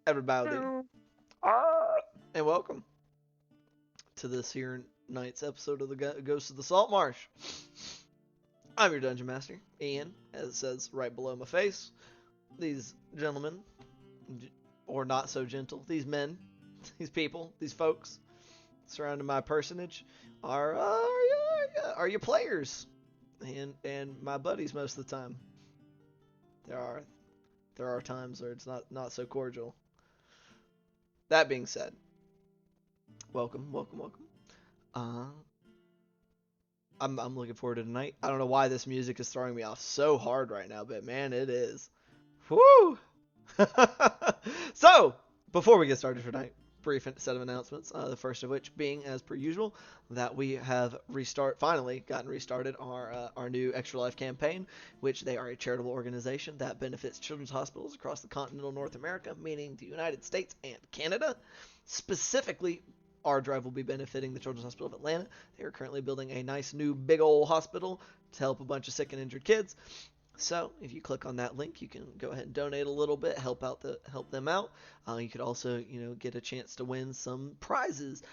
everybody, and welcome to this here night's episode of the Ghost of the Saltmarsh. I'm your Dungeon Master, Ian, as it says right below my face. These gentlemen, or not so gentle, these men, these people, these folks surrounding my personage are your players, and my buddies most of the time. There are times where it's not so cordial. That being said, welcome. I'm looking forward to tonight. I don't know why this music is throwing me off so hard right now, but man, it is. Woo! So, before we get started tonight, brief set of announcements. The first of which being, as per usual, that we have finally gotten restarted our new Extra Life campaign, which they are a charitable organization that benefits children's hospitals across the continental North America, meaning the United States and Canada. Specifically, our drive will be benefiting the Children's Hospital of Atlanta. They are currently building a nice new big old hospital to help a bunch of sick and injured kids. So if you click on that link, you can go ahead and donate a little bit, help them out. You could also, get a chance to win some prizes.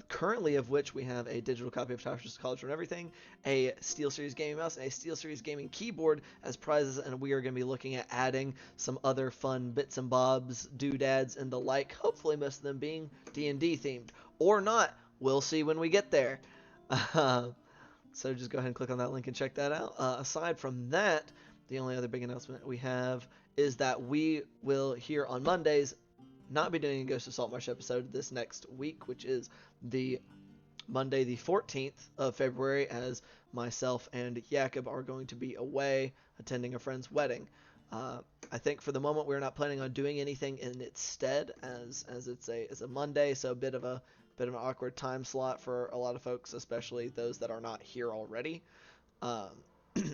Currently, of which we have a digital copy of Tasha's College and Everything, a SteelSeries gaming mouse, and a SteelSeries gaming keyboard as prizes. And we are going to be looking at adding some other fun bits and bobs, doodads, and the like. Hopefully, most of them being D&D themed, or not. We'll see when we get there. So just go ahead and click on that link and check that out. Aside from that, the only other big announcement we have is that we will, here on Mondays, not be doing a Ghost of Saltmarsh episode this next week, which is the Monday the 14th of February, as myself and Jakob are going to be away attending a friend's wedding. I think for the moment we're not planning on doing anything in its stead, as it's a Monday, so a bit of an awkward time slot for a lot of folks, especially those that are not here already,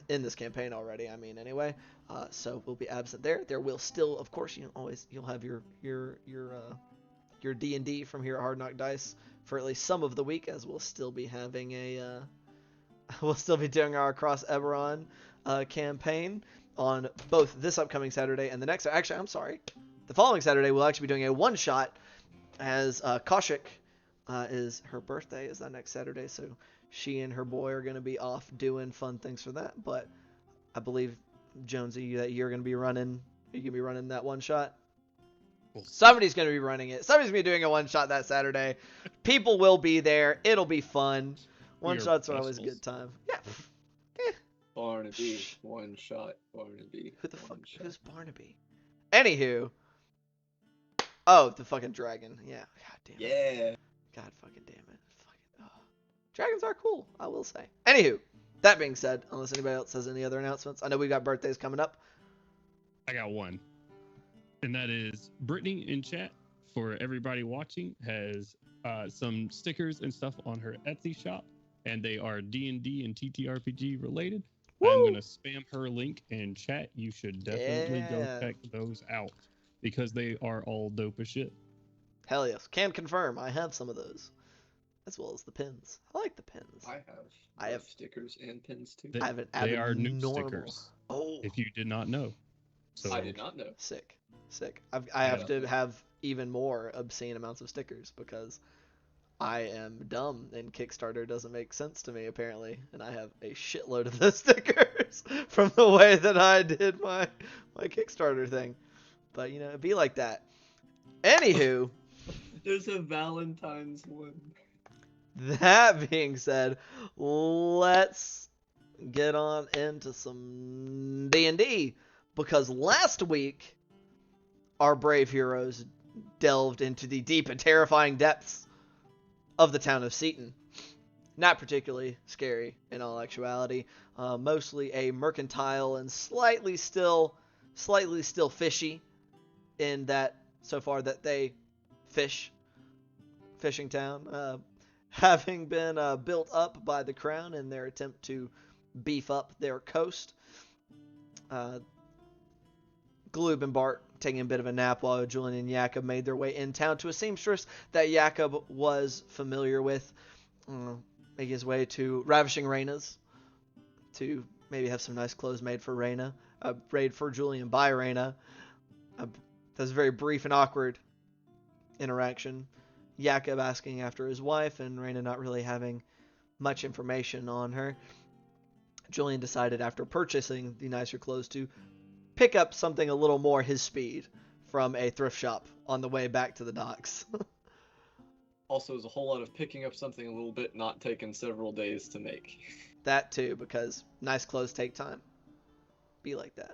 in this campaign already. Anyway. So we'll be absent there. There will still, of course, you'll have your D&D from here at Hard Knock Dice for at least some of the week, as we'll still be having we'll still be doing our Across Eberron campaign on both this upcoming Saturday and the next. Actually, I'm sorry, the following Saturday we'll actually be doing a one shot, as Kaushik. Is her birthday is that next Saturday, so she and her boy are going to be off doing fun things for that. But I believe, Jonesy, that you're going to be running. You can be running that one shot. Somebody's going to be running it. Somebody's going to be doing a one shot that Saturday. People will be there. It'll be fun. One shots are always a good time. Yeah. Barnaby, one shot. Barnaby. Who the fuck? Who's Barnaby? Anywho. Oh, the fucking dragon. Yeah. God damn it. Yeah. God fucking damn it. Dragons are cool, I will say. Anywho, that being said, unless anybody else has any other announcements, I know we've got birthdays coming up. I got one. And that is Brittany in chat, for everybody watching, has some stickers and stuff on her Etsy shop, and they are D&D and TTRPG related. Woo! I'm going to spam her link in chat. You should definitely go check those out, because they are all dope as shit. Hell yes. Can confirm. I have some of those, as well as the pins. I like the pins. I have stickers and pins too. They are new stickers. Oh, if you did not know. So I did not know. Sick. I have to have even more obscene amounts of stickers, because I am dumb and Kickstarter doesn't make sense to me apparently, and I have a shitload of those stickers from the way that I did my Kickstarter thing. But it'd be like that. Anywho. There's a Valentine's one. That being said, let's get on into some D&D, because last week our brave heroes delved into the deep and terrifying depths of the town of Seaton. Not particularly scary in all actuality, mostly a mercantile and slightly still fishy, in that so far that they fishing town, having been built up by the crown in their attempt to beef up their coast. Gloob and Bart taking a bit of a nap while Julian and Jakob made their way in town to a seamstress that Jakob was familiar with, making his way to Ravishing Reina's to maybe have some nice clothes made for Reina, made for Julian by Reina. There's a very brief and awkward interaction. Jakob asking after his wife and Raina not really having much information on her. Julian decided after purchasing the nicer clothes to pick up something a little more his speed from a thrift shop on the way back to the docks. Also, there's a whole lot of picking up something a little bit not taking several days to make. That too, because nice clothes take time. Be like that.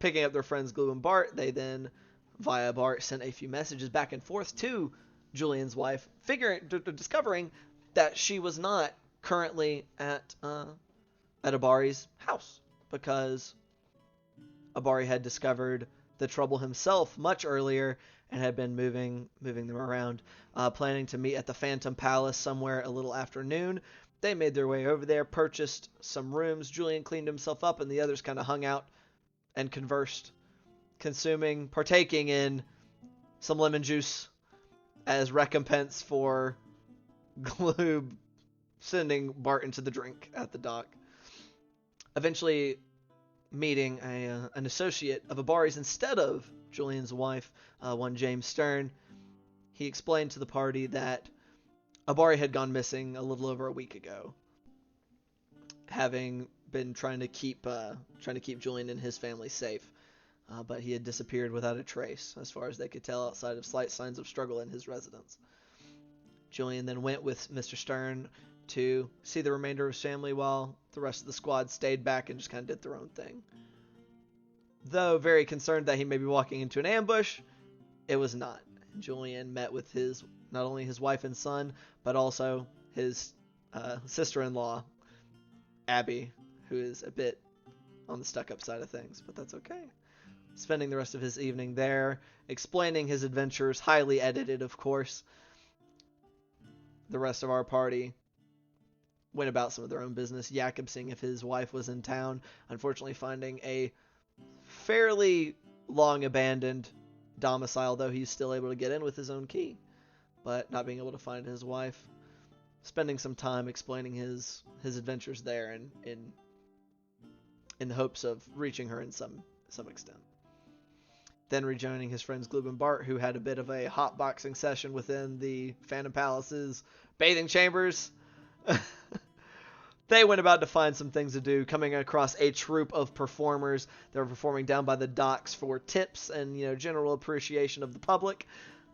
Picking up their friends Glue and Bart, they then, via Bart, sent a few messages back and forth to Julian's wife, discovering that she was not currently at Abari's house, because Abari had discovered the trouble himself much earlier and had been moving them around, planning to meet at the Phantom Palace somewhere a little after noon. They made their way over there, purchased some rooms. Julian cleaned himself up, and the others kind of hung out and conversed, partaking in some lemon juice as recompense for Gloob sending Bart into the drink at the dock. Eventually meeting an associate of Abari's instead of Julian's wife, one James Stern. He explained to the party that Abari had gone missing a little over a week ago, having been trying to keep Julian and his family safe, but he had disappeared without a trace, as far as they could tell, outside of slight signs of struggle in his residence. Julian then went with Mr. Stern to see the remainder of his family, while the rest of the squad stayed back and just kind of did their own thing. Though very concerned that he may be walking into an ambush, it was not. Julian met with not only his wife and son, but also his sister-in-law, Abby, who is a bit on the stuck-up side of things, but that's okay. Spending the rest of his evening there, explaining his adventures, highly edited, of course. The rest of our party went about some of their own business. Jakob seeing if his wife was in town, unfortunately finding a fairly long abandoned domicile, though he's still able to get in with his own key, but not being able to find his wife. Spending some time explaining his adventures there, and in the hopes of reaching her in some extent. Then rejoining his friends Gloob and Bart, who had a bit of a hot boxing session within the Phantom Palace's bathing chambers. They went about to find some things to do, coming across a troupe of performers that were performing down by the docks for tips and general appreciation of the public,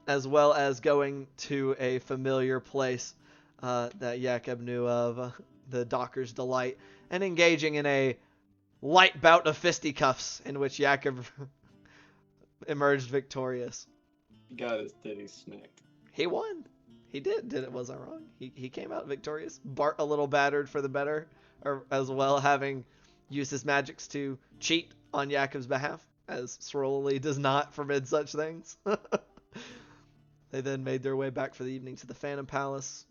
as well as going to a familiar place that Jakob knew of, the Docker's Delight, and engaging in a light bout of fisticuffs in which Jakob emerged victorious. He got his titties smacked. He won. He did. Was I wrong? He came out victorious. Bart a little battered for the better, or as well, having used his magics to cheat on Jakob's behalf, as Sorolli does not forbid such things. They then made their way back for the evening to the Phantom Palace,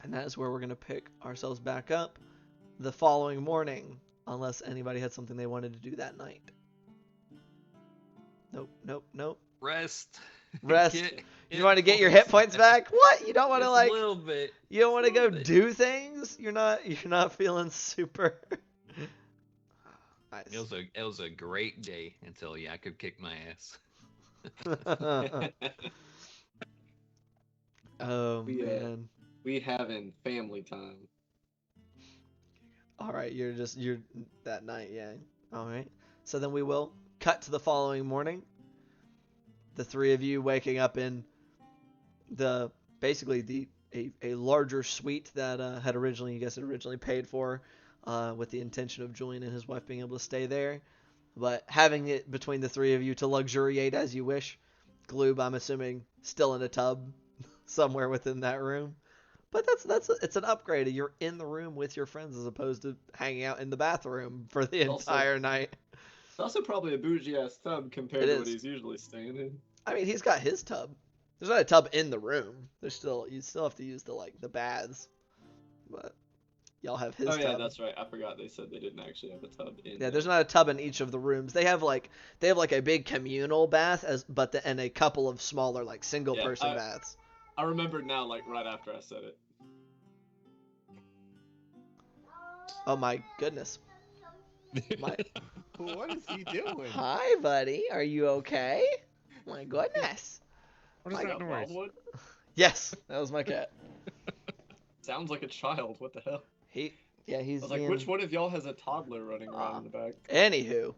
and that is where we're going to pick ourselves back up the following morning, unless anybody had something they wanted to do that night. Nope. Rest. You want to get your hit points back? What? You don't want to a little bit. You don't want to go do things? You're not feeling super. Nice. It was a great day until Jakob kicked my ass. Oh man. We having family time. All right, you're that night, yeah. All right. So then we will cut to the following morning. The three of you waking up in a larger suite that had originally paid for, with the intention of Julian and his wife being able to stay there, but having it between the three of you to luxuriate as you wish. Gloob, I'm assuming, still in a tub somewhere within that room, but it's an upgrade. You're in the room with your friends as opposed to hanging out in the bathroom for the entire night. It's also probably a bougie ass tub compared to what he's usually staying in. I mean, he's got his tub. There's not a tub in the room. You still have to use the baths. But y'all have his tub. Oh yeah, that's right. I forgot they said they didn't actually have a tub in. Yeah, there's not a tub in each of the rooms. They have a big communal bath and a couple of smaller single person baths. I remembered now, right after I said it. Oh my goodness. What is he doing? Hi, buddy. Are you okay? My goodness. What is I that got noise? Wildwood. Yes, that was my cat. Sounds like a child. What the hell? He's I was like, being... which one of y'all has a toddler running around in the back? Anywho.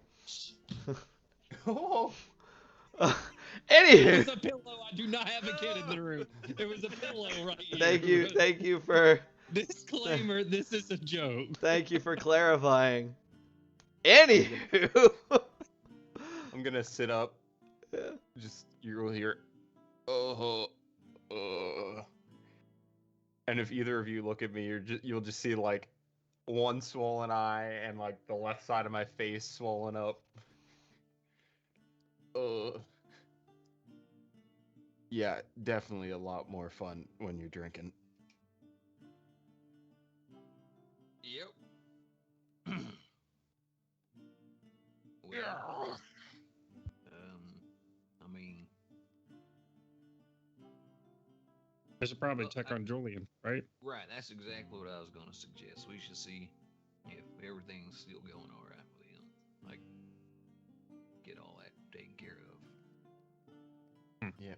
Oh, It Anywho. was a pillow. I do not have a kid in the room. It was a pillow right here. Thank you for Disclaimer, this is a joke. thank you for clarifying. Anywho. I'm gonna sit up. Yeah. Just you'll hear, oh, and if either of you look at me, you'll just see like one swollen eye and like the left side of my face swollen up. Yeah, definitely a lot more fun when you're drinking. Yep. Well, I mean, I should probably check on Julian, right? right, that's exactly what I was going to suggest. We should see if everything's still going all right with him. Like, get all that taken care of. Yeah.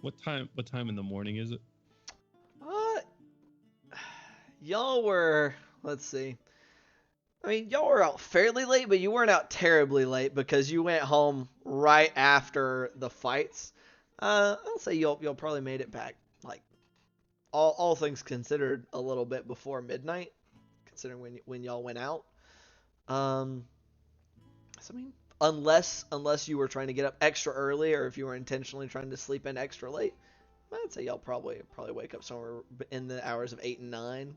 What time in the morning is it? Y'all were, let's see. I mean, y'all were out fairly late, but you weren't out terribly late because you went home right after the fights. I'll say y'all probably made it back, like, all things considered, a little bit before midnight, considering when y'all went out. So I mean, unless you were trying to get up extra early, or if you were intentionally trying to sleep in extra late, I'd say y'all probably wake up somewhere in the hours of 8 and 9.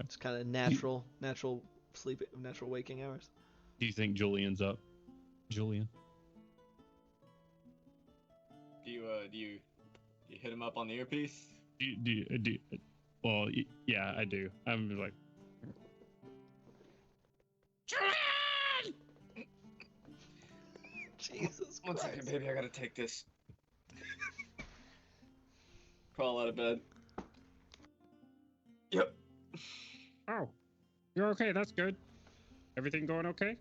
It's kind of natural sleep, natural waking hours. Do you think Julian's up? Julian? Do you hit him up on the earpiece? Well, yeah, I do. I'm like, Julian! Jesus One Christ. second, baby. I gotta take this. Crawl out of bed. Yep. Oh, you're okay. That's good. Everything going okay?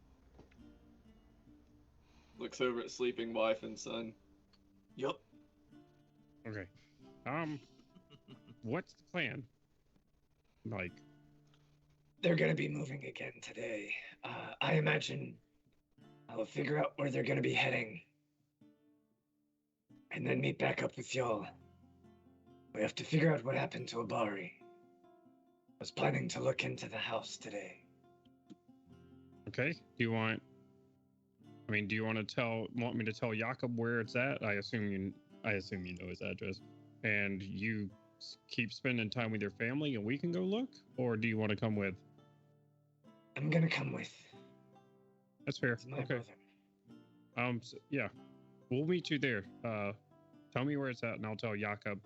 Looks over at sleeping wife and son. Yup. Okay. What's the plan? Like, They're gonna be moving again today. I imagine I'll figure out where they're gonna be heading. And then meet back up with y'all. We have to figure out what happened to Abari. I was planning to look into the house today. okay. Do you want me to tell Jakob where it's at? I assume you know his address. And you keep spending time with your family and we can go look? Or do you want to come with? I'm gonna come with. That's fair. It's my Okay. brother. Yeah. We'll meet you there. Tell me where it's at and I'll tell Jakob.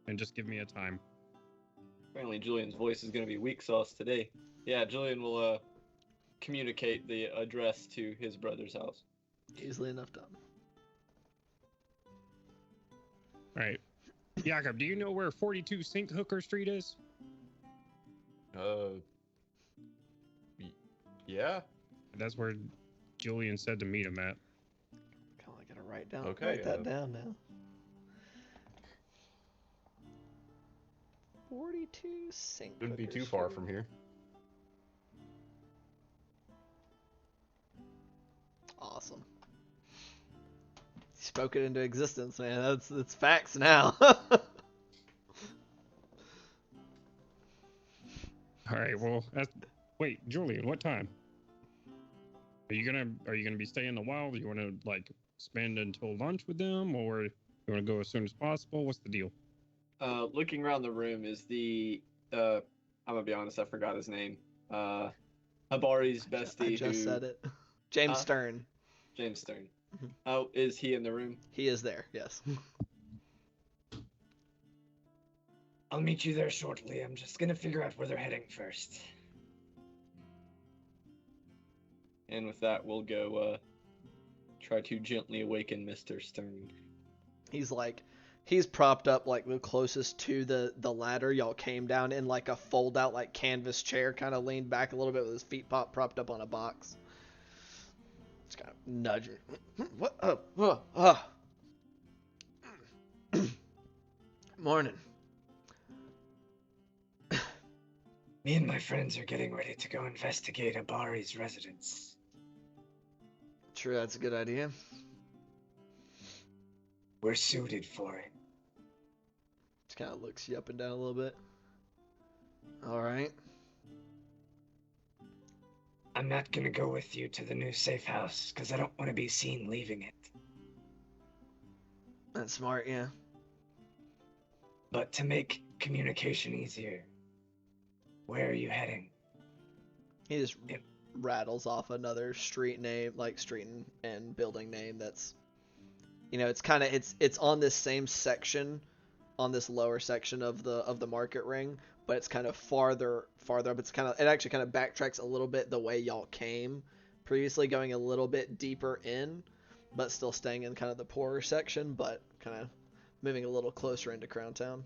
And just give me a time. Apparently Julian's voice is gonna be weak sauce today. Yeah, Julian will communicate the address to his brother's house. Easily enough done. All right. Jakob, do you know where 42 St. Hooker Street is? Yeah. That's where Julian said to meet him at. Kind of gotta write Okay, that down now. 42 St. Shouldn't be Hooker too far Street. from here. Awesome. You spoke it into existence, man. That's facts now. All right. Well, wait, Julian, what time? Are you gonna be staying a while? Do you want to like spend until lunch with them, or you want to go as soon as possible? What's the deal? Looking around the room is I'm gonna be honest, I forgot his name. Habari's bestie. I just said it. James Stern. James Stern. Mhm. Oh, is he in the room? He is there, yes. I'll meet you there shortly. I'm just gonna figure out where they're heading first. And with that, we'll go try to gently awaken Mr. Stern. He's like He's propped up like the closest to the ladder. Y'all came down in like a fold out like canvas chair, kind of leaned back a little bit with his feet propped up on a box. Just kind of nudging. What? Morning. Me and my friends are getting ready to go investigate Abari's residence. Sure, that's a good idea. We're suited for it. Just kind of looks you up and down a little bit. All right. I'm not gonna go with you to the new safe house, because I don't want to be seen leaving it. That's smart, yeah. But to make communication easier, where are you heading? He just Yep. rattles off another street name, like street and building name that's, it's kind of it's on this same section, on this lower section of the market ring, but it's kind of farther up. It actually kind of backtracks a little bit the way y'all came previously, going a little bit deeper in, but still staying in kind of the poorer section, but kind of moving a little closer into Crown Town.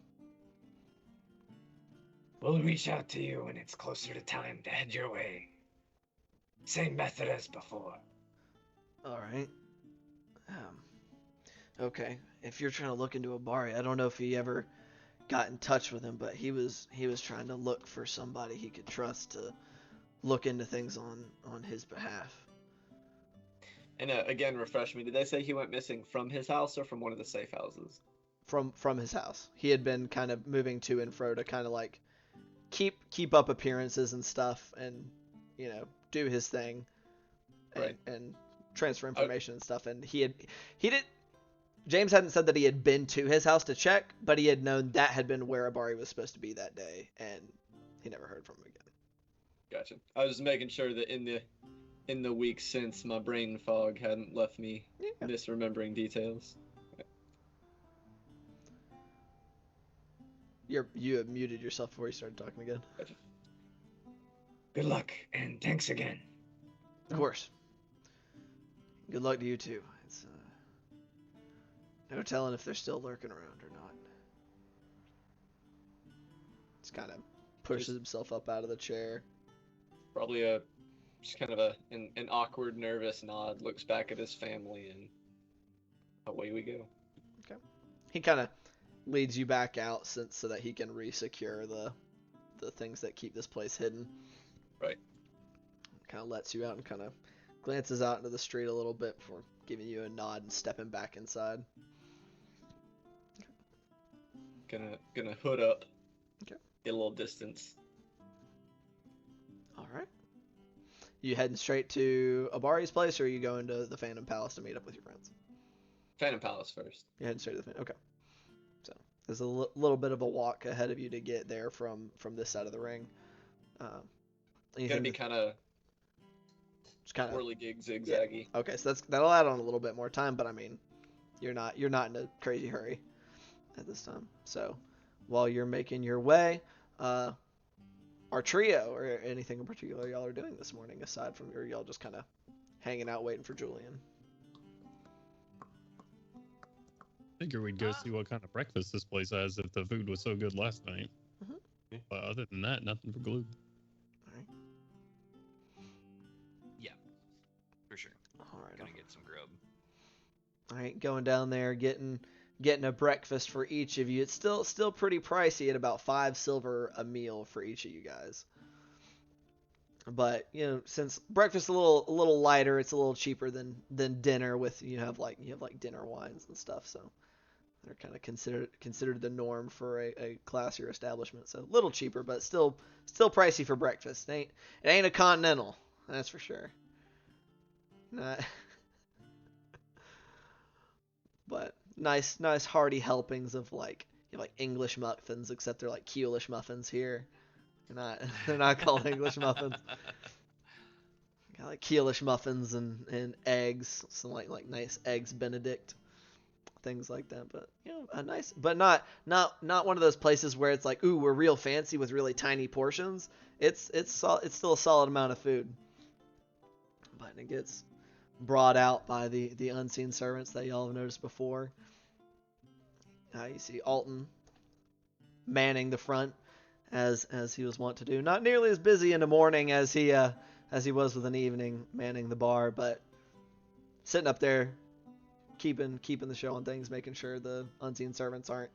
We'll reach out to you when it's closer to time to head your way. Same method as before. All right. Okay. If you're trying to look into Abari, I don't know if he ever got in touch with him, but he was trying to look for somebody he could trust to look into things on his behalf. And again, refresh me. Did they say he went missing from his house or from one of the safe houses? From his house. He had been kind of moving to and fro to kind of like keep up appearances and stuff, and do his thing, and, Right. and transfer information and stuff. And James hadn't said that he had been to his house to check, but he had known that had been where Abari was supposed to be that day, and he never heard from him again. Gotcha. I was making sure that in the weeks since, my brain fog hadn't left me misremembering details. You have muted yourself before you started talking again. Gotcha. Good luck, and thanks again. Of course. Good luck to you too. It's no telling if they're still lurking around or not. Just kind of pushes himself up out of the chair. Probably just kind of an awkward, nervous nod, looks back at his family, and away we go. Okay. He kind of leads you back out so that he can re-secure the things that keep this place hidden. Right. Kind of lets you out and kind of glances out into the street a little bit before giving you a nod and stepping back inside. Gonna hood up. Okay. Get a little distance. All right. You heading straight to Abari's place, or are you going to the Phantom Palace to meet up with your friends? Phantom Palace first. You're heading straight to the Phantom. Okay. So there's a little bit of a walk ahead of you to get there from this side of the ring. Gonna be kind of whirligig, zigzaggy. Okay, so that'll add on a little bit more time, but I mean, you're not in a crazy hurry at this time. So while you're making your way, our trio or anything in particular y'all are doing this morning, aside from y'all just kind of hanging out waiting for Julian. Figure we'd go see what kind of breakfast this place has if the food was so good last night. Mhm. But other than that, nothing for Glue. Yeah, for sure. All right. Gonna get some grub. All right, going down there, getting a breakfast for each of you. It's still pretty pricey at about 5 silver a meal for each of you guys. But since breakfast is a little lighter, it's a little cheaper than dinner. With you have like dinner wines and stuff, so they're kind of considered the norm for a classier establishment. So a little cheaper, but still pricey for breakfast. It ain't a continental, that's for sure. Not. But nice hearty helpings of like English muffins, except they're like Keelish muffins here. They're not called English muffins. Got like Keelish muffins and eggs, some like nice eggs Benedict, things like that. But a nice, but not one of those places where it's like, ooh, we're real fancy with really tiny portions. It's still a solid amount of food, but it gets brought out by the unseen servants that y'all have noticed before. You see Alton manning the front as he was wont to do. Not nearly as busy in the morning as he was with an evening manning the bar, but sitting up there keeping the show on things, making sure the unseen servants aren't,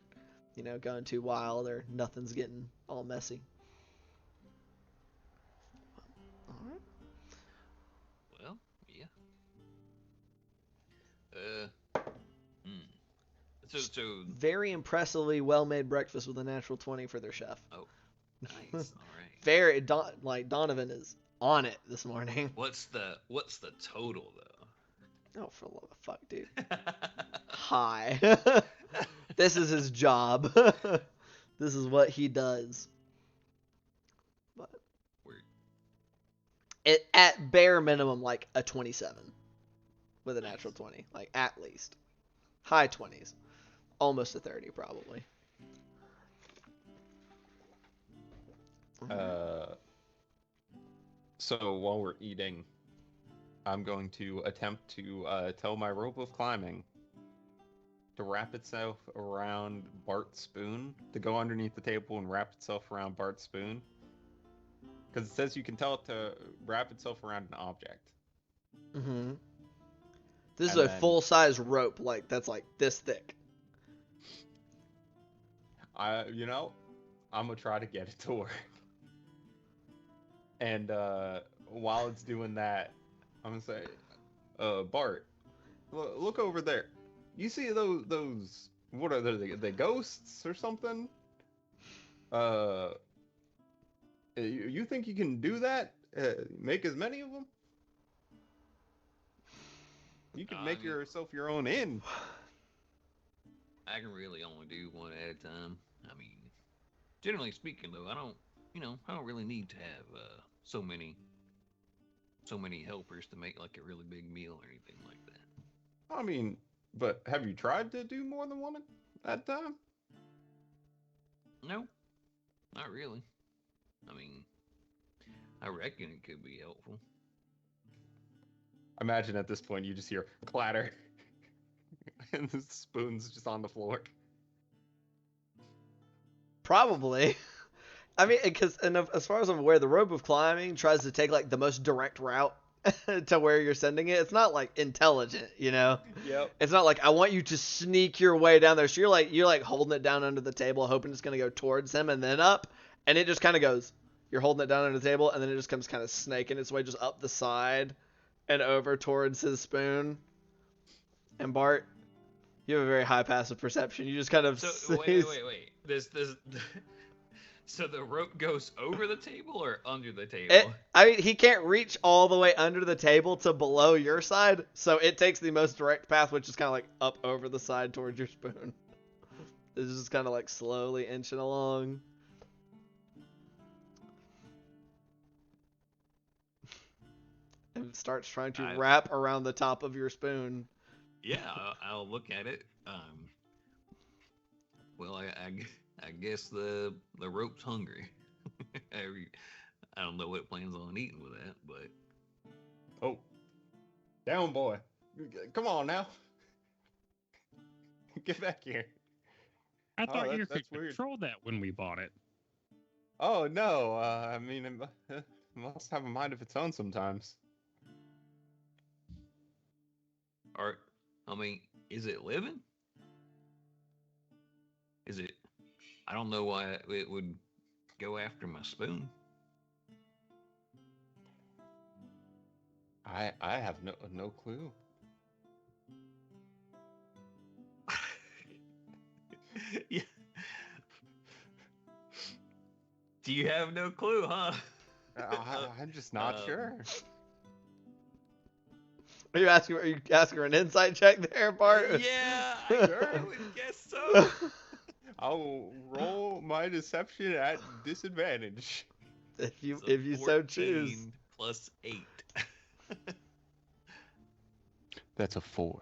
going too wild or nothing's getting all messy. All right. Well, yeah. So Very impressively well-made breakfast with a natural 20 for their chef. oh, nice. All right. Very Donovan is on it this morning. What's the total though? Oh, for the love of fuck, dude. High. This is his job. This is what he does. But Weird. at bare minimum, like a 27 with a natural 20, like at least high 20s, almost a 30 probably. So while we're eating, I'm going to attempt to tell my rope of climbing to wrap itself around Bart's spoon, to go underneath the table and wrap itself around Bart's spoon. Because it says you can tell it to wrap itself around an object. Mm-hmm. This is And a then- full-size rope, like that's like this thick. I'm gonna try to get it to work. And while it's doing that, I'm gonna say, Bart, look over there. You see those what are they? They ghosts or something? You think you can do that? Make as many of them? You can make yourself your own inn. I can really only do one at a time. I mean, generally speaking, though, I don't really need to have so many helpers to make like a really big meal or anything like that. I mean, but have you tried to do more than one at a time? No, not really. I mean, I reckon it could be helpful. Imagine at this point you just hear clatter, and the spoon's just on the floor. Probably. I mean, because as far as I'm aware, the rope of climbing tries to take like the most direct route to where you're sending it. It's not like intelligent, Yep. It's not like I want you to sneak your way down there. So you're like holding it down under the table, hoping it's gonna go towards him and then up, and it just kind of goes. You're holding it down under the table, and then it just comes kind of snaking its way just up the side and over towards his spoon. And Bart, you have a very high passive perception. You just kind of So wait. This so the rope goes over the table or under the table? He can't reach all the way under the table to below your side, so it takes the most direct path, which is kind of like up over the side towards your spoon. It's just kind of like slowly inching along. And it starts trying to wrap around the top of your spoon. Yeah, I'll look at it. Well, I guess the rope's hungry. I don't know what it plans on eating with that, but Oh, down, boy. Come on now. Get back here. I thought you that's could weird. control that when we bought it. Oh no. I mean, it must have a mind of its own sometimes. is it living? Is it? I don't know why it would go after my spoon. I have no clue. Yeah. Do you have no clue, huh? I'm just not sure. Are you asking for an insight check there, Bart? Yeah, I would guess so. I'll roll my deception at disadvantage. If you So so choose. 14 plus 8. That's a 4.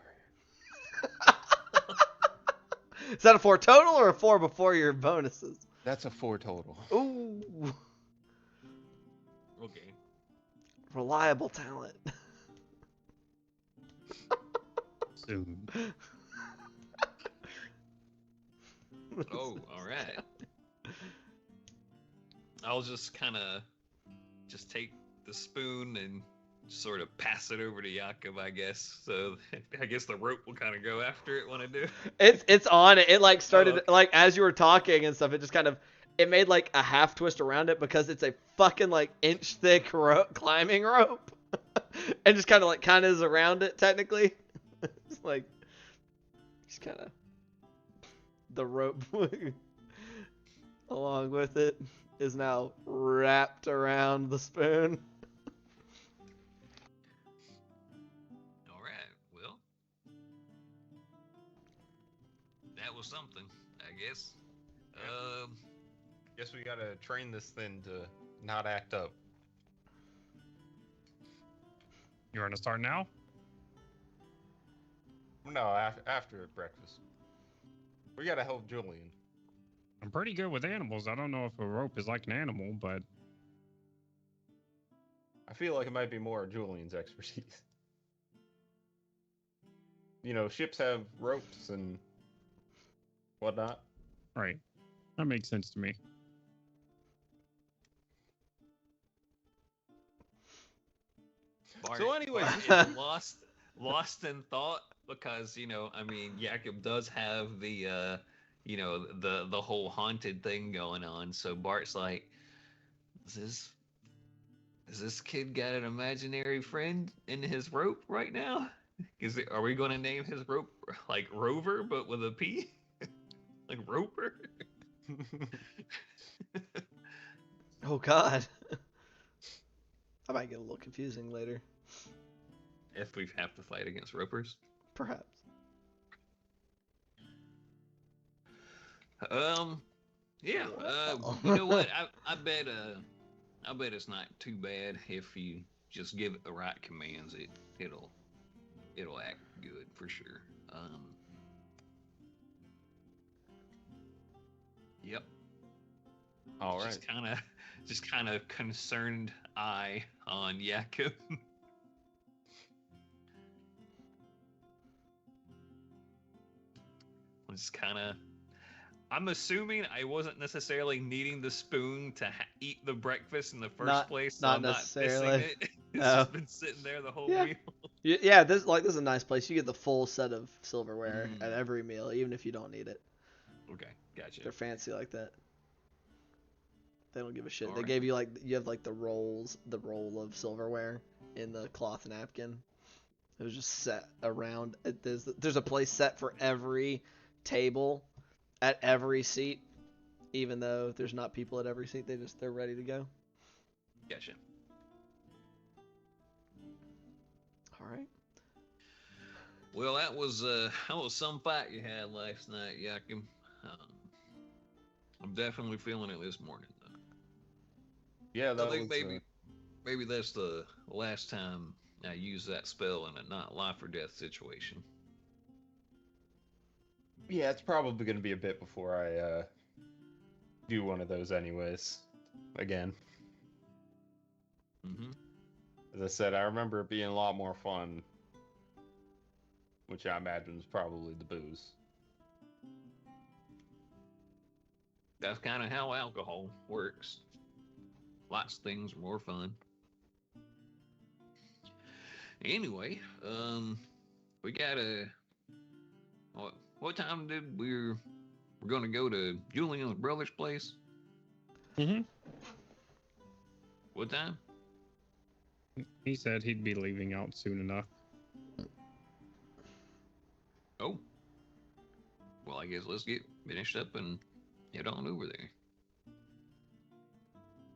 Is that a 4 total or a 4 before your bonuses? That's a 4 total. Ooh, Okay. reliable talent. Soon. Oh, all right. I'll just kind of just take the spoon and sort of pass it over to Jakob, I guess. So I guess the rope will kind of go after it when I do. It's on it. It like started okay. like as you were talking and stuff. It just kind of it made like a half twist around it because it's a fucking like inch thick climbing rope, and just kind of is around it technically. It's like just kind of the rope along with it is now wrapped around the spoon. All right. Well, that was something, I guess. Guess we gotta train this thing to not act up. You want to start now? No, after breakfast. We gotta help Julian. I'm pretty good with animals. I don't know if a rope is like an animal, but I feel like it might be more Julian's expertise. You know, ships have ropes and whatnot. right. That makes sense to me. Bart, So anyway, Bart is lost in thought because I mean, Jakob does have the the whole haunted thing going on. So Bart's like, is this kid got an imaginary friend in his rope right now? Are we going to name his rope like Rover but with a P, like Roper? Oh God. I might get a little confusing later. If we have to fight against Ropers. Perhaps. Yeah. Well. You know what? I bet it's not too bad if you just give it the right commands. It'll act good for sure. Yep. All right. Just kind of concerned eye on Jakob. I'm assuming I wasn't necessarily needing the spoon to eat the breakfast in the first place, so not I'm not necessarily. missing it. It's No. just been sitting there the whole Yeah. meal. Yeah, this is a nice place. You get the full set of silverware Mm. at every meal, even if you don't need it. Okay, gotcha. They're fancy like that. They don't give a shit. They Alright. gave you the roll of silverware in the cloth napkin. It was just set around. There's a place set for every table at every seat, even though there's not people at every seat. They're ready to go. Gotcha. All right. Well, that was some fight you had last night, Jakob. I'm definitely feeling it this morning, though. Yeah, that I think was maybe that's the last time I use that spell in a not life or death situation. yeah, it's probably gonna be a bit before I do one of those anyways. Again. Mm-hmm. As I said, I remember it being a lot more fun, which I imagine was probably the booze. That's kind of how alcohol works. Lots of things are more fun. Anyway, we gotta. What time did we're gonna go to Julian's brother's place? Mm-hmm. What time? He said he'd be leaving out soon enough. Oh. Well, I guess let's get finished up and head on over there.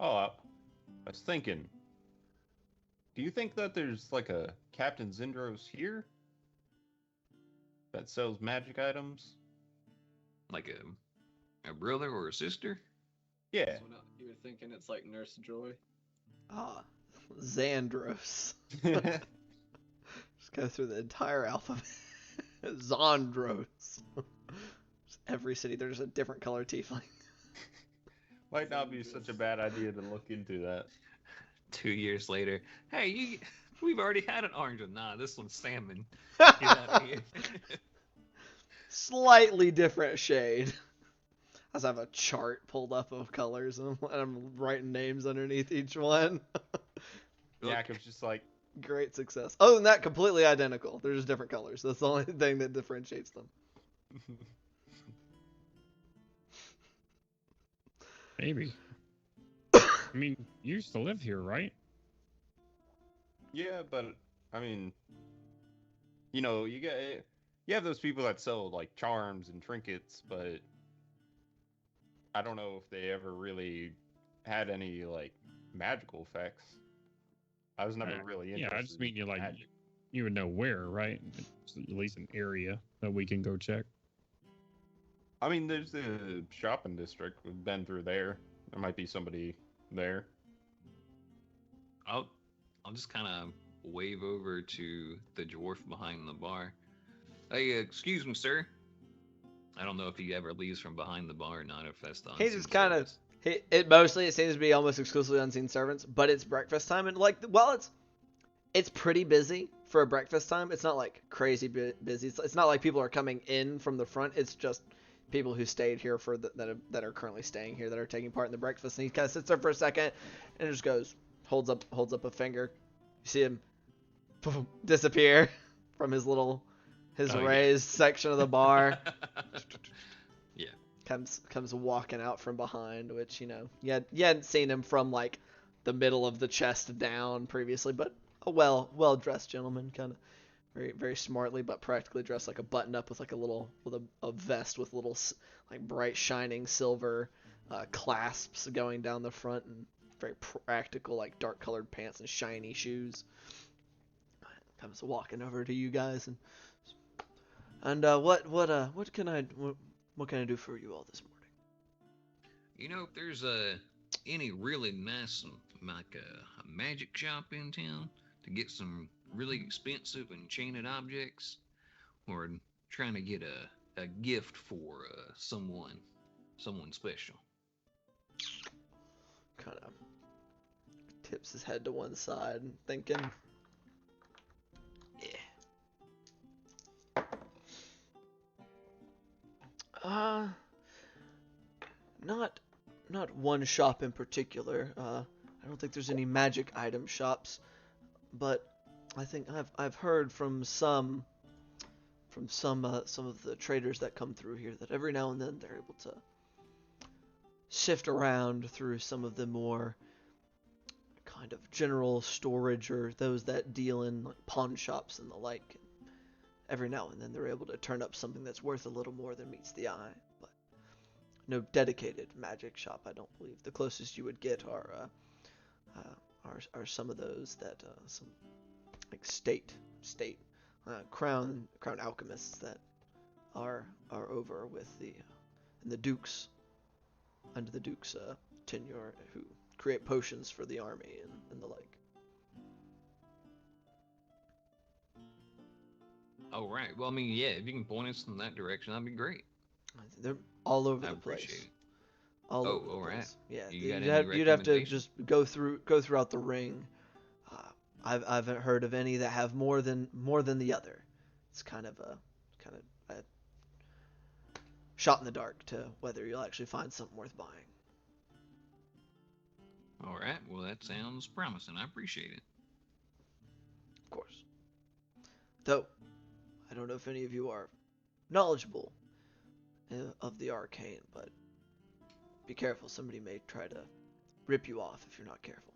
Oh, I was thinking. Do you think that there's like a Captain Zindros here that sells magic items? Like a brother or a sister? Yeah. So now you're thinking it's like Nurse Joy? Ah, Xandros. Just go through the entire alphabet. Zandros. Every city, there's a different color tiefling. Might not be such a bad idea to look into that. 2 years later, hey, we've already had an orange one. Nah, this one's salmon. Get out of here. Slightly different shade. I just have a chart pulled up of colors, and I'm writing names underneath each one. Yakub's just like, Great success. Other than that, completely identical. They're just different colors. That's the only thing that differentiates them. Maybe. I mean, you used to live here, right? yeah, but I mean, you know, you have those people that sell like charms and trinkets, but I don't know if they ever really had any like magical effects. I was never really Yeah, interested. I just mean in you magic. you would know where, right? It's at least an area that we can go check. I mean, there's the shopping district. We've been through there. There might be somebody there. I'll just kind of wave over to the dwarf behind the bar. Hey, excuse me, sir. I don't know if he ever leaves from behind the bar or not. If that's the He unseen just kind of service. it seems to be almost exclusively unseen servants, but it's breakfast time, and like while it's pretty busy for a breakfast time. It's not like crazy busy. It's not like people are coming in from the front. It's just people who stayed here for that are currently staying here that are taking part in the breakfast. And he kind of sits there for a second and just goes holds up a finger. You see him disappear from his raised section of the bar. Yeah. Comes walking out from behind, which you hadn't seen him from like the middle of the chest down previously, but a well dressed gentleman, kind of very very smartly but practically dressed, like a button up with like a vest with little like bright shining silver clasps going down the front, and very practical like dark colored pants and shiny shoes. Comes walking over to you guys and what can I do for you all this morning? You know, if there's any really nice like a magic shop in town to get some really expensive enchanted objects, or trying to get a gift for someone special. Kind of tips his head to one side, thinking. Yeah. Not one shop in particular. I don't think there's any magic item shops, but I think I've heard from some of the traders that come through here that every now and then they're able to sift around through some of the more kind of general storage, or those that deal in like pawn shops and the like. Every now and then they're able to turn up something that's worth a little more than meets the eye, but no dedicated magic shop, I don't believe. The closest you would get are some of those that some like state crown alchemists that are over with the dukes under the duke's tenure, who create potions for the army and the like. Oh, right. Well, I mean, yeah, if you can point us in that direction, that'd be great. They're all over I the place. appreciate it. All Oh, over the all right. place. Yeah, You got you'd have to recommendations? just go throughout the ring. I haven't heard of any that have more than the other. It's kind of a shot in the dark to whether you'll actually find something worth buying. All right. Well, that sounds promising. I appreciate it. Of course. Though, I don't know if any of you are knowledgeable of the arcane, but be careful. Somebody may try to rip you off if you're not careful.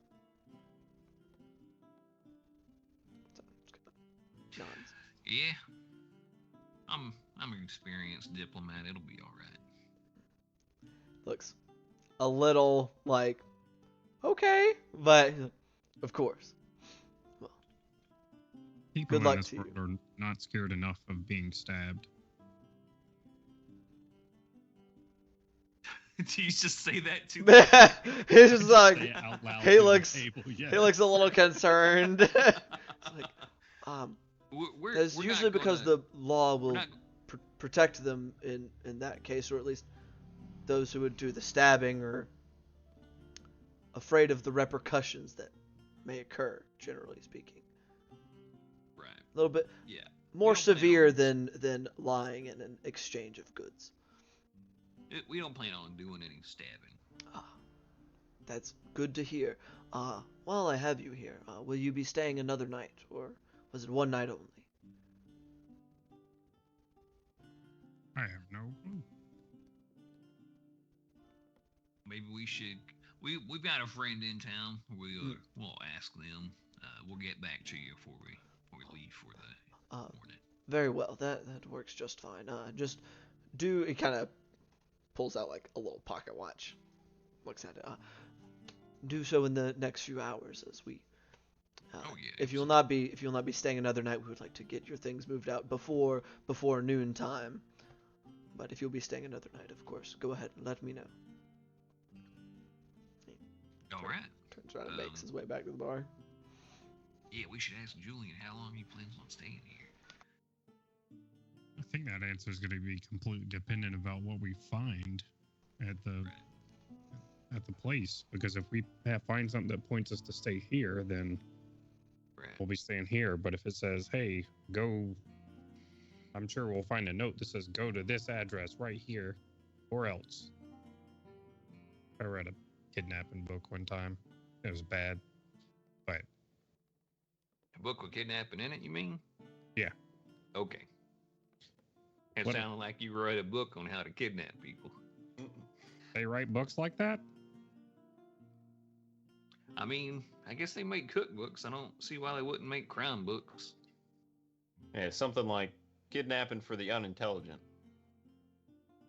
So, nods. Yeah. I'm an experienced diplomat. It'll be all right. Looks a little like, okay, but of course. Well, People Good in luck this to world you. are not scared enough of being stabbed. Did you just say that to He's just like, Say it out loud he to the looks table, yes. he looks a little concerned. It's like, that's we're usually not because gonna, the law we're will not, protect them in that case, or at least those who would do the stabbing are afraid of the repercussions that may occur, generally speaking. right. A little bit Yeah. more don't plan severe on- than lying in an exchange of goods. We don't plan on doing any stabbing. Ah, that's good to hear. While I have you here, will you be staying another night, or was it one night only? I have no clue. Maybe we should. We've got a friend in town. We'll ask them. We'll get back to you before we leave for the morning. Very well. That works just fine. Just do. It kind of pulls out like a little pocket watch. Looks at it. Do so in the next few hours, as we. Oh yeah. If you will not be staying another night, we would like to get your things moved out before noon time. But if you'll be staying another night, of course, go ahead and let me know. All right. Turns around and makes his way back to the bar. Yeah, we should ask Julian how long he plans on staying here. I think that answer is going to be completely dependent about what we find at the place. Because if we find something that points us to stay here, then we'll be staying here. But if it says, "Hey, go," I'm sure we'll find a note that says, "Go to this address right here," or else. I read a kidnapping book one time. It was bad, but A book with kidnapping in it, you mean? Yeah. Okay. It What- sounded like you read a book on how to kidnap people. they write books like that. I mean, I guess they make cookbooks. I don't see why they wouldn't make crime books. Yeah, something like kidnapping for the unintelligent.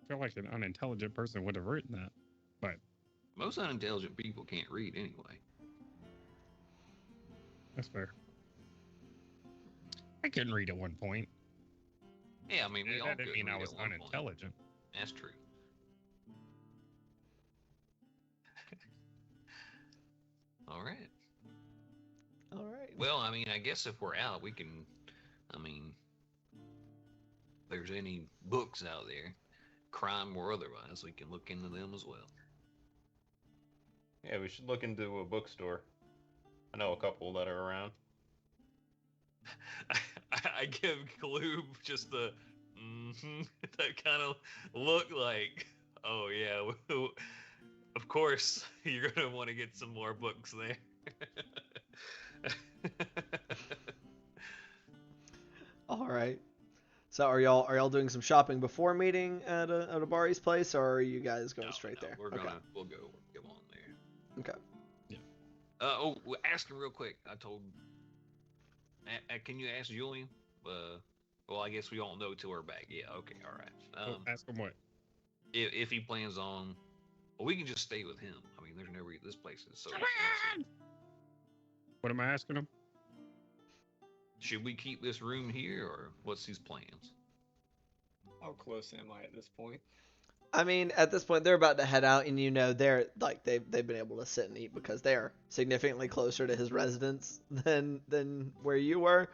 I feel like an unintelligent person would have written that. Most unintelligent people can't read anyway. That's fair. I couldn't read at one point. Yeah, I mean, we all That didn't couldn't mean I read was at one point. unintelligent. That's true. All right. All right. Well, I mean, I guess if we're out, we can. I mean, if there's any books out there, crime or otherwise, we can look into them as well. Yeah, we should look into a bookstore. I know a couple that are around. I give Gloob just the that kind of look like, oh yeah, of course you're gonna want to get some more books there. All right. So are y'all doing some shopping before meeting at a Bari's place, or are you guys going straight there? We'll go on there. Okay. Ask him real quick. I told. Can you ask Julian? Well, I guess we all know till we're back. Yeah. Okay. All right. Ask him what? If he plans on, well, we can just stay with him. I mean, there's no reason. This place is so expensive. What am I asking him? Should we keep this room here, or what's his plans? How close am I at this point? I mean, at this point, they're about to head out, and they're like they've been able to sit and eat because they are significantly closer to his residence than where you were.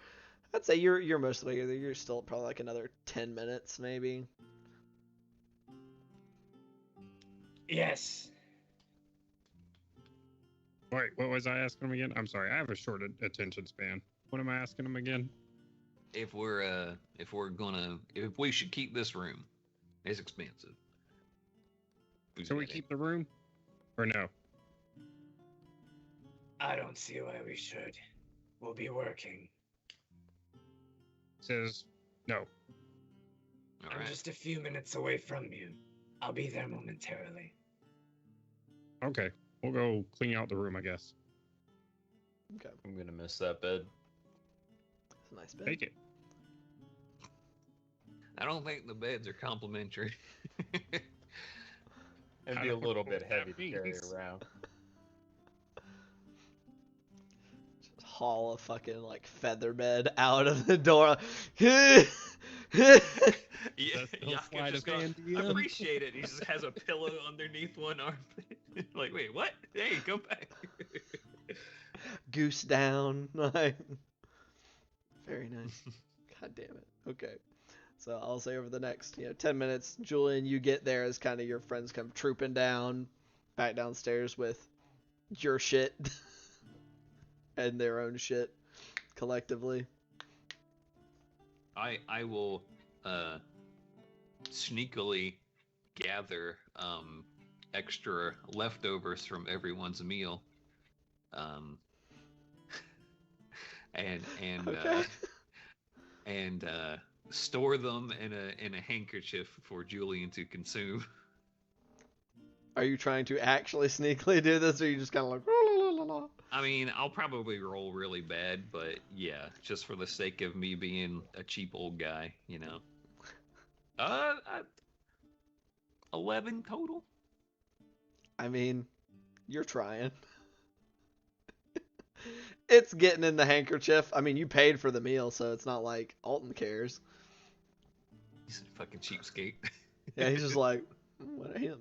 I'd say you're mostly you're still probably like another 10 minutes maybe. Yes. Wait, what was I asking him again? I'm sorry, I have a short attention span. What am I asking him again? If we should keep this room, it's expensive. Should we keep the room, or no? I don't see why we should. We'll be working. Says no. All I'm right. just a few minutes away from you. I'll be there momentarily. Okay, we'll go clean out the room, I guess. Okay. I'm gonna miss that bed. It's a nice bed. Take it. I don't think the beds are complimentary. It'd I be a don't know little what bit that heavy to carry means. around. Just haul a fucking like feather bed out of the door. Yeah, That's no Yaku's sleight just of going, hand, I DM. appreciate it. He just has a pillow underneath one armpit. Like, wait, what? Hey, go back. Goose down. Like, very nice. God damn it. Okay. So I'll say over the next 10 minutes, Julian, you get there as kind of your friends come trooping down, back downstairs with your shit and their own shit collectively. I will sneakily gather extra leftovers from everyone's meal, um, and Okay. and store them in a handkerchief for Julian to consume. Are you trying to actually sneakily do this, or are you just kind of like, "La, la, la, la, la"? I mean, I'll probably roll really bad, but yeah, just for the sake of me being a cheap old guy, you know. 11 total. I mean, you're trying. It's getting in the handkerchief. I mean, you paid for the meal, so it's not like Alton cares. He's a fucking cheapskate. Yeah, he's just like,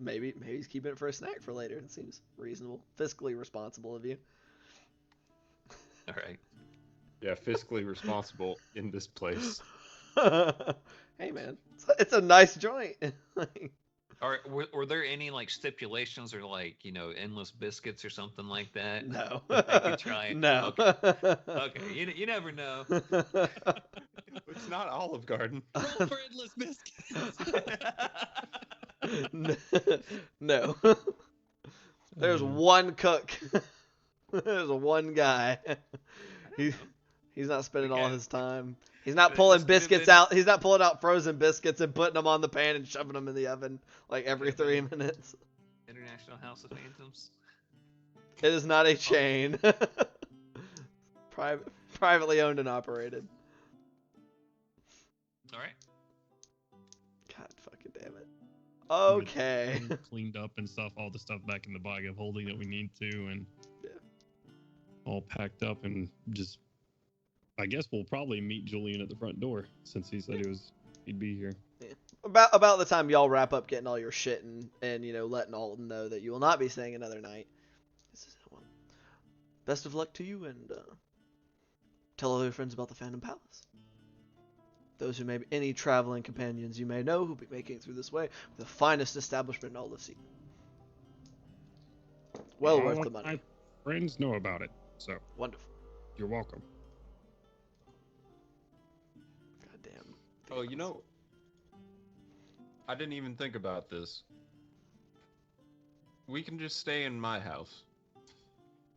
maybe he's keeping it for a snack for later. It seems reasonable, fiscally responsible of you. All right. Yeah, fiscally responsible in this place. Hey man, it's a nice joint. Were there any like stipulations or like endless biscuits or something like that? No. That they could try it? No. Okay. You never know. It's not Olive Garden. Roll for endless biscuits. No. There's one cook. There's one guy. He's not spending all his time. He's not pulling biscuits out. He's not pulling out frozen biscuits and putting them on the pan and shoving them in the oven like every 3 minutes. International House of Phantoms. It is not a chain. Privately owned and operated. All right. God fucking damn it. Okay. Cleaned up and stuff, all the stuff back in the bag of holding that we need to, and Yeah. all packed up, and just, I guess we'll probably meet Julian at the front door since he said he'd be here. About the time y'all wrap up getting all your shit and letting Alton know that you will not be staying another night. Best of luck to you, and tell all your friends about the Phantom Palace. Those who may be any traveling companions you may know who'll be making it through this way, the finest establishment in all of Seaton. Well worth the money. My friends know about it, so Wonderful. you're welcome. Goddamn. Oh, I didn't even think about this. We can just stay in my house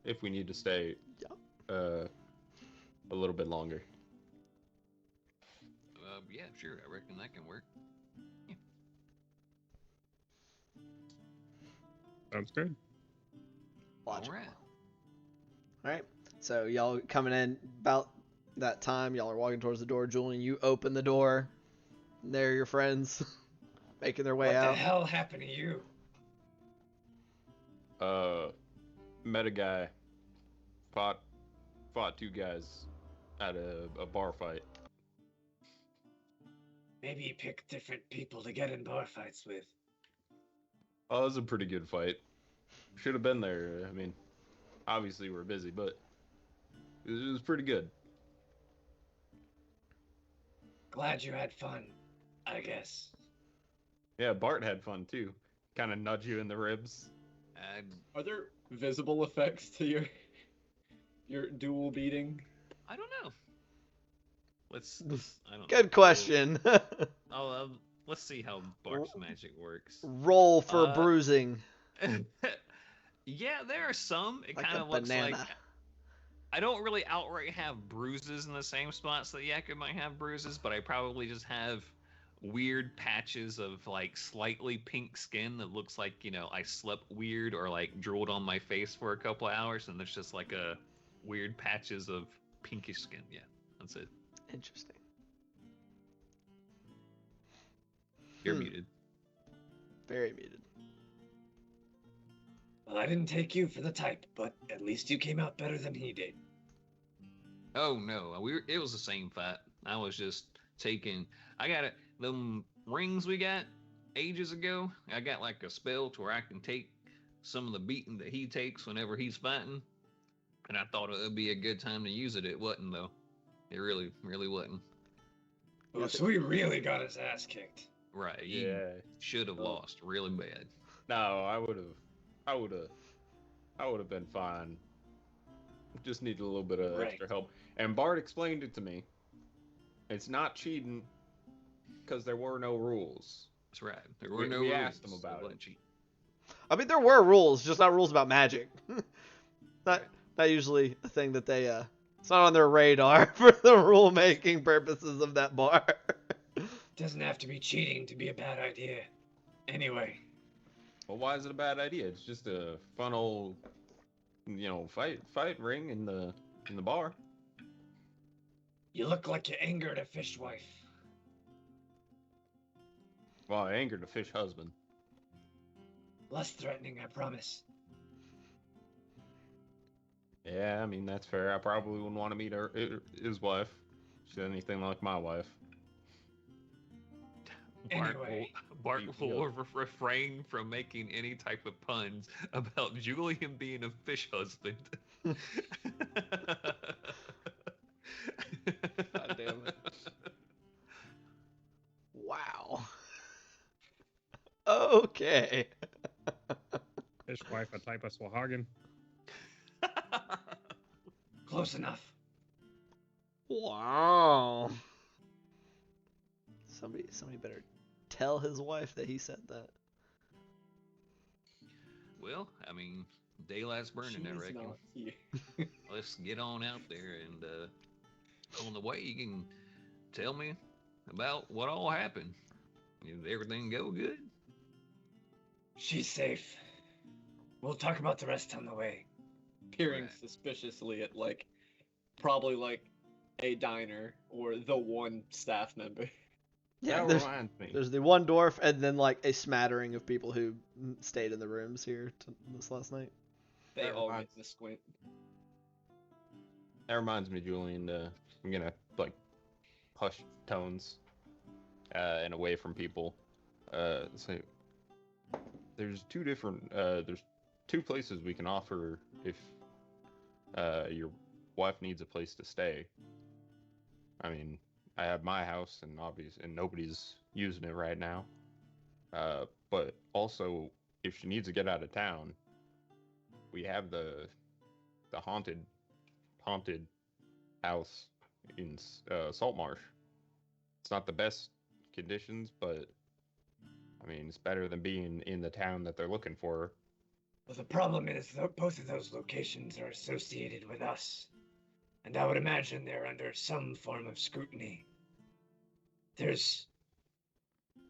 if we need to stay a little bit longer. Yeah, sure. I reckon that can work. Yeah. Sounds good. Logical. All right. Alright, so y'all coming in about that time, y'all are walking towards the door. Julian, you open the door. And there are your friends making their way What out. the hell happened to you? Met a guy. Fought 2 guys at a bar fight. Maybe you pick different people to get in bar fights with. Oh, it was a pretty good fight. Should have been there. I mean, obviously we're busy, but it was pretty good. Glad you had fun, I guess. Yeah, Bart had fun too. Kind of nudge you in the ribs. Are there visible effects to your dual beating? I don't know. Let's I don't know. Good question. Let's see how Bart's magic works. Roll for bruising. Yeah, there are some. It Like kind a of looks banana. like I don't really outright have bruises in the same spots that Jakob might have bruises, but I probably just have weird patches of like slightly pink skin that looks like I slept weird or like drooled on my face for a couple of hours, and there's just like a weird patches of pinkish skin. Yeah, that's it. Interesting. You're muted. Very muted. Well, I didn't take you for the type, but at least you came out better than he did. Oh no, it was the same fight. I was just taking. I got them rings we got ages ago. I got like a spell to where I can take some of the beating that he takes whenever he's fighting, and I thought it would be a good time to use it. It wasn't though. It really wasn't. Oh, so he really got his ass kicked. Right. He Yeah. should have lost really bad. No, I would have been fine. Just needed a little bit of Right. extra help. And Bart explained it to me. It's not cheating because there were no rules. That's right. There were We- no we rules. asked him about so it. let you- I mean, there were rules, just not rules about magic. not Right. not usually a thing that they it's not on their radar for the rule making purposes of that bar. Doesn't have to be cheating to be a bad idea. Anyway, Well, why is it a bad idea? It's just a fun old, fight ring in the bar. you look like you angered a fishwife. Well, I angered a fish husband. Less threatening, I promise. Yeah, I mean that's fair. I probably wouldn't want to meet his wife. She's anything like my wife. Anyway. Bart You will go. refrain from making any type of puns about Julian being a fish husband. God damn it. Wow. Okay. Fish wife a type of Swahagan. Close enough. Wow. Somebody better tell his wife that he said that. Well, I mean, daylight's burning, I She's reckon. not here. Let's get on out there and on the way you can tell me about what all happened. Did everything go good? She's safe. We'll talk about the rest on the way. Peering Right. suspiciously at probably a diner or the one staff member. Yeah, that there's, reminds me. there's the one dwarf and then like a smattering of people who stayed in the rooms here this last night. They That all reminds- get the squint. That reminds me, Julian. I'm gonna hush tones, and away from people. So there's there's two places we can offer if your wife needs a place to stay. I mean, I have my house, and nobody's using it right now. But also, if she needs to get out of town, we have the haunted house in Saltmarsh. It's not the best conditions, but I mean, it's better than being in the town that they're looking for. Well, the problem is that both of those locations are associated with us. And I would imagine they're under some form of scrutiny. There's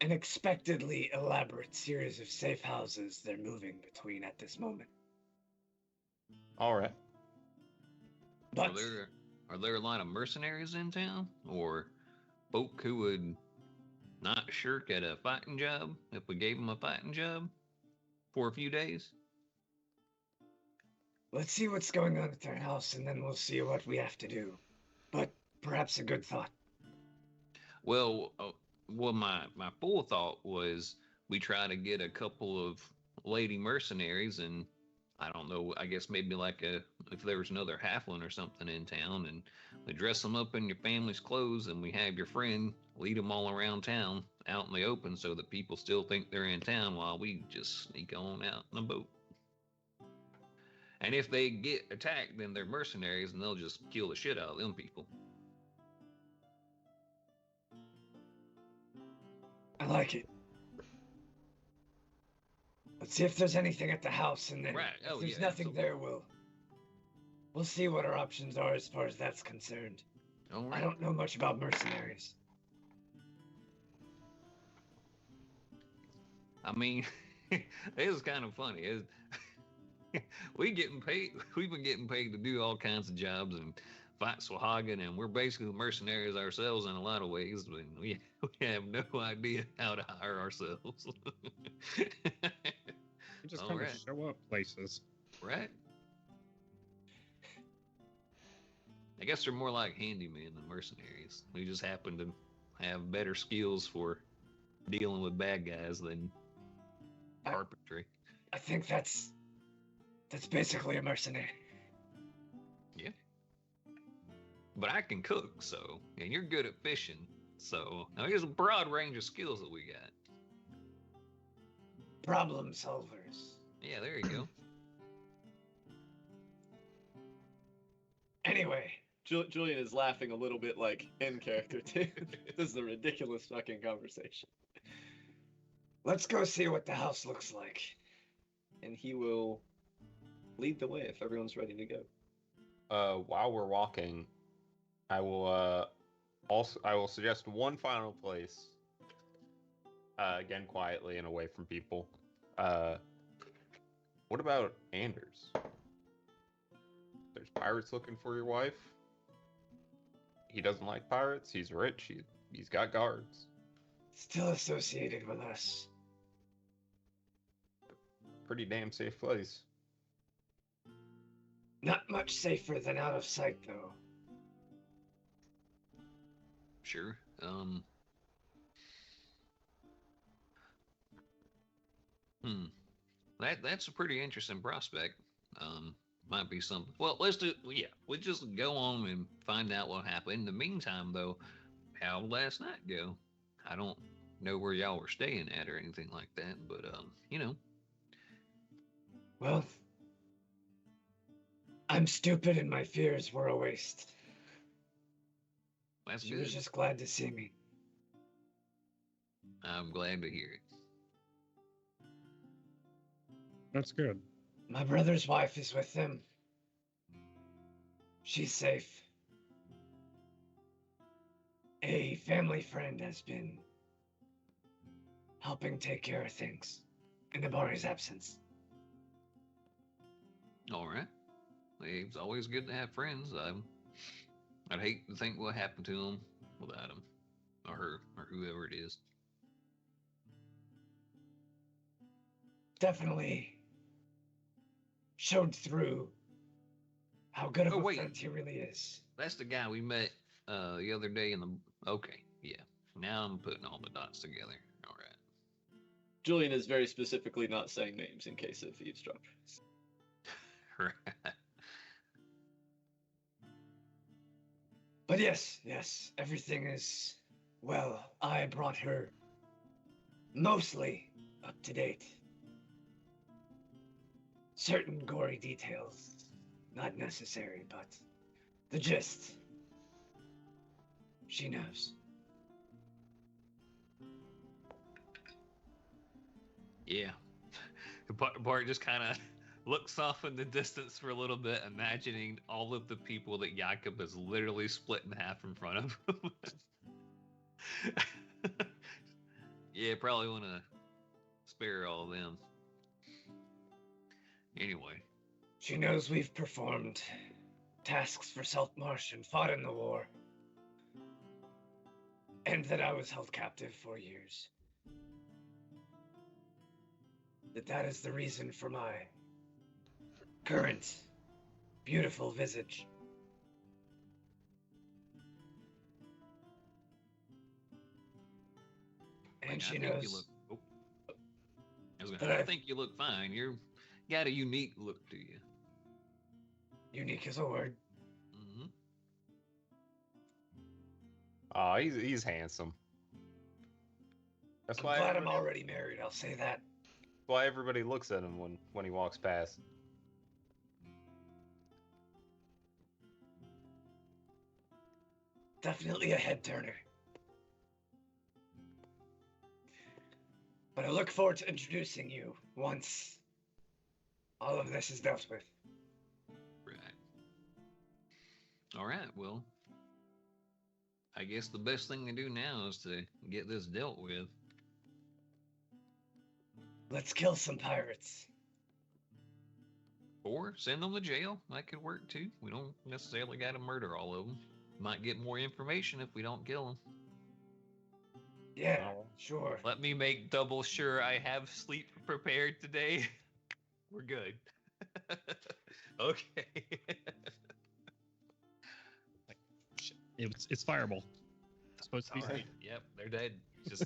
an expectedly elaborate series of safe houses they're moving between at this moment. All right. But Are there a lot of mercenaries in town, or folk who would not shirk at a fighting job if we gave them a fighting job for a few days? let's see what's going on at their house, and then we'll see what we have to do. But perhaps a good thought. Well, my full thought was we try to get a couple of lady mercenaries, and I don't know, I guess maybe if there was another halfling or something in town, and we dress them up in your family's clothes, and we have your friend lead them all around town out in the open so that people still think they're in town while we just sneak on out in a boat. And if they get attacked, then they're mercenaries, and they'll just kill the shit out of them people. I like it. Let's see if there's anything at the house, and then Right. if Oh, there's yeah, nothing absolutely. there, we'll see what our options are as far as that's concerned. All I right. don't know much about mercenaries. I mean, it is kind of funny. We've been getting paid to do all kinds of jobs and fight Swahagan, and we're basically mercenaries ourselves in a lot of ways, but we have no idea how to hire ourselves. You just All kind right. of show up places. Right? I guess they're more like handymen than mercenaries. We just happen to have better skills for dealing with bad guys than carpentry. I think that's basically a mercenary. Yeah. But I can cook, so, and you're good at fishing, so now there's a broad range of skills that we got. Problem solvers. Yeah, there you go. Anyway, Julian is laughing a little bit, in character too. This is a ridiculous fucking conversation. I think that's basically a mercenary. All right. Problem solvers. Anyway, Julian is laughing a little bit like in character too. This is a ridiculous fucking conversation. 'Cause this is a ridiculous fucking conversation. Let's go see what the house looks like. And he will lead the way if everyone's ready to go. While we're walking, I will suggest one final place. Again, quietly and away from people. What about Anders? There's pirates looking for your wife. He doesn't like pirates. He's rich. He's got guards. Still associated with us. Pretty damn safe place. Not much safer than out of sight, though. Sure. That's a pretty interesting prospect. Might be something. Well, let's do. Yeah, we'll just go on and find out what happened. In the meantime, though, how'd last night go? I don't know where y'all were staying at or anything like that, but you know. Well, I'm stupid and my fears were a waste. That's She good. was just glad to see me. I'm glad to hear it. That's good. My brother's wife is with them. She's safe. A family friend has been helping take care of things in Nabari's absence. All right. It's always good to have friends. I'd hate to think what happened to him without him, or her, or whoever it is. Definitely showed through how good of Oh, a wait. friend he really is. That's the guy we met the other day in the. Okay, yeah. Now I'm putting all the dots together. All right. Julian is very specifically not saying names in case of eavesdropping. Right. But yes, everything is well. I brought her mostly up to date. Certain gory details, not necessary, but the gist. She knows. Yeah. Bart just kind of looks off in the distance for a little bit, imagining all of the people that Jakob has literally split in half in front of him. Yeah, probably want to spare all of them. Anyway. She knows we've performed tasks for Saltmarsh and fought in the war. And that I was held captive for years. That is the reason for my current beautiful visage. And she knows You look, that I think you look fine. You got a unique look to you. unique is a word. Mm-hmm. Oh, he's handsome. That's I'm why glad I'm everybody, already married, I'll say that. why everybody looks at him when he walks past. Definitely a head turner. But I look forward to introducing you once all of this is dealt with. Right. All right. Well, I guess the best thing to do now is to get this dealt with. Let's kill some pirates. Or send them to jail. That could work too. We don't necessarily got to murder all of them. Might get more information if we don't kill them. Yeah, Oh. sure. Let me make double sure I have sleep prepared today. We're good. Okay. It's fireball. It's supposed to be All right. safe. Yep, they're dead. Just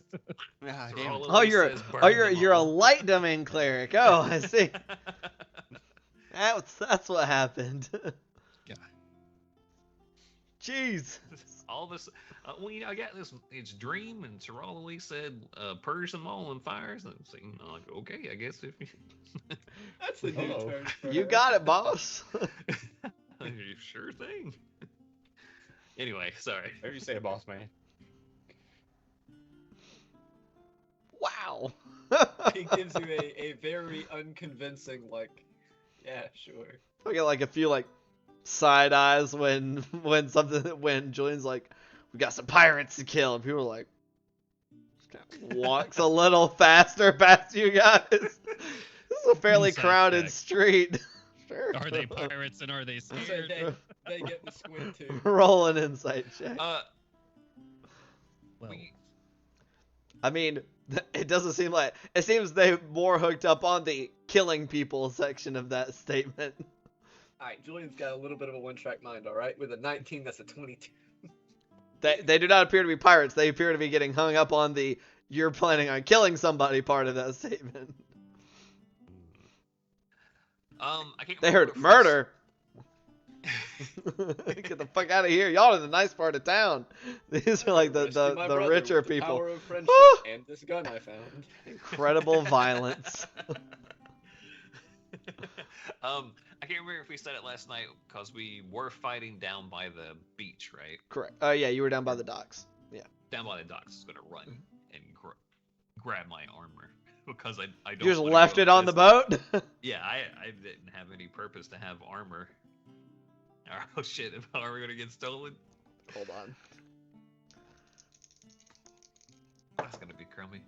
Ah, throw damn all it. of Oh, these says burn them you're a all. light domain cleric. Oh, I see. That's what happened. Yeah. Jeez. All this, well, you know, I got this. It's dream, and Sirali said, "Purge them all in fires." And so, you know, like, okay, I guess if you, That's the new Uh-oh. term for You her. got it, boss. sure thing. Anyway, sorry. Whatever you say, boss man. Wow. He gives you a very unconvincing, like, yeah, sure. I get like a few like side eyes when Julian's like, we got some pirates to kill, and people are like, just kind of walks a little faster past you guys. This is a fairly Insight crowded check. street. Sure. Are they pirates and are they So scared? they get the squint too. Roll an insight check. Uh, Well, we, I mean, it doesn't seem like it seems they more hooked up on the killing people section of that statement. Alright, Julian's got a little bit of a one-track mind, alright? With a 19, that's a 22. They do not appear to be pirates. They appear to be getting hung up on the "you're planning on killing somebody" part of that statement. I can't. They remember heard if we murder. Get the fuck out of here! Y'all in the nice part of town. These are like Rescue my the brother richer with the people. power of friendship Woo! and this gun I found. Incredible violence. I can't remember if we said it last night because we were fighting down by the beach, right? Correct. Oh yeah, you were down by the docks. Down by the docks. I was gonna run and grab my armor because I don't. You just wanna left go it on the boat. Yeah, I didn't have any purpose to have armor. Oh shit! If armor gonna get stolen, Hold on. that's gonna be crummy.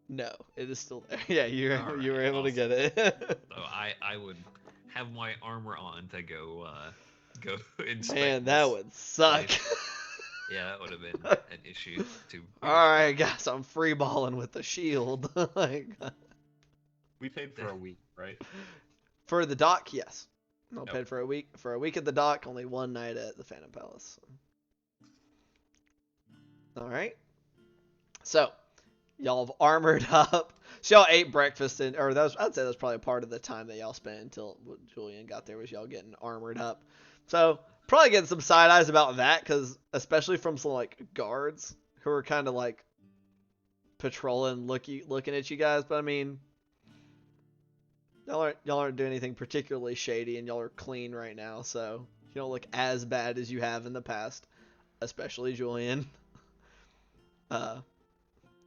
No, it is still there. Yeah, you All were right, able to get it. So I would have my armor on to go inspect. Man, that this would suck. place. Yeah, that would have been an issue too. All right, guys, I'm free balling with the shield. Like, We paid for a week, right? for the dock, yes. I Yep. paid for a week. For a week at the dock, only one night at the Phantom Palace. All right. So, y'all have armored up. So y'all ate breakfast, I'd say that was probably part of the time that y'all spent until Julian got there was y'all getting armored up. So probably getting some side eyes about that, because especially from some like guards who are kind of like patrolling, looking at you guys. But I mean, y'all aren't doing anything particularly shady, and y'all are clean right now, so you don't look as bad as you have in the past, especially Julian.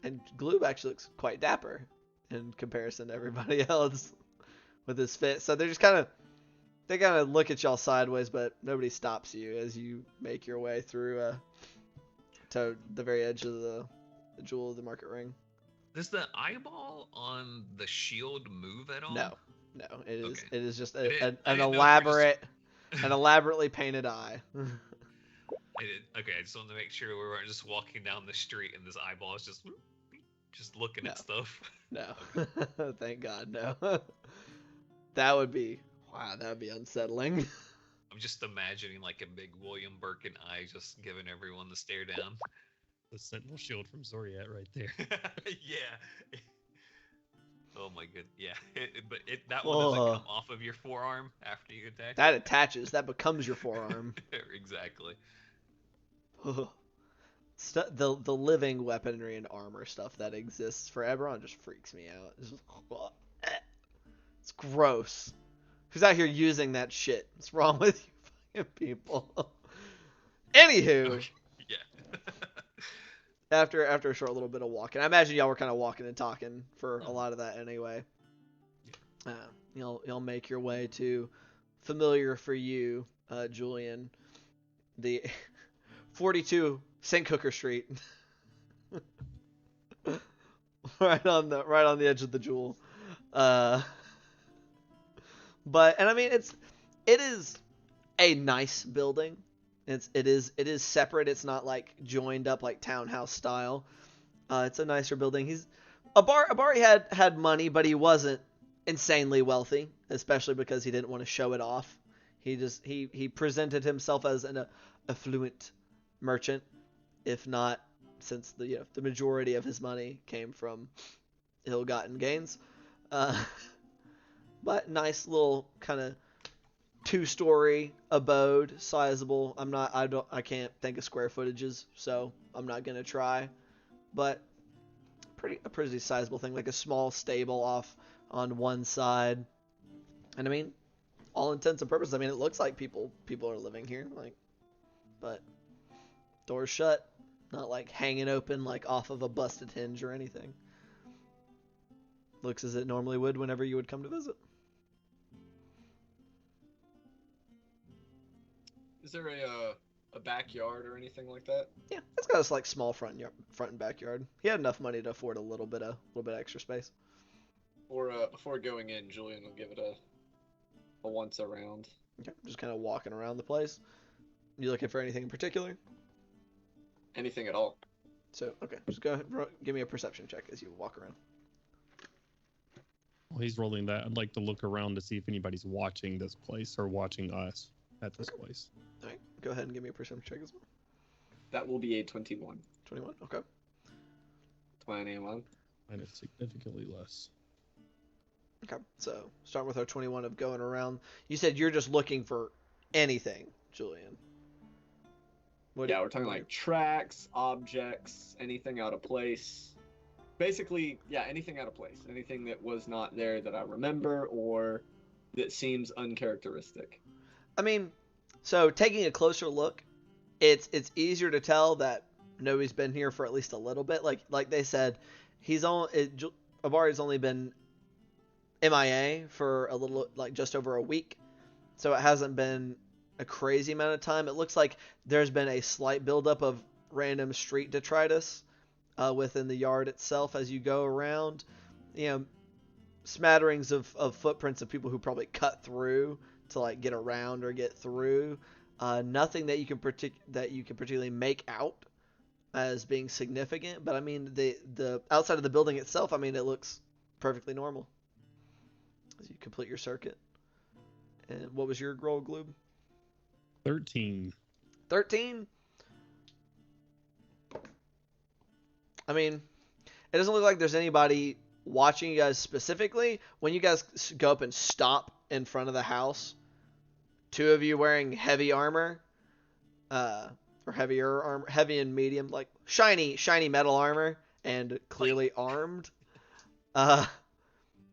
And Gloob actually looks quite dapper in comparison to everybody else with his fit. So they kind of look at y'all sideways, but nobody stops you as you make your way through to the very edge of the jewel of the market ring. Does the eyeball on the shield move at all? No, it is Okay. it is just I an didn't know if we just- an elaborately painted eye. Okay, I just wanted to make sure we weren't just walking down the street and this eyeball is just looking No. at stuff. No, thank God, no. That would be unsettling. I'm just imagining like a big William Birkin eye just giving everyone the stare down. the Sentinel shield from Zoriat right there. Yeah. Oh my good. Yeah. That one doesn't Oh. come off of your forearm after you attack. That attaches. That becomes your forearm. Exactly. The living weaponry and armor stuff that exists for Eberron just freaks me out. It's gross. Who's out here using that shit? What's wrong with you fucking people? Anywho, Okay, yeah. after a short little bit of walking, I imagine y'all were kind of walking and talking for a lot of that anyway. You'll make your way to familiar for you, Julian, the 42 St. Hooker Street, right on the edge of the jewel. But I mean, it is a nice building. It is separate. It's not like joined up like townhouse style. It's a nicer building. Abari had money, but he wasn't insanely wealthy, especially because he didn't want to show it off. He presented himself as an affluent merchant, if not, since the majority of his money came from ill-gotten gains. But nice little kind of 2-story abode, sizable. I can't think of square footages, so I'm not gonna try. But a pretty sizable thing, like a small stable off on one side. And I mean, all intents and purposes, I mean, it looks like people are living here, like, but doors shut, not like hanging open like off of a busted hinge or anything. Looks as it normally would whenever you would come to visit. Is there a backyard or anything like that? Yeah, it's got a like small front and backyard. He had enough money to afford a little bit of extra space. Or before going in, Julian will give it a once around. Okay, just kind of walking around the place. You looking for anything in particular? Anything at all. So, okay, just go ahead, give me a perception check as you walk around. While he's rolling that, I'd like to look around to see if anybody's watching this place or watching us at this place. All right, go ahead and give me a perception check as well. That will be a 21. 21, okay. 21. And it's significantly less. Okay, so start with our 21 of going around. You said you're just looking for anything, Julian. We're talking like tracks, objects, anything out of place. Basically, anything out of place. Anything that was not there that I remember or that seems uncharacteristic. I mean, so taking a closer look, it's easier to tell that nobody's been here for at least a little bit. Like they said, Abari's only been MIA for a little, like just over a week, so it hasn't been a crazy amount of time. It looks like there's been a slight buildup of random street detritus within the yard itself as you go around. You know, smatterings of footprints of people who probably cut through to like get around or get through. Nothing that you can particularly make out as being significant, but I mean the outside of the building itself, I mean it looks perfectly normal as you complete your circuit. And what was your roll, Gloob? 13. 13? I mean, it doesn't look like there's anybody watching you guys specifically. When you guys go up and stop in front of the house, two of you wearing heavy armor, or heavier armor, heavy and medium, like shiny metal armor, and clearly armed.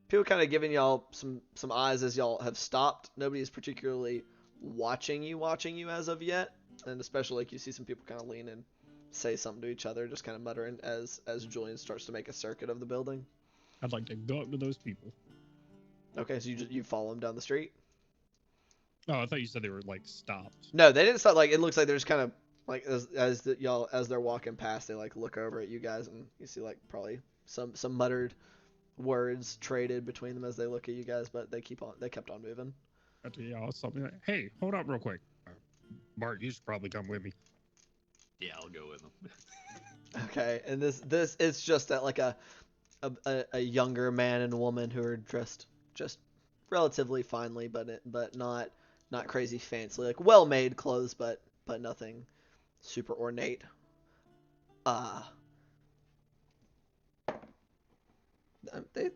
People kind of giving y'all some eyes as y'all have stopped. Nobody is particularly watching you as of yet, and especially like you see some people kind of lean and say something to each other, just kind of muttering as Julian starts to make a circuit of the building. I'd like to go up to those people. Okay, so you follow him down the street. Oh, I thought you said they were like stopped. No, they didn't stop. Like it looks like they're just kind of like as they're walking past, they like look over at you guys, and you see like probably some muttered words traded between them as they look at you guys, but they kept on moving. After y'all something like, hey, hold up real quick. Bart, you should probably come with me. Yeah, I'll go with them. Okay, and this is just that like a younger man and woman who are dressed just relatively finely, but not crazy fancy, like well-made clothes, but nothing super ornate.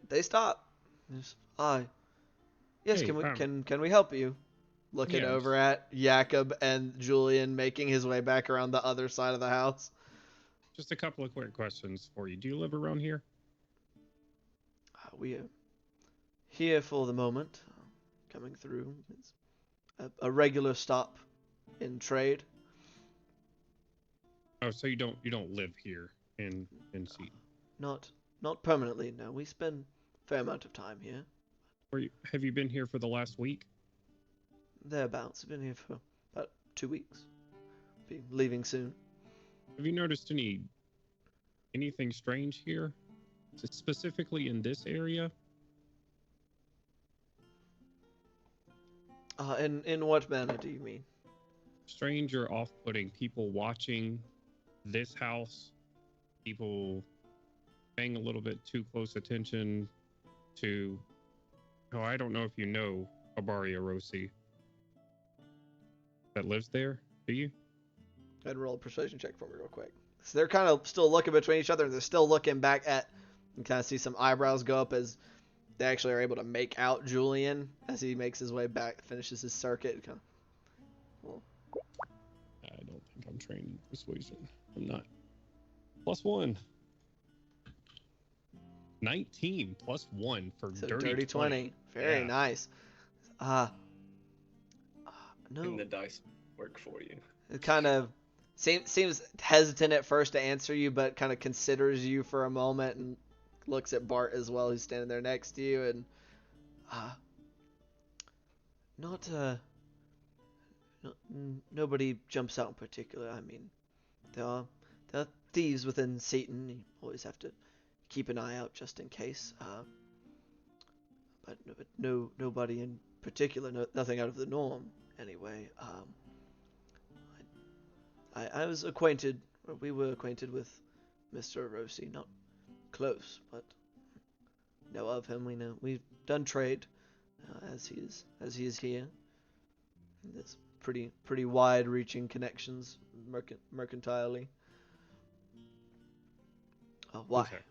They stop. Just, yes, Hey, can we help you? Looking Yes. over at Jakob and Julian making his way back around the other side of the house. Just a couple of quick questions for you. Do you live around here? We are here for the moment. Coming through. It's a regular stop in trade. Oh, so you don't live here in Seaton. Not permanently, no. We spend a fair amount of time here. Have you been here for the last week? Thereabouts. I've been here for about 2 weeks. Be leaving soon. Have you noticed anything strange here? Specifically in this area? In what manner do you mean? Strange or off-putting? People watching this house? People paying a little bit too close attention to... Oh, I don't know if you know Abari Rossi that lives there, do you? Go ahead and roll a persuasion check for me real quick. So they're kind of still looking between each other, and they're still looking back at... You kind of see some eyebrows go up as they actually are able to make out Julian as he makes his way back, finishes his circuit. Kind of, I don't think I'm trained in persuasion. I'm not. +1. 19 +1 for so dirty 20. Very Yeah. nice. No. And the dice work for you. It kind of seems hesitant at first to answer you, but kind of considers you for a moment and looks at Bart as well, who's standing there next to you, and not nobody jumps out in particular. I mean, there are thieves within Satan. You always have to keep an eye out just in case. But nobody in particular. Nothing out of the norm. Anyway, I was acquainted. Or we were acquainted with Mr. Rossi. Not close, but know of him. We've done trade as he is here. There's pretty wide-reaching connections mercantilely. Why? Okay.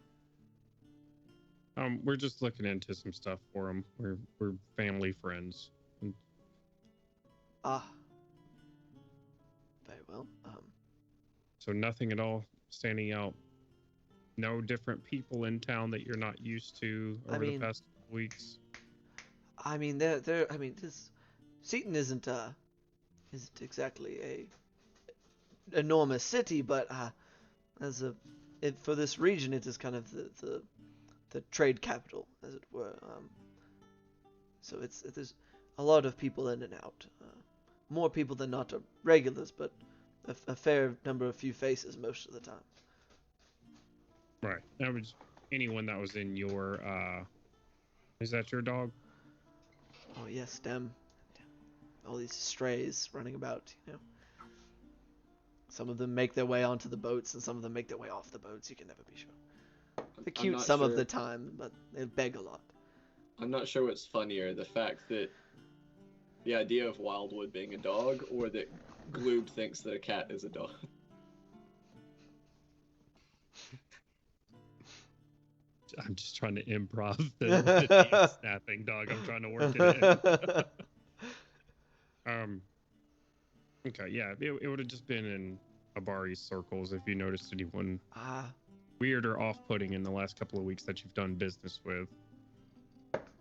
We're just looking into some stuff for him. We're family friends. Ah. Very well. So nothing at all standing out. No different people in town that you're not used to over the past couple weeks. I mean, this Seaton isn't exactly a enormous city, but for this region, it is kind of the trade capital, as it were. So there's a lot of people in and out. More people than not are regulars, but a fair number of few faces most of the time. Right. That was anyone that was in your. Is that your dog? Oh yes, them. All these strays running about, Some of them make their way onto the boats, and some of them make their way off the boats. You can never be sure. They're cute some of the time, but they beg a lot. I'm not sure what's funnier, the fact that the idea of Wildwood being a dog, or that Gloob thinks that a cat is a dog. I'm just trying to improv the snapping dog. I'm trying to work it in. Okay, yeah, it would have just been in Abari's circles if you noticed anyone weird or off-putting in the last couple of weeks that you've done business with.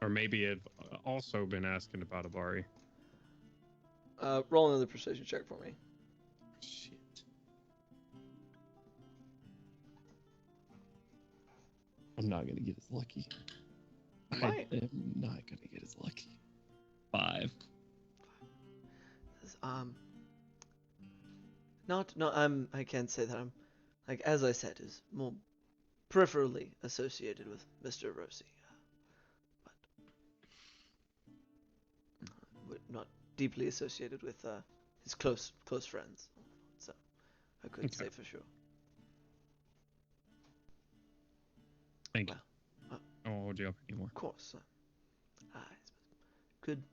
Or maybe have also been asking about Abari. Roll another precision check for me. Shit. I'm not going to get as lucky. Why? I am not going to get as lucky. 5. I can't say that I'm, as I said, is more peripherally associated with Mr. Rossi, but not deeply associated with his close friends. So I couldn't say for sure. Thank you. I won't hold you up anymore. Of course.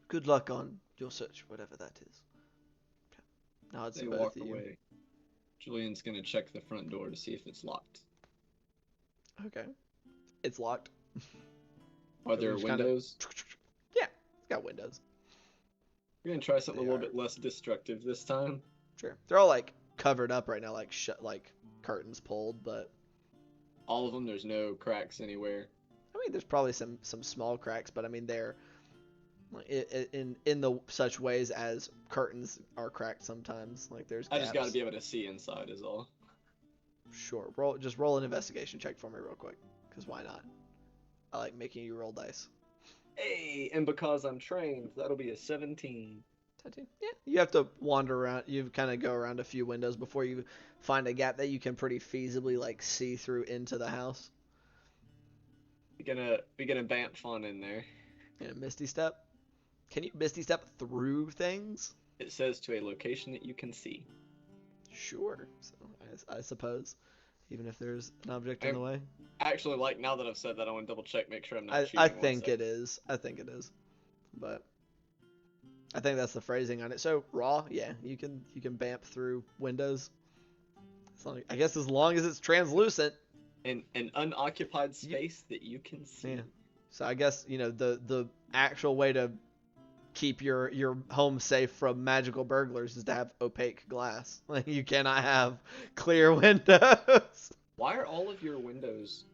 Good luck on your search, whatever that is. Okay. Now it's They both walk of you. away. Julian's gonna check the front door to see if it's locked. Okay. It's locked. Are there windows? Yeah, it's got windows. We're gonna try something a little bit less destructive this time. Sure. They're all covered up right now, curtains pulled, but all of them. There's no cracks anywhere. I mean, there's probably some small cracks, but I mean they're in the such ways as curtains are cracked sometimes. There's gaps. I just got to be able to see inside, is all. Sure. Roll an investigation check for me real quick, because why not? I like making you roll dice. Hey, and because I'm trained, that'll be a 17. Yeah, you have to wander around. You kind of go around a few windows before you find a gap that you can pretty feasibly see through into the house. We're gonna bamf on in there. Yeah, Misty Step. Can you Misty Step through things? It says to a location that you can see. Sure. So I suppose, even if there's an object in the way. Actually, now that I've said that, I want to double check, make sure I'm not cheating. I think it is. But I think that's the phrasing on it. So raw, yeah, you can bamf through windows. I guess as long as it's translucent. An unoccupied space that you can see. Yeah. So I guess the actual way to keep your home safe from magical burglars is to have opaque glass. You cannot have clear windows. Why are all of your windows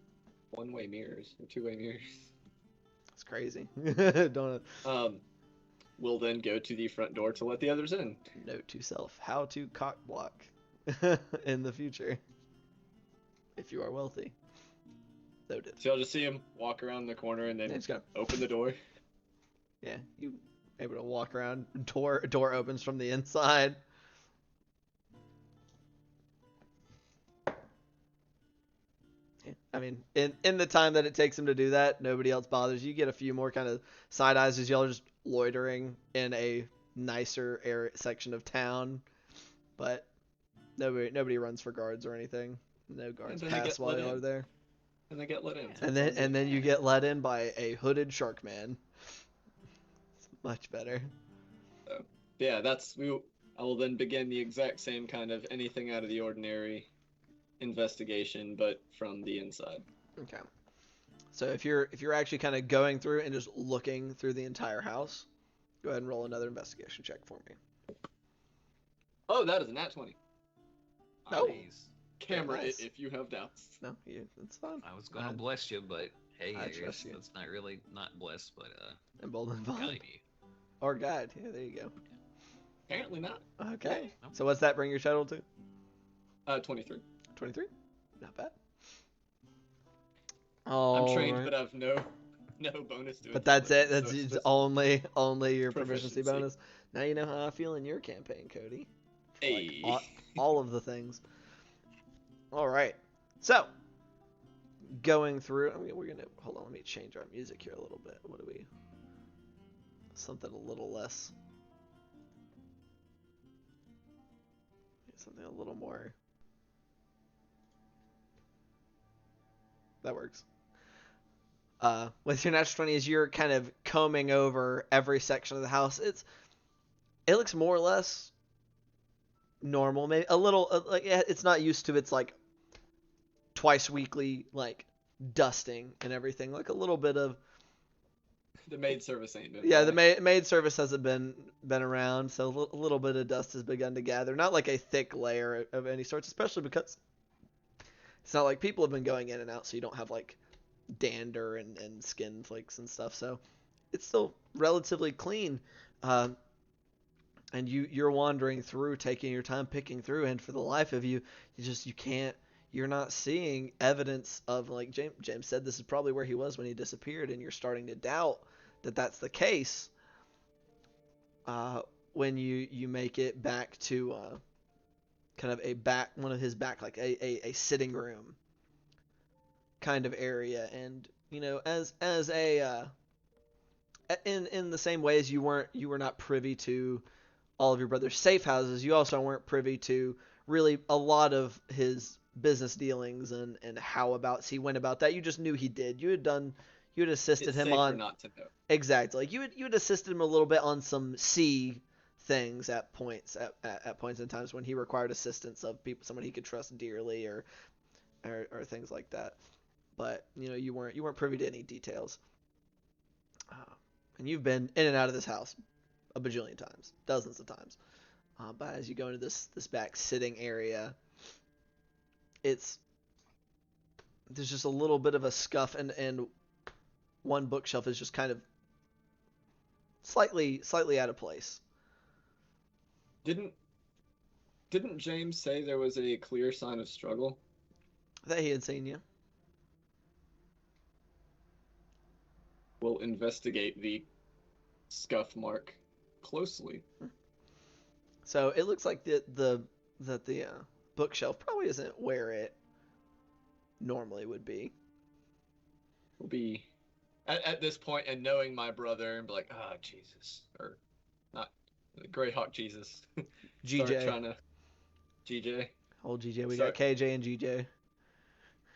one-way mirrors or two-way mirrors? It's crazy. Don't. We'll then go to the front door to let the others in. Note to self: how to cock block in the future, if you are wealthy. Noted. So I'll just see him walk around the corner and then Yeah, just go. open the door. Yeah, you able to walk around. Door opens from the inside. Yeah, I mean, in the time that it takes him to do that, nobody else bothers. You get a few more kind of side eyes as y'all are just loitering in a nicer area section of town, but nobody runs for guards or anything. No guards then they pass get while let y'all are in. there. And they get let in. And then you get let in by a hooded shark man. It's much better. So, yeah, I will then begin the exact same kind of anything out of the ordinary investigation, but from the inside. Okay. So if you're actually kind of going through and just looking through the entire house, go ahead and roll another investigation check for me. Oh, that is a nat 20. Oh. Nice. Camera nice. it if you have doubts. No, it's fine. I was gonna bless you, but hey, I I trust guess you. that's not really not blessed, but Emboldened guide bond. you. Or guide. Yeah, there you go. Apparently not. Okay. Nope. So what's that bring your total to? 23. 23? Not bad. I'm trained, Alright. but I've no bonus to it. But that's it. That's So it's it's just only your proficiency proficiency. bonus. Now you know how I feel in your campaign, Cody. Hey. Like, all of the things. All right. So, going through, I mean, we're gonna hold on. Let me change our music here a little bit. What do we? Something a little less. Something a little more. That works. With your natural 20, as you're kind of combing over every section of the house, it looks more or less normal. Maybe a little like it's not used to its like twice weekly like dusting and everything. Like a little bit of The maid service ain't been. yeah. The maid service hasn't been around, so a little bit of dust has begun to gather. Not like a thick layer of any sorts, especially because it's not like people have been going in and out, so you don't have like dander and skin flakes and stuff. So it's still relatively clean. And you're wandering through, taking your time picking through, and for the life of you, you can't. You're not seeing evidence of, like James said, this is probably where he was when he disappeared, and you're starting to doubt that that's the case. When you make it back to kind of one of his back, like a sitting room kind of area, and as a in the same way as you were not privy to all of your brother's safe houses, you also weren't privy to really a lot of his business dealings and how abouts he went about that. You just knew he did. You had assisted It's him safer on not to know. exactly. Like you had assisted him a little bit on some sea things at points in times when he required assistance of people, someone he could trust dearly or things like that. But you weren't privy to any details. And you've been in and out of this house a bajillion times, dozens of times. But as you go into this back sitting area, there's just a little bit of a scuff, and one bookshelf is just kind of slightly out of place. Didn't James say there was a clear sign of struggle? That he had seen you. We'll investigate the scuff mark closely. So it looks like the bookshelf probably isn't where it normally would be. We'll be at this point, and knowing my brother, and be like, oh Jesus, or not Greyhawk Jesus. Start GJ. trying to GJ. Old GJ. We Start- got KJ and GJ.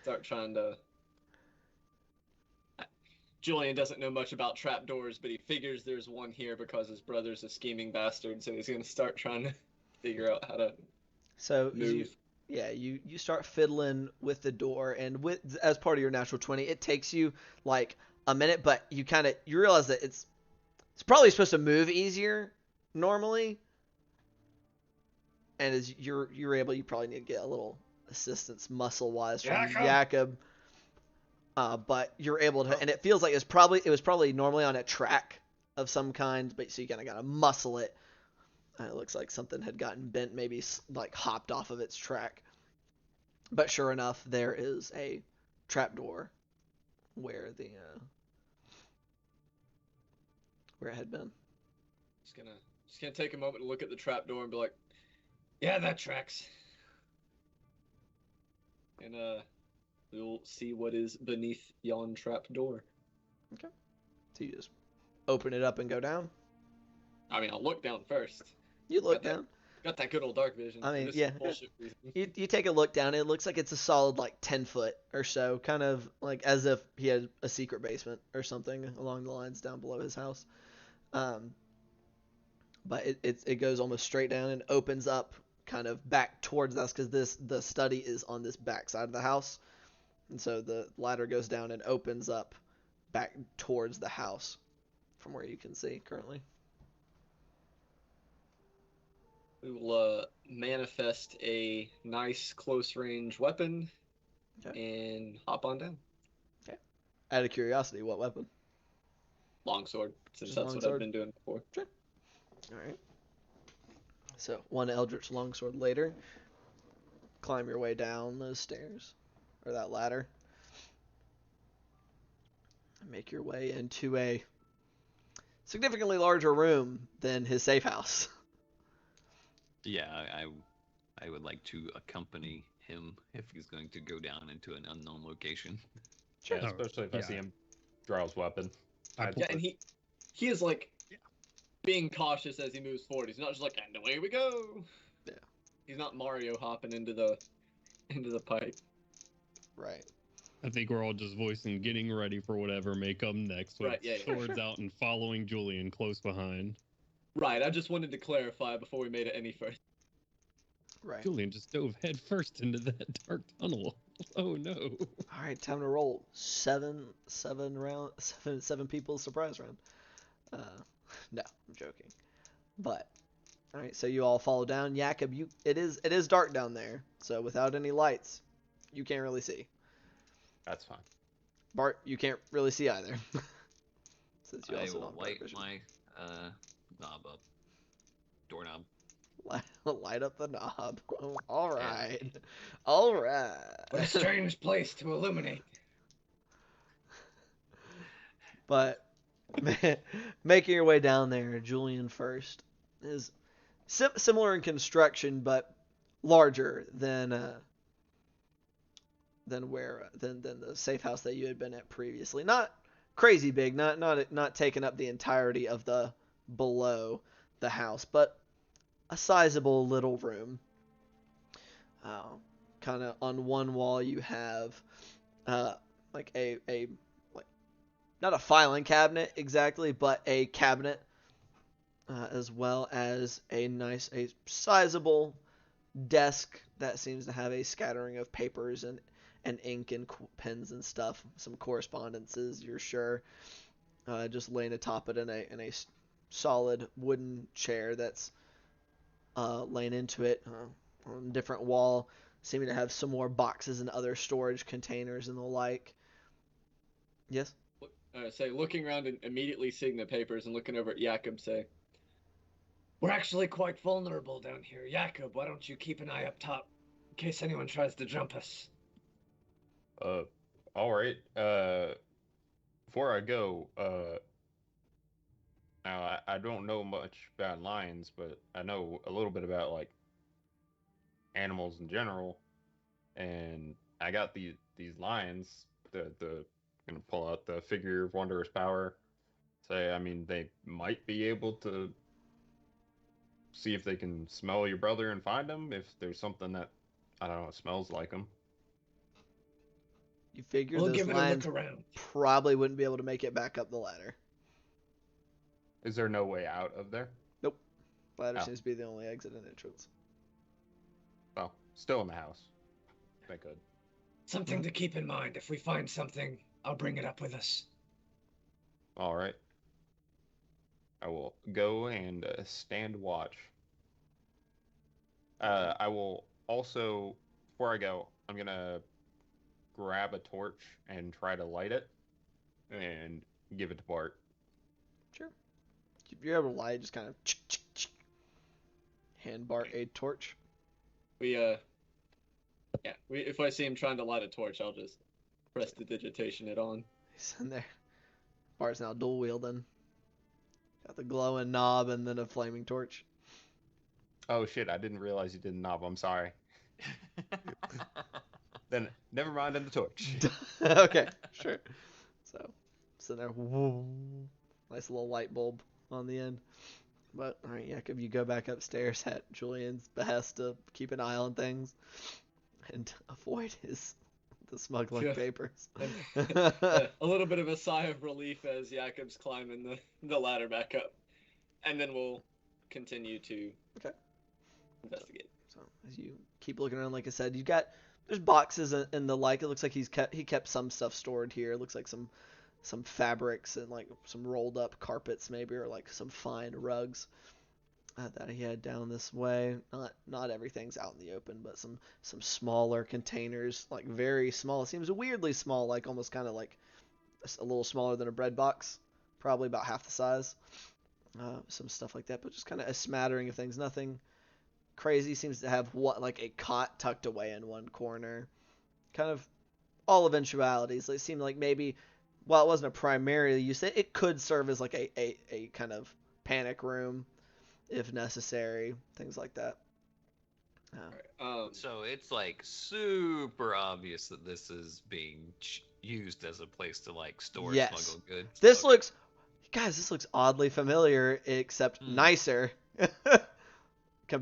Start trying to. Julian doesn't know much about trapdoors, but he figures there's one here because his brother's a scheming bastard, so he's gonna start trying to figure out how to So move. you start fiddling with the door, and as part of your natural 20, it takes you like a minute, but you realize that it's probably supposed to move easier normally. And as you're able, you probably need to get a little assistance muscle wise from Jakob. But you're able to, and it feels like it was probably normally on a track of some kind, but so you kind of gotta muscle it. And it looks like something had gotten bent, maybe like hopped off of its track. But sure enough, there is a trapdoor where where it had been. Just gonna take a moment to look at the trapdoor and be like, Yeah, that tracks. and we'll see what is beneath yon trapdoor. So you just open it up and go down. I mean, I'll look down first. You look down. Got that good old dark vision. I mean, for this yeah. bullshit reason. You take a look down. It looks like it's a solid like 10 foot or so, kind of like as if he had a secret basement or something along the lines down below his house. But it goes almost straight down and opens up kind of back towards us because the study is on this back side of the house, and so the ladder goes down and opens up back towards the house from where you can see currently. We will manifest a nice close range weapon and hop on down. Okay. Out of curiosity, what weapon? Longsword, since Just that's what longsword? I've been doing before. Sure. All right. So one Eldritch Longsword later, climb your way down those stairs or that ladder, and make your way into a significantly larger room than his safe house. Yeah, I would like to accompany him if he's going to go down into an unknown location. Sure. Yeah, especially if I see him draw his weapon. Yeah, and he is like being cautious as he moves forward. He's not just like, and away we go. Yeah. He's not Mario hopping into the pipe. Right. I think we're all just voicing getting ready for whatever may come next with Right, yeah. swords out and following Julian close behind. Right, I just wanted to clarify before we made it any further. Right. Julian just dove head first into that dark tunnel. Oh no. All right, time to roll seven people surprise round. No, I'm joking. But all right, so you all follow down. Jakob, it is dark down there, so without any lights, you can't really see. That's fine. Bart, you can't really see either. Since you I also will don't have light dark vision. my knob up. Doorknob. Light up the knob. Oh, all right. All right. What a strange place to illuminate. But making your way down there, Julian first is similar in construction, but larger than the safe house that you had been at previously. Not crazy big, not taking up the entirety of the below the house, but a sizable little room. Kind of on one wall you have like a like not a filing cabinet exactly, but a cabinet as well as a sizable desk that seems to have a scattering of papers and ink and pens and stuff, some correspondences, you're sure, just laying atop it in a solid wooden chair that's laying into it on a different wall, seeming to have some more boxes and other storage containers and the like. Yes? Say, looking around and immediately seeing the papers and looking over at Jakob, say, We're actually quite vulnerable down here. Jakob, why don't you keep an eye up top in case anyone tries to jump us? All right. Before I go, now I don't know much about lions, but I know a little bit about like animals in general, and I got these lions. The gonna pull out the figure of wondrous power. Say, I mean, they might be able to see if they can smell your brother and find him if there's something that I don't know smells like him. You figure We'll those give it a lions look around. probably wouldn't be able to make it back up the ladder. Is there no way out of there? Nope. Ladder Oh. seems to be the only exit and entrance. Oh, still in the house. Thank God. Something to keep in mind. If we find something, I'll bring it up with us. All right. I will go and stand watch. I will also, before I go, I'm gonna grab a torch and try to light it, and give it to Bart. Sure. If you're able to light, just kind of hand Bart a torch. if I see him trying to light a torch, I'll just press the digitation it on. He's in there. Bart's now dual wielding. Got the glowing knob and then a flaming torch. Oh shit! I didn't realize you did a knob. I'm sorry. Then never mind on the torch. Okay, sure. So, sitting there, whoa, nice little light bulb on the end. But all right, Jakob, you go back upstairs at Julian's behest to keep an eye on things and avoid the smuggling Yeah. papers. A little bit of a sigh of relief as Jakob's climbing the ladder back up, and then we'll continue to Okay. investigate. So as you keep looking around, like I said, there's boxes and the like. It looks like he kept some stuff stored here. It looks like some fabrics and like some rolled up carpets maybe, or like some fine rugs that he had down this way. Not everything's out in the open, but some smaller containers, like very small. It seems weirdly small, like almost kind of like a little smaller than a bread box, probably about half the size. Some stuff like that, but just kind of a smattering of things. Nothing crazy. Seems to have like a cot tucked away in one corner. Kind of all eventualities. It seemed like maybe while it wasn't a primary use, it could serve as like a kind of panic room if necessary. Things like that. So it's like super obvious that this is being used as a place to like store smuggled goods. This looks oddly familiar, except nicer.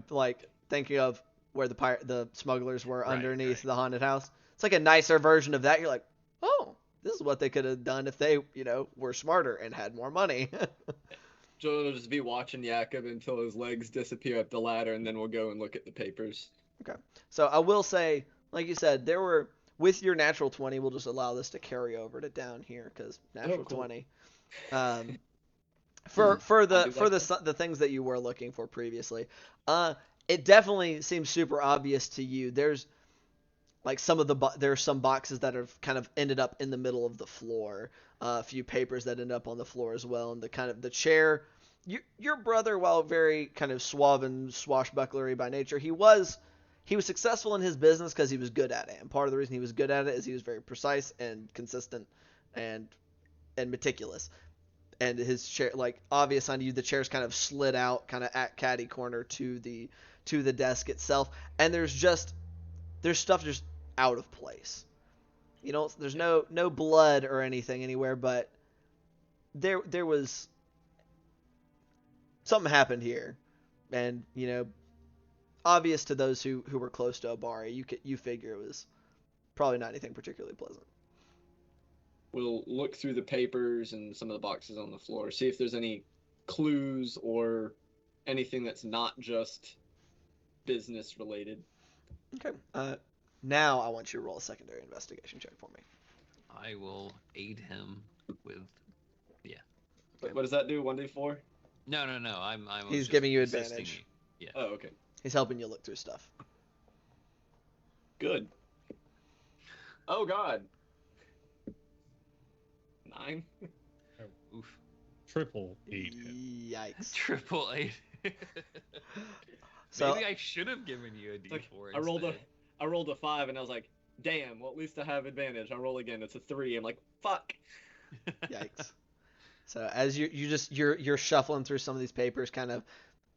Like thinking of where the smugglers were underneath the haunted house. It's like a nicer version of that. You're like, oh, this is what they could have done if they, were smarter and had more money. Joel will just be watching Jakob until his legs disappear up the ladder, and then we'll go and look at the papers. Okay. So I will say, like you said, with your natural 20, we'll just allow this to carry over to down here because natural 20. For the things that you were looking for previously, it definitely seems super obvious to you. There's like there's some boxes that have kind of ended up in the middle of the floor. A few papers that end up on the floor as well, and the chair. Your brother, while very kind of suave and swashbucklery by nature, he was successful in his business because he was good at it. And part of the reason he was good at it is he was very precise and consistent and meticulous. And his chair, like obvious on you, the chair's kind of slid out, kind of at catty corner to the desk itself, and there's stuff just out of place. There's no blood or anything anywhere, but there was something happened here, and obvious to those who were close to Obari, you figure it was probably not anything particularly pleasant. We'll look through the papers and some of the boxes on the floor, see if there's any clues or anything that's not just business related. Okay. Now I want you to roll a secondary investigation check for me. I will aid him with, What does that do? 1d4? No. I'm He's just giving you assisting advantage. you. Yeah. Oh, okay. He's helping you look through stuff. Good. Oh God. 9. Oof. Triple aid him. Yikes. Triple aid. So Maybe I should have given you a D4. Like, instead. I rolled a 5 and I was like, damn, well at least I have advantage. I roll again, it's a 3. I'm like, fuck. yikes. So as you're shuffling through some of these papers, kind of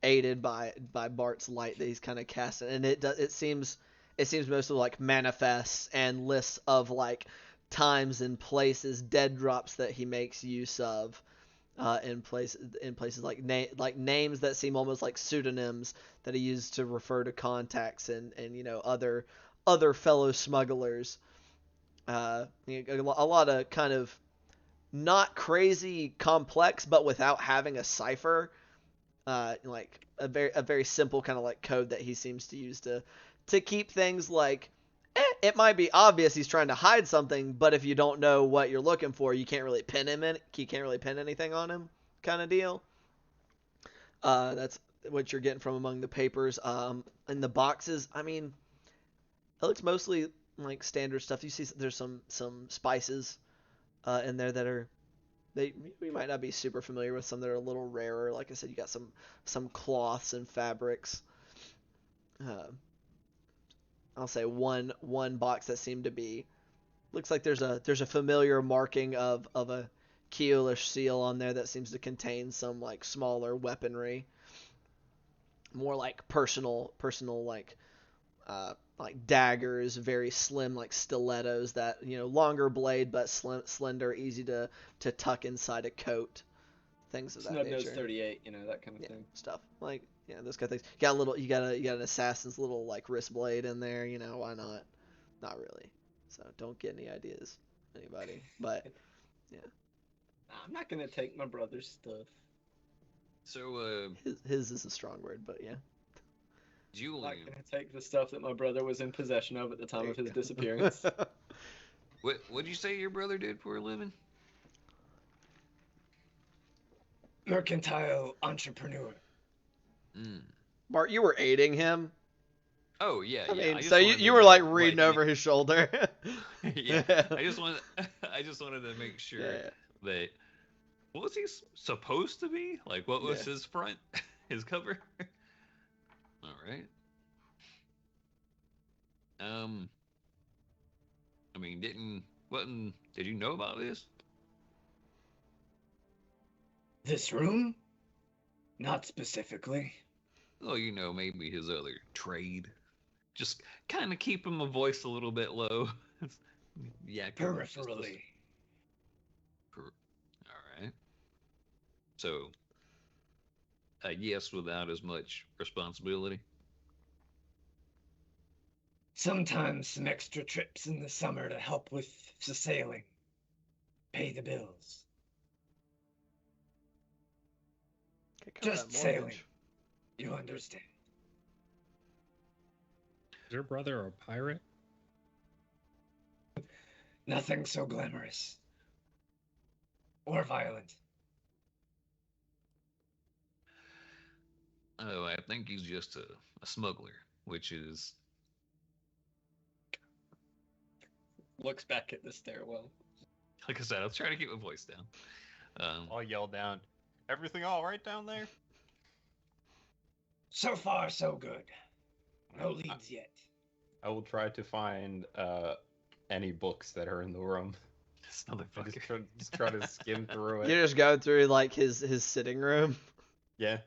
aided by Bart's light that he's kind of casting, and it seems mostly like manifests and lists of like times and places, dead drops that he makes use of, in places like names that seem almost like pseudonyms that he used to refer to contacts and other fellow smugglers. A lot of kind of not crazy complex, but without having a cipher, like a very simple kind of like code that he seems to use to keep things like, it might be obvious he's trying to hide something, but if you don't know what you're looking for, you can't really pin him in. You can't really pin anything on him, kind of deal. That's what you're getting from among the papers. In the boxes, I mean, it looks mostly like standard stuff. You see, there's some spices in there that we might not be super familiar with. Some that are a little rarer. Like I said, you got some cloths and fabrics. I'll say one box that seemed to be Looks like there's a familiar marking of a Keelish seal on there that seems to contain some like smaller weaponry, more like personal like daggers, very slim like stilettos that longer blade but slender, easy to tuck inside a coat, things of that Snub nose nature. 38, that kind of thing. Stuff like those kind of things. You got an assassin's little like wrist blade in there. Why not? Not really. So don't get any ideas, anybody. But yeah, I'm not gonna take my brother's stuff. So, his is a strong word, but yeah. I'm Julian, not gonna take the stuff that my brother was in possession of at the time of his disappearance. what'd you say your brother did for a living? Mercantile entrepreneur. Bart, you were aiding him. Oh yeah, I yeah. mean, I just so wanted to you were know like what reading he- over his shoulder. Yeah, I just wanted to make sure Yeah. that what was he supposed to be? Like, what was Yeah. his front, his cover? All right. I mean, did you know about this? This room? Not specifically. Well, maybe his other trade. Just kind of keep him a voice a little bit low. Yeah. Peripherally. All right. So, yes, without as much responsibility. Sometimes some extra trips in the summer to help with the sailing. Pay the bills. Okay, cover Just that mortgage. sailing. You understand. Is your brother a pirate? Nothing so glamorous. Or violent. Oh, I think he's just a smuggler, which is Looks back at the stairwell. like I said, I was trying to keep my voice down. I'll yell down. Everything all right down there? So far, so good. No leads yet. I will try to find any books that are in the room. This I motherfucker. just try to skim through You it. just go through like his sitting room. Yeah.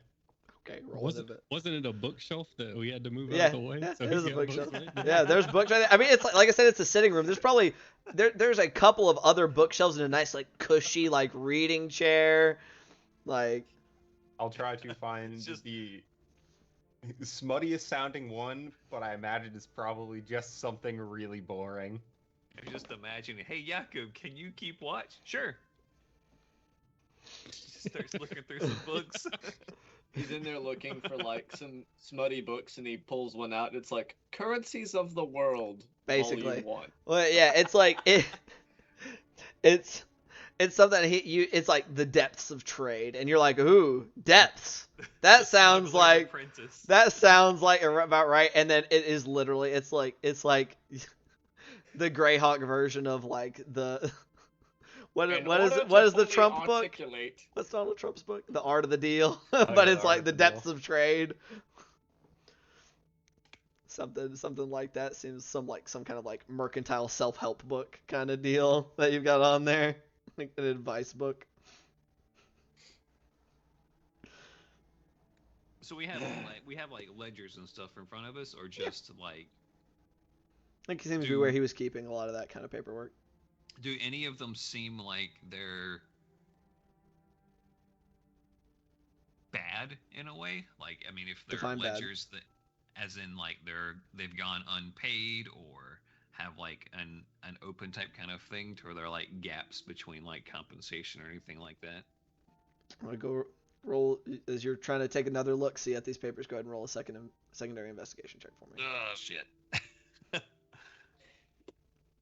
Okay, roll with it. Wasn't it a bookshelf that we had to move out Yeah, of the way? yeah, so it he is a got books bookshelf. right there? Yeah, there's books right there. I mean, it's like I said, it's a sitting room. There's probably there's a couple of other bookshelves and a nice like cushy like reading chair. Like I'll try to find just- the smuttiest sounding one, but I imagine it's probably just something really boring. I'm just imagining, hey, Jakob, can you keep watch? Sure. Just starts looking through some books. He's in there looking for like some smutty books, and he pulls one out. It's like Currencies of the World, Basically. Volume 1. well, yeah, it's like it's something it's like the depths of trade, and you're like, ooh, depths. That sounds Smuggler's like Apprentice. about right. And then it is literally it's like the Greyhawk version of like the what In is order what to is the fully Trump book? articulate- What's Donald Trump's book? The Art of the Deal. yeah, But it's The like Art the of the depths Deal. of trade. Something like that seems some kind of like mercantile self-help book kind of deal that you've got on there, like an advice book. So we have like ledgers and stuff in front of us, or just like I think it seems to be where he was keeping a lot of that kind of paperwork. do any of them seem like they're bad in a way? Like, I mean, if they're Define bad. ledgers that, as in like they've gone unpaid, or have like an open type kind of thing, to where there are like gaps between like compensation or anything like that. I'm gonna go roll as you're trying to take another look. See at these papers. Go ahead and roll a secondary investigation check for me. Oh shit!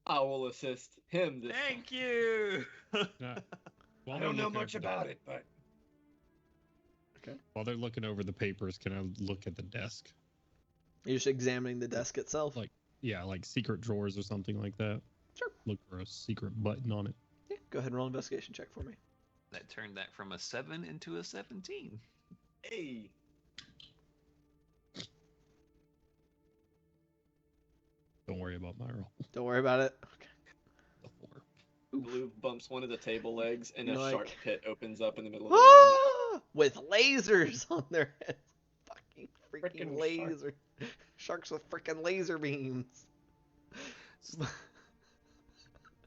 I will assist him this Thank you. While I they're don't know looking much over the- about it, but While they're looking over the papers, can I look at the desk? You're just examining the desk itself. Like, yeah, like secret drawers or something like that. Sure. Look for a secret button on it. Yeah, go ahead and roll an investigation check for me. That turned that from a 7 into a 17. Hey. Don't worry about my roll. Don't worry about it. Okay. Blue bumps one of the table legs, and You're a shark like, pit opens up in the middle of the room. ah! With lasers on their heads. Fucking freaking Frickin' laser. Sharks with freaking laser beams.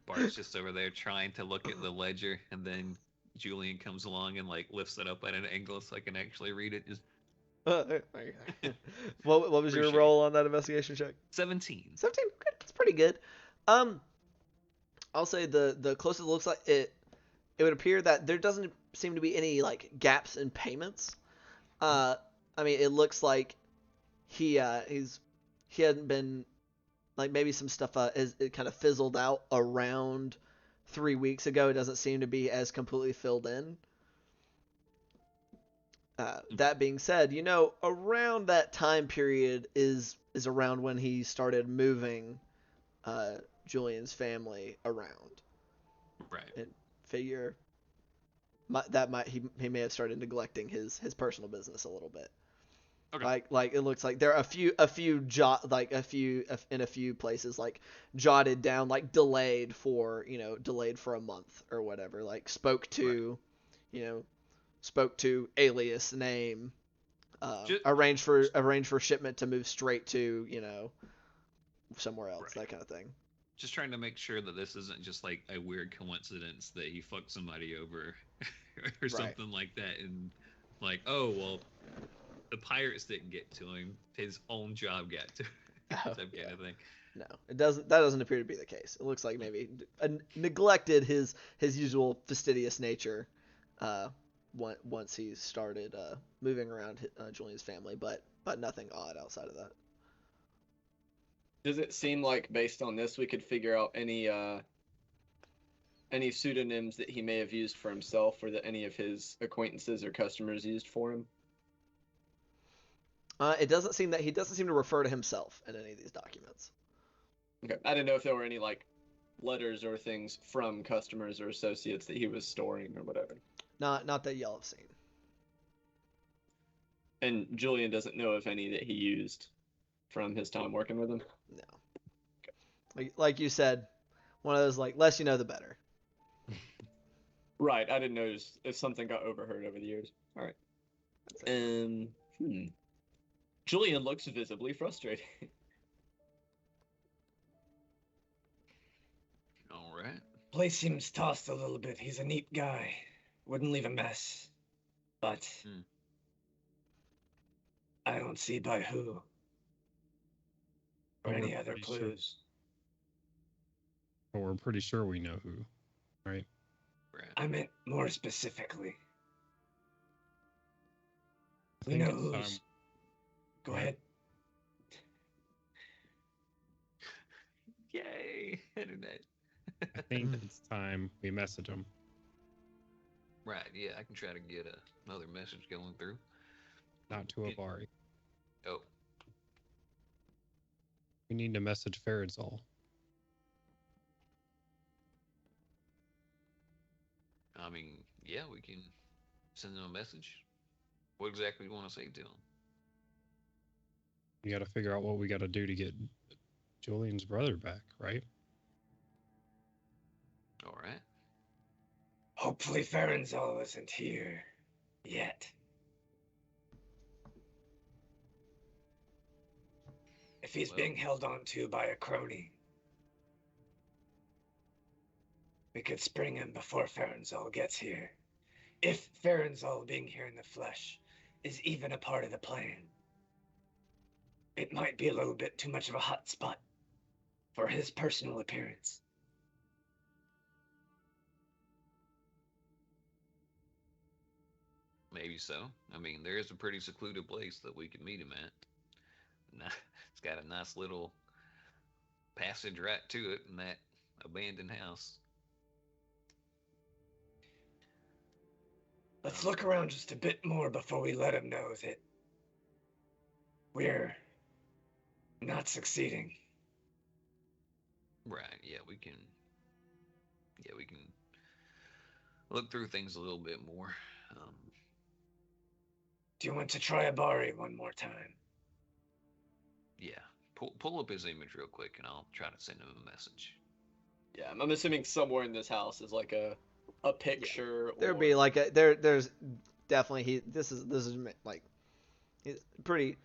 Bart's just over there trying to look at the ledger, and then Julian comes along and like lifts it up at an angle so I can actually read it. Just what was your Appreciate roll on that investigation check? 17. 17. Okay, that's pretty good. I'll say the closest it looks like it would appear that there doesn't seem to be any like gaps in payments. I mean, it looks like he hadn't been like maybe some stuff it kind of fizzled out around 3 weeks ago. It doesn't seem to be as completely filled in. That being said, around that time period is around when he started moving Julian's family around. Right. And figure he may have started neglecting his personal business a little bit. Okay. Like it looks like there are a few in a few places like jotted down like delayed for a month or whatever, like spoke to alias name, arrange for shipment to move straight to somewhere else, Right. that kind of thing. Just trying to make sure that this isn't just like a weird coincidence that he fucked somebody over or something like that, and like, oh well, the pirates didn't get to him; his own job got to him, kind of thing. No, it doesn't. That doesn't appear to be the case. It looks like maybe neglected his usual fastidious nature once he started moving around Julian's family, but nothing odd outside of that. Does it seem like, based on this, we could figure out any pseudonyms that he may have used for himself, or that any of his acquaintances or customers used for him? It doesn't seem to refer to himself in any of these documents. Okay, I didn't know if there were any like letters or things from customers or associates that he was storing or whatever. Not that y'all have seen. And Julian doesn't know of any that he used from his time working with him? No. Like you said, one of those like less you know the better. Right, I didn't know if something got overheard over the years. All right. Julian looks visibly frustrated. All right. Place seems tossed a little bit. He's a neat guy. Wouldn't leave a mess. But I don't see by who. Or any other clues. But we're pretty sure we know who, right? Right. I meant more specifically. I We think know it's who's. time. Go ahead. Yay, internet. I think it's time we message him. Right. Yeah, I can try to get another message going through. Not to Avari. Oh. We need to message Farazal. I mean, yeah, we can send him a message. What exactly do you want to say to him? We got to figure out what we got to do to get Julian's brother back, right? All right. Hopefully Farenzal isn't here yet. If he's being held on to by a crony, we could spring him before Farenzal gets here. If Farenzal being here in the flesh is even a part of the plan, it might be a little bit too much of a hot spot for his personal appearance. Maybe so. I mean, there is a pretty secluded place that we could meet him at. It's got a nice little passage right to it in that abandoned house. Let's look around just a bit more before we let him know that we're not succeeding. Right. Yeah, we can look through things a little bit more. Do you want to try Abari one more time? Yeah. Pull up his image real quick, and I'll try to send him a message. Yeah, I'm assuming somewhere in this house is like a picture. There'd or... be like there's definitely this is like he's pretty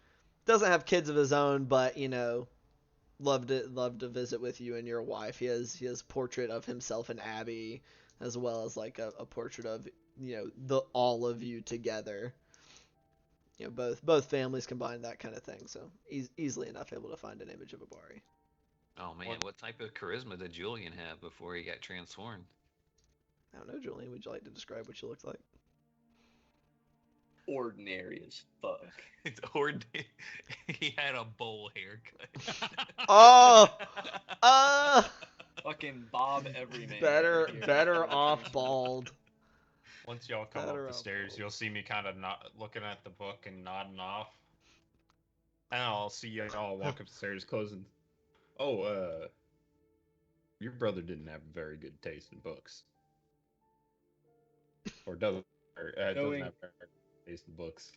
doesn't have kids of his own, but love to visit with you and your wife. He has a portrait of himself and Abby, as well as like a portrait of the all of you together. Both families combined, that kind of thing. So easily enough able to find an image of Abari. Oh man, what type of charisma did Julian have before he got transformed? I don't know, Julian. Would you like to describe what you looked like? Ordinary as fuck. It's ordinary. He had a bowl haircut. Oh, Fucking Bob Everyman. better off bald. Once y'all come Better up the off stairs, bald. you'll see me kind of not looking at the book and nodding off. And I'll see y'all walk up the stairs, closing. Oh, your brother didn't have very good taste in books. Or doesn't have very good taste in books.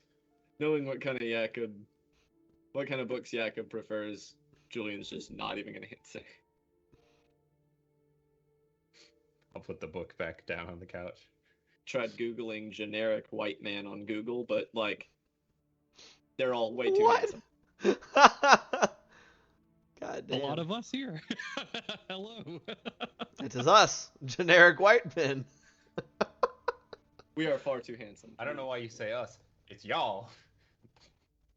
Knowing what kind of books Jakob prefers, Julian's just not even gonna answer. I'll put the book back down on the couch. Tried Googling generic white man on Google, but like they're all way too What? handsome. God A damn. lot of us here. Hello. It is us, generic white men. We are far too handsome. I don't know why you say us. It's y'all.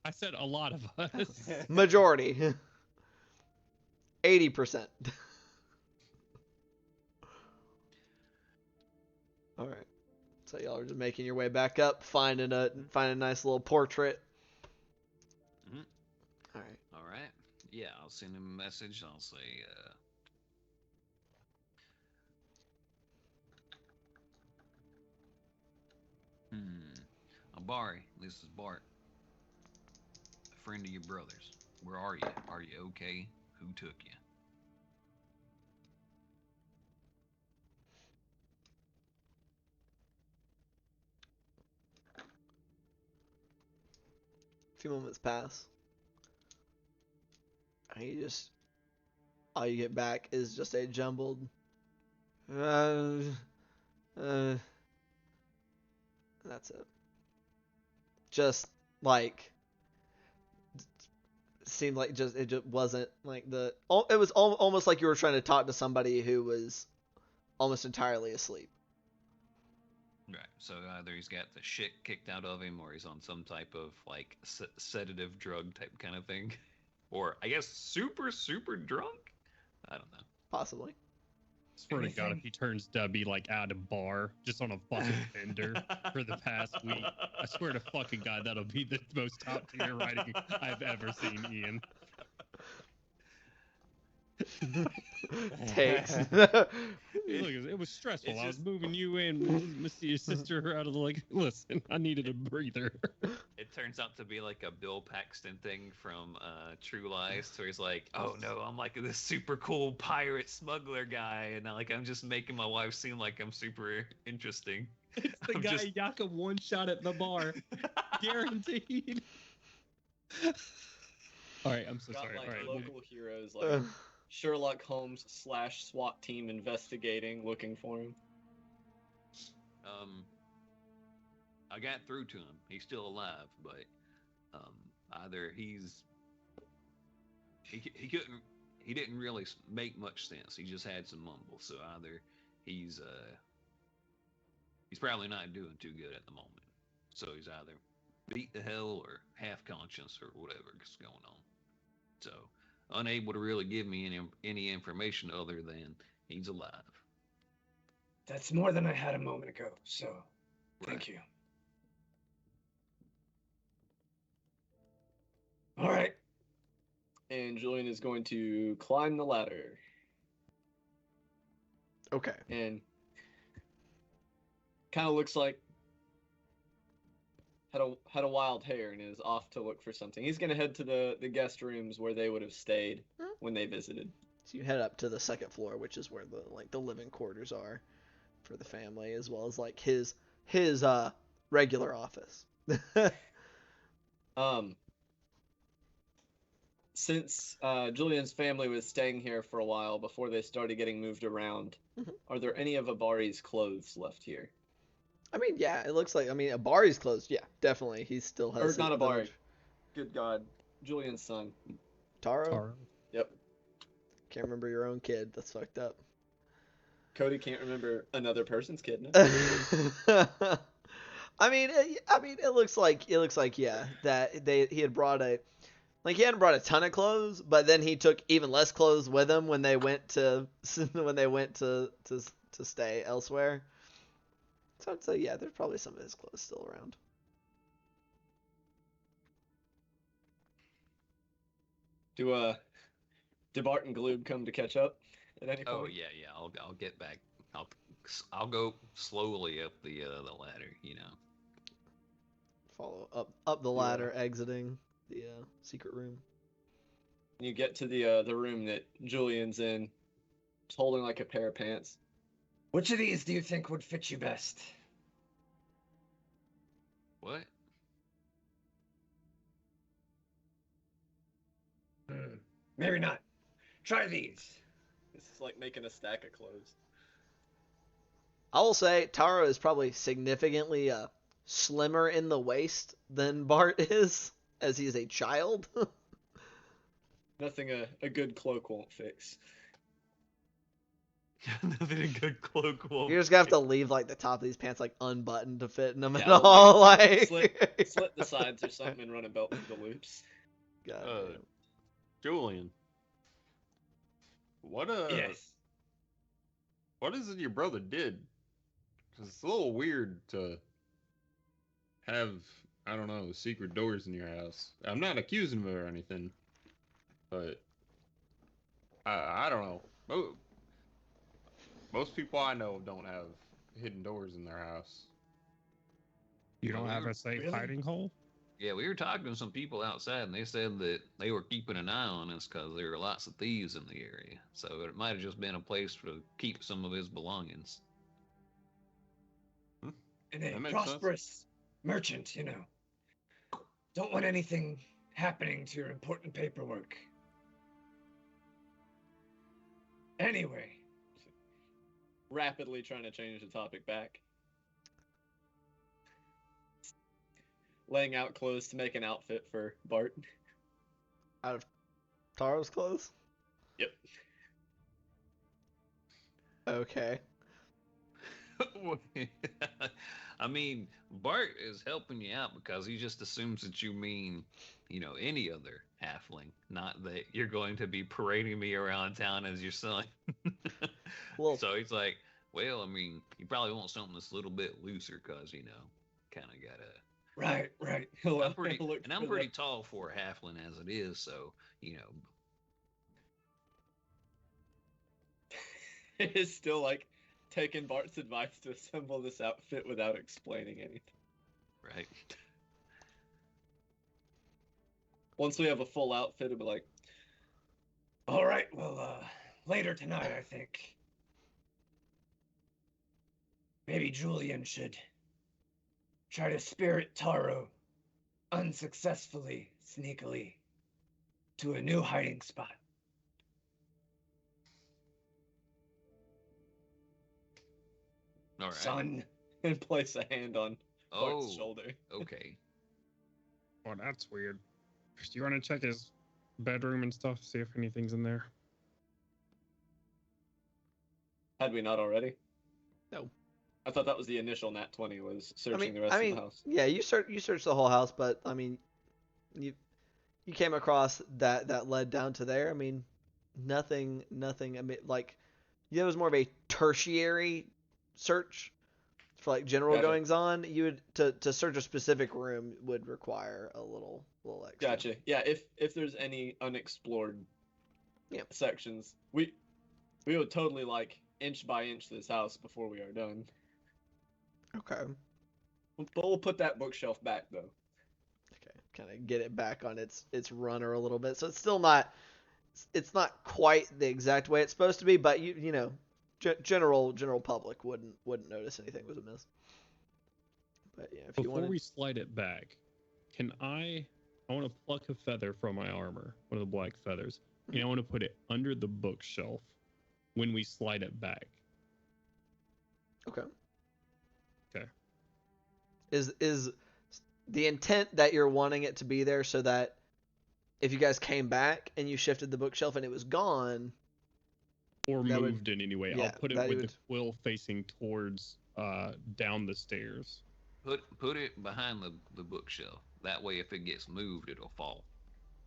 I said a lot of us. Majority. 80%. All right. So y'all are just making your way back up, finding a nice little portrait. Mhm. All right. All right. Yeah, I'll send him a message. I'll say, Abari, this is Bart, a friend of your brother's. Where are you? Are you okay? Who took you? A few moments pass. And all you get back is just a jumbled. That's it. Just like seemed like it just wasn't like it was almost like you were trying to talk to somebody who was almost entirely asleep. Right. So either he's got the shit kicked out of him, or he's on some type of like sedative drug type kind of thing, or I guess super drunk. I don't know. Possibly. Swear to God, if he turns to be like at a bar, just on a fucking bender for the past week, I swear to fucking God, that'll be the most top tier writing I've ever seen, Ian. Takes. Look, it was stressful. I was moving you in, your sister out of the listen, I needed a breather. It turns out to be like a Bill Paxton thing from True Lies, where he's like, "Oh no, I'm like this super cool pirate smuggler guy, and I'm just making my wife seem like I'm super interesting." It's the I'm guy just... Jakob one shot at the bar, guaranteed. All right, I'm so Got sorry. like All right, local heroes like Sherlock Holmes / SWAT team investigating, looking for him. I got through to him. He's still alive, but either he didn't really make much sense. He just had some mumbles. So either he's probably not doing too good at the moment. So he's either beat the hell or half conscious or whatever's going on. So unable to really give me any information other than he's alive. That's more than I had a moment ago, so thank you. All right. And Julian is going to climb the ladder. Okay. And kind of looks like had a wild hair and is off to look for something. He's gonna head to the guest rooms where they would have stayed when they visited. So you head up to the second floor, which is where the living quarters are for the family, as well as like his regular office. Since Julian's family was staying here for a while before they started getting moved around, are there any of Abari's clothes left here? I mean, yeah, it looks like. I mean, Abari's closed. Yeah, definitely. He still has. Or not the Abari. village. Good God. Julian's son. Taro. Taro. Yep. Can't remember your own kid. That's fucked up. Cody can't remember another person's kid now. I mean, it looks like yeah that he had brought he hadn't brought a ton of clothes, but then he took even less clothes with him when they went to stay elsewhere. So I'd say yeah, there's probably some of his clothes still around. Do Bart and Gloob come to catch up at any point? Oh yeah. I'll get back. I'll go slowly up the ladder. Follow up the ladder, exiting the secret room. You get to the room that Julian's in. He's holding like a pair of pants. Which of these do you think would fit you best? What? Maybe not. Try these. This is like making a stack of clothes. I will say Taro is probably significantly slimmer in the waist than Bart is, as he is a child. Nothing a good cloak won't fix. Nothing a good cloak will. You're just gonna have to leave like the top of these pants like unbuttoned to fit in them at Yeah, all. Like Slit the sides or something and run a belt through the loops. God damn. Julian, what Yes. what is it your brother did? 'Cause it's a little weird to have, I don't know, secret doors in your house. I'm not accusing him or anything, but I don't know. Most people I know don't have hidden doors in their house. You don't have a safe Really? hiding hole? Yeah, we were talking to some people outside, and they said that they were keeping an eye on us because there were lots of thieves in the area. So it might have just been a place to keep some of his belongings. And That a makes prosperous merchant, you know. Don't want anything happening to your important paperwork. Anyway, Rapidly trying to change the topic back. Laying out clothes to make an outfit for Bart. Out of Taro's clothes? Yep. Okay. I mean, Bart is helping you out because he just assumes that you mean, any other halfling, not that you're going to be parading me around town as your son. Well, So he's like, well, I mean, you probably want something that's a little bit looser because, kind of got a. right. I'm pretty tall for a halfling as it is, so It's still like taking Bart's advice to assemble this outfit without explaining anything. right. Once we have a full outfit, it'll be like, All right, well, later tonight, I think. Maybe Julian should try to spirit Taro unsuccessfully, sneakily, to a new hiding spot. All right. Son, and place a hand on Bart's Oh, shoulder. okay. Oh, that's weird. Do you want to check his bedroom and stuff, see if anything's in there? Had we not already? No. I thought that was the initial Nat 20 was searching the rest of the house. yeah, you searched the whole house, but I mean, you came across that led down to there. I mean, nothing. I mean, like, it was more of a tertiary search for like general Gotcha. goings on. You would to search a specific room would require a little extra. Gotcha. Yeah, if there's any unexplored sections, we would totally like inch by inch this house before we are done. Okay. But we'll put that bookshelf back though. Okay. Kind of get it back on its runner a little bit. So it's still not. It's not quite the exact way it's supposed to be, but general public wouldn't notice anything was amiss. But yeah, if you Before want we slide it back, can I I want to pluck a feather from my armor, one of the black feathers, and I want to put it under the bookshelf when we slide it back. Okay. Okay. Is the intent that you're wanting it to be there so that if you guys came back and you shifted the bookshelf and it was gone, Or that moved in any way. yeah, I'll put it that with would- the quill facing towards down the stairs. Put it behind the bookshelf. That way, if it gets moved, it'll fall.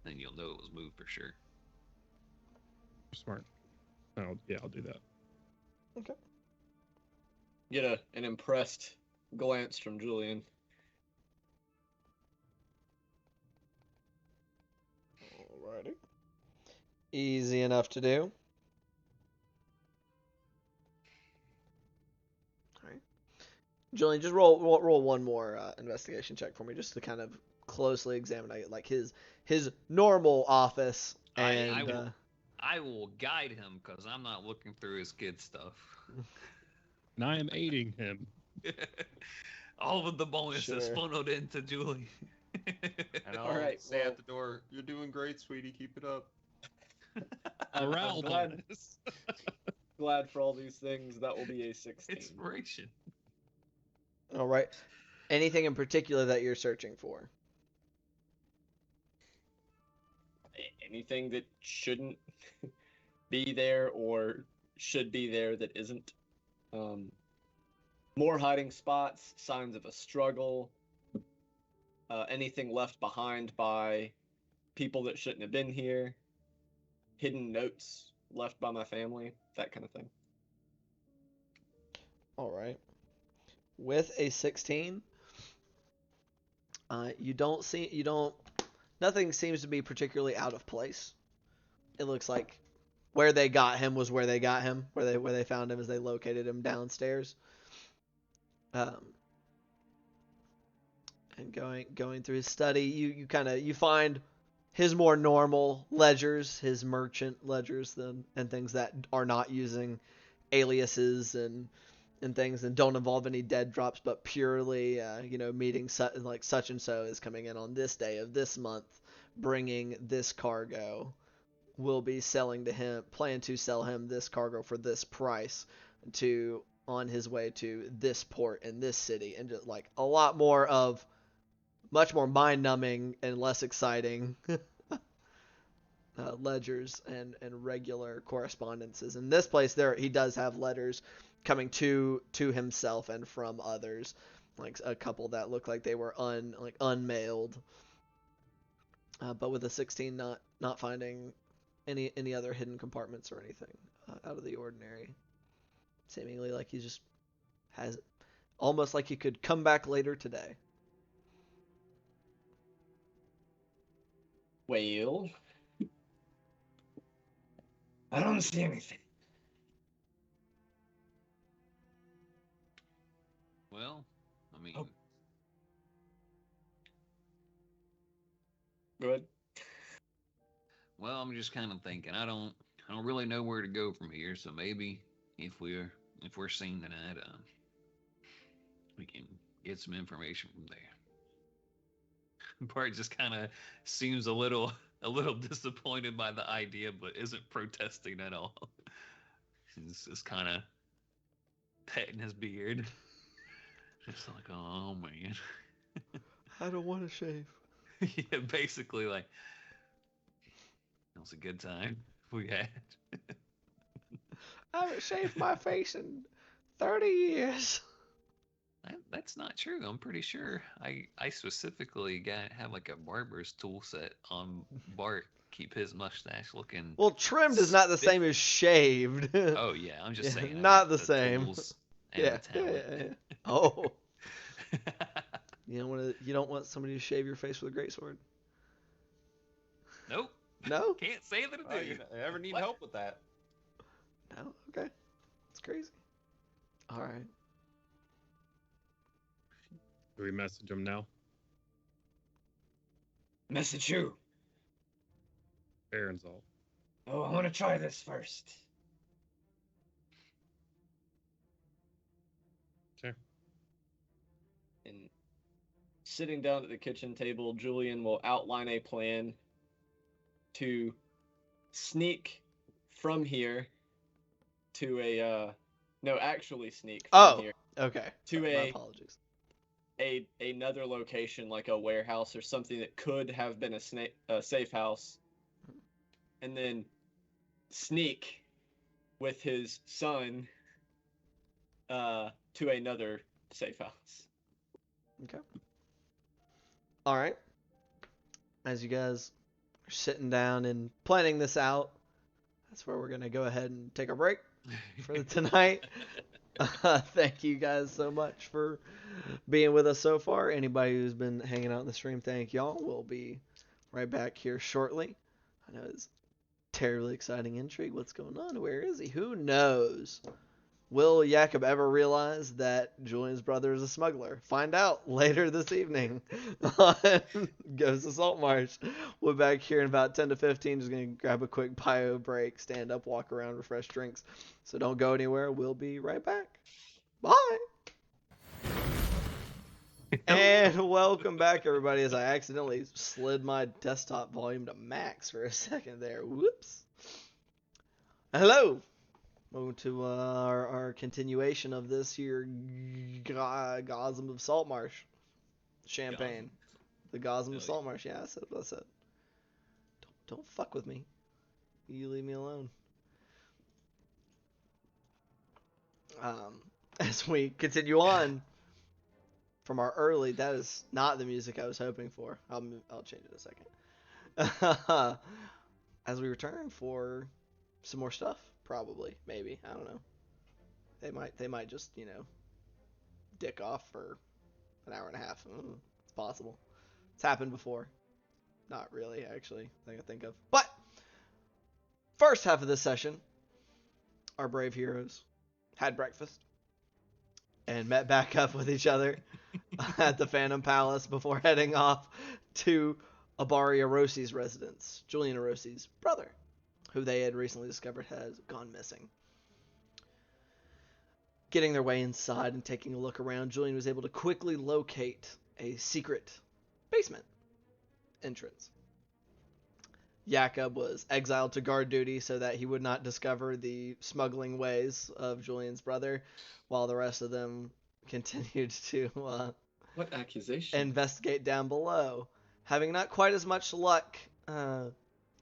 Then you'll know it was moved for sure. Smart. I'll do that. Okay. Get an impressed glance from Julian. Alrighty. Easy enough to do. Alright. Julian, just roll one more investigation check for me, just to kind of closely examine like his normal office. And I will guide him because I'm not looking through his kid stuff. And I am aiding him. All of the bonuses Sure. funneled into Julie. And All right, say well- at the door, "You're doing great, sweetie. Keep it up." Morale glad- bonus. Glad for all these things. That will be a 16. Inspiration. all right. Anything in particular that you're searching for? Anything that shouldn't be there or should be there that isn't. More hiding spots, signs of a struggle, anything left behind by people that shouldn't have been here, hidden notes left by my family, that kind of thing. All right. With a 16, nothing seems to be particularly out of place. It looks like where they got him was where they got him, where they found him as they located him downstairs. And going through his study, you find his more normal ledgers, his merchant ledgers, and things that are not using aliases and things and don't involve any dead drops, but purely meeting like such and so is coming in on this day of this month, bringing this cargo. Will be selling to him, plan to sell him this cargo for this price on his way to this port in this city, and just like a lot more of much more mind-numbing and less exciting ledgers and regular correspondences. In this place, he does have letters coming to himself and from others, like a couple that look like they were unmailed. But with a 16, not finding any other hidden compartments or anything out of the ordinary. Seemingly like he just has, almost like he could come back later today. Well, I don't see anything. Well, I mean, Oh. go ahead. well, I'm just kind of thinking. I don't really know where to go from here. So maybe if we're seen tonight, we can get some information from there. Bart just kind of seems a little disappointed by the idea, but isn't protesting at all. He's just kind of petting his beard. Just like, oh man. I don't want to shave. Yeah, basically like that was a good time we had. I haven't shaved my face in 30 years. That's not true. I'm pretty sure I specifically have like a barber's tool set on Bart. Keep his mustache looking. Well, trimmed is not the stiff. same as shaved. Oh yeah, I'm just Yeah, saying. I not got the same. tools and Yeah, the talent. yeah. Oh, you don't want somebody to shave your face with a greatsword. Nope. No, Can't say that I do. You ever need What? help with that? no. Okay, it's crazy. All right. Do we message him now? Message who? Aaron's all. Oh, I want to try this first. Okay. And sitting down at the kitchen table, Julian will outline a plan to sneak from here to actually sneak from here Okay. to My apologies. another location like a warehouse or something that could have been a safe house, and then sneak with his son to another safe house. Okay. All right. As you guys are sitting down and planning this out, that's where we're going to go ahead and take a break for tonight. Thank you guys so much for being with us so far. Anybody who's been hanging out in the stream, thank y'all. We'll be right back here shortly. I know it's terribly exciting intrigue. What's going on? Where is he? Who knows? Will Jakob ever realize that Julian's brother is a smuggler? Find out later this evening on Goes to Saltmarsh. We're back here in about 10 to 15. Just going to grab a quick bio break, stand up, walk around, refresh drinks. So don't go anywhere. We'll be right back. Bye. And welcome back, everybody, as I accidentally slid my desktop volume to max for a second there. Whoops. Hello. Welcome to our continuation of this here Gosm of Saltmarsh champagne. The Gosm of Saltmarsh. Yeah, I said what I said. Don't fuck with me. You leave me alone. As we continue on from our early, that is not the music I was hoping for. I'll change it in a second. As we return for some more stuff. Probably, maybe, I don't know. They might just, dick off for an hour and a half. It's possible. It's happened before. Not really, actually, thing I think of. But first half of this session, our brave heroes had breakfast and met back up with each other at the Phantom Palace before heading off to Abari Arosi's residence, Julian Arosi's brother, who they had recently discovered has gone missing. Getting their way inside and taking a look around, Julian was able to quickly locate a secret basement entrance. Jakob was exiled to guard duty so that he would not discover the smuggling ways of Julian's brother, while the rest of them continued to what accusation? Investigate down below. Having not quite as much luck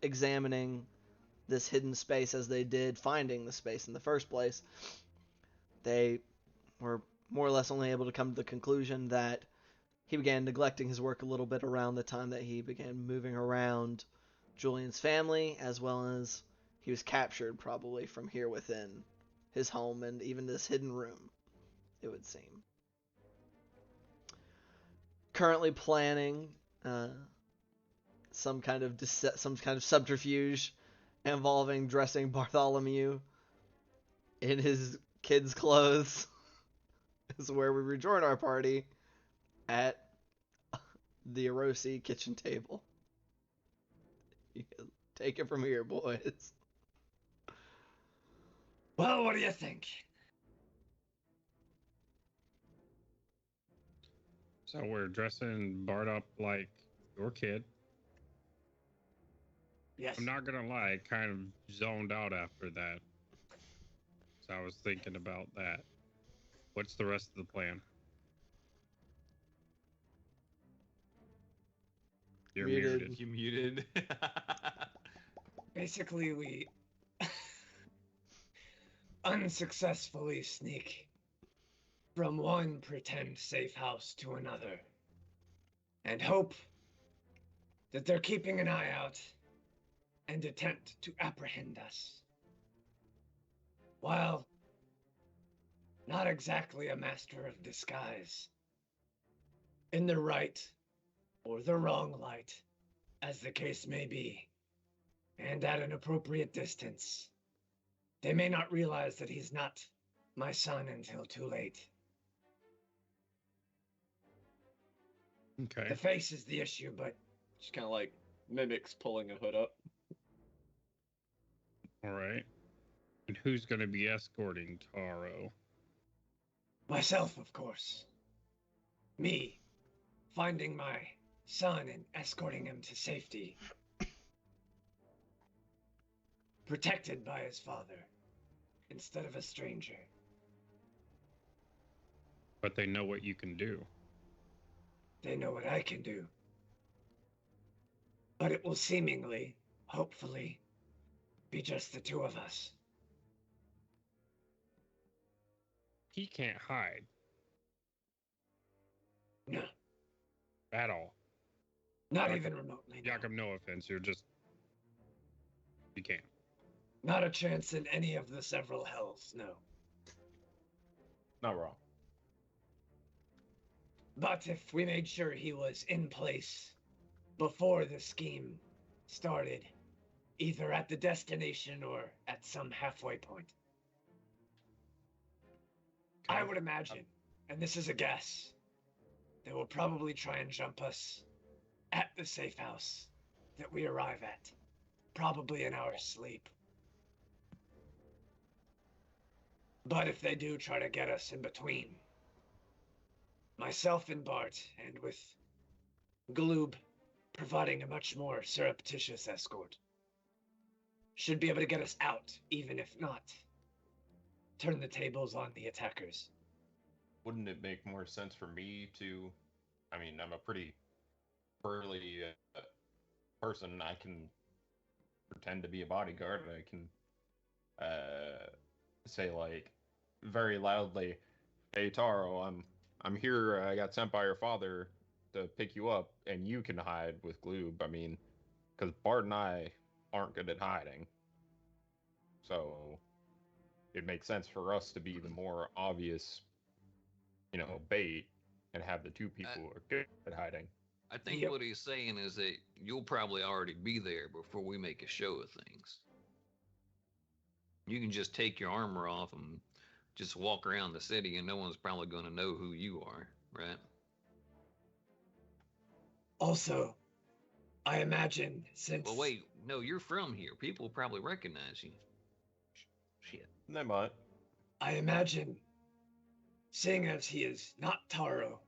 examining this hidden space as they did finding the space in the first place, they were more or less only able to come to the conclusion that he began neglecting his work a little bit around the time that he began moving around Julian's family, as well as he was captured probably from here within his home and even this hidden room, it would seem. Currently planning some kind of subterfuge involving dressing Bartholomew in his kid's clothes is where we rejoin our party at the Arosi kitchen table. You can take it from here, boys. Well, what do you think? So we're dressing Bart up like your kid. Yes. I'm not gonna lie, I kind of zoned out after that. So I was thinking about that. What's the rest of the plan? You're muted. You muted. Basically, we unsuccessfully sneak from one pretend safe house to another and hope that they're keeping an eye out and attempt to apprehend us. While not exactly a master of disguise, in the right or the wrong light, as the case may be, and at an appropriate distance, they may not realize that he's not my son until too late. Okay. The face is the issue, but Just kind of like mimics pulling a hood up. All right. And who's going to be escorting Taro? myself, of course. Me, finding my son and escorting him to safety, protected by his father, instead of a stranger. But they know what you can do. They know what I can do. But it will seemingly, hopefully, be just the two of us. He can't hide No, at all. not Jakob- even remotely. No. Jakob, no offense, you can't. Not a chance in any of the several hells, no. Not wrong. But if we made sure he was in place before the scheme started, either at the destination or at some halfway point, I would imagine, and this is a guess, they will probably try and jump us at the safe house that we arrive at, probably in our sleep. But if they do try to get us in between, myself and Bart, and with Gloob providing a much more surreptitious escort, should be able to get us out, even if not turn the tables on the attackers. Wouldn't it make more sense for me to? I mean, I'm a pretty burly person. I can pretend to be a bodyguard. I can say like very loudly, "Hey Taro, I'm here. I got sent by your father to pick you up, and you can hide with Gloob." I mean, because Bart and I aren't good at hiding, so it makes sense for us to be the more obvious, bait, and have the two people who are good at hiding. I think Yep. what he's saying is that you'll probably already be there before we make a show of things. You can just take your armor off and just walk around the city, and no one's probably going to know who you are, right? Also, I imagine since Well, wait, no, you're from here. People probably recognize you. Shit. They might. I imagine, seeing as he is not Taro,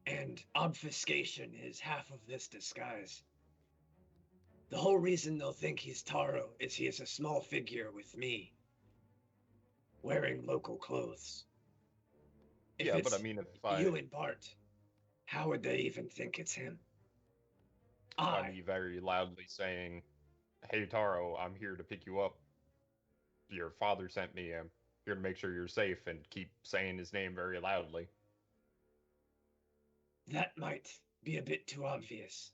and obfuscation is half of this disguise, the whole reason they'll think he's Taro is he is a small figure with me, wearing local clothes. If Yeah, it's but I mean, if you and Bart, how would they even think it's him? by me very loudly saying, "Hey Taro, I'm here to pick you up. Your father sent me. I'm here to make sure you're safe," and keep saying his name very loudly. That might be a bit too obvious.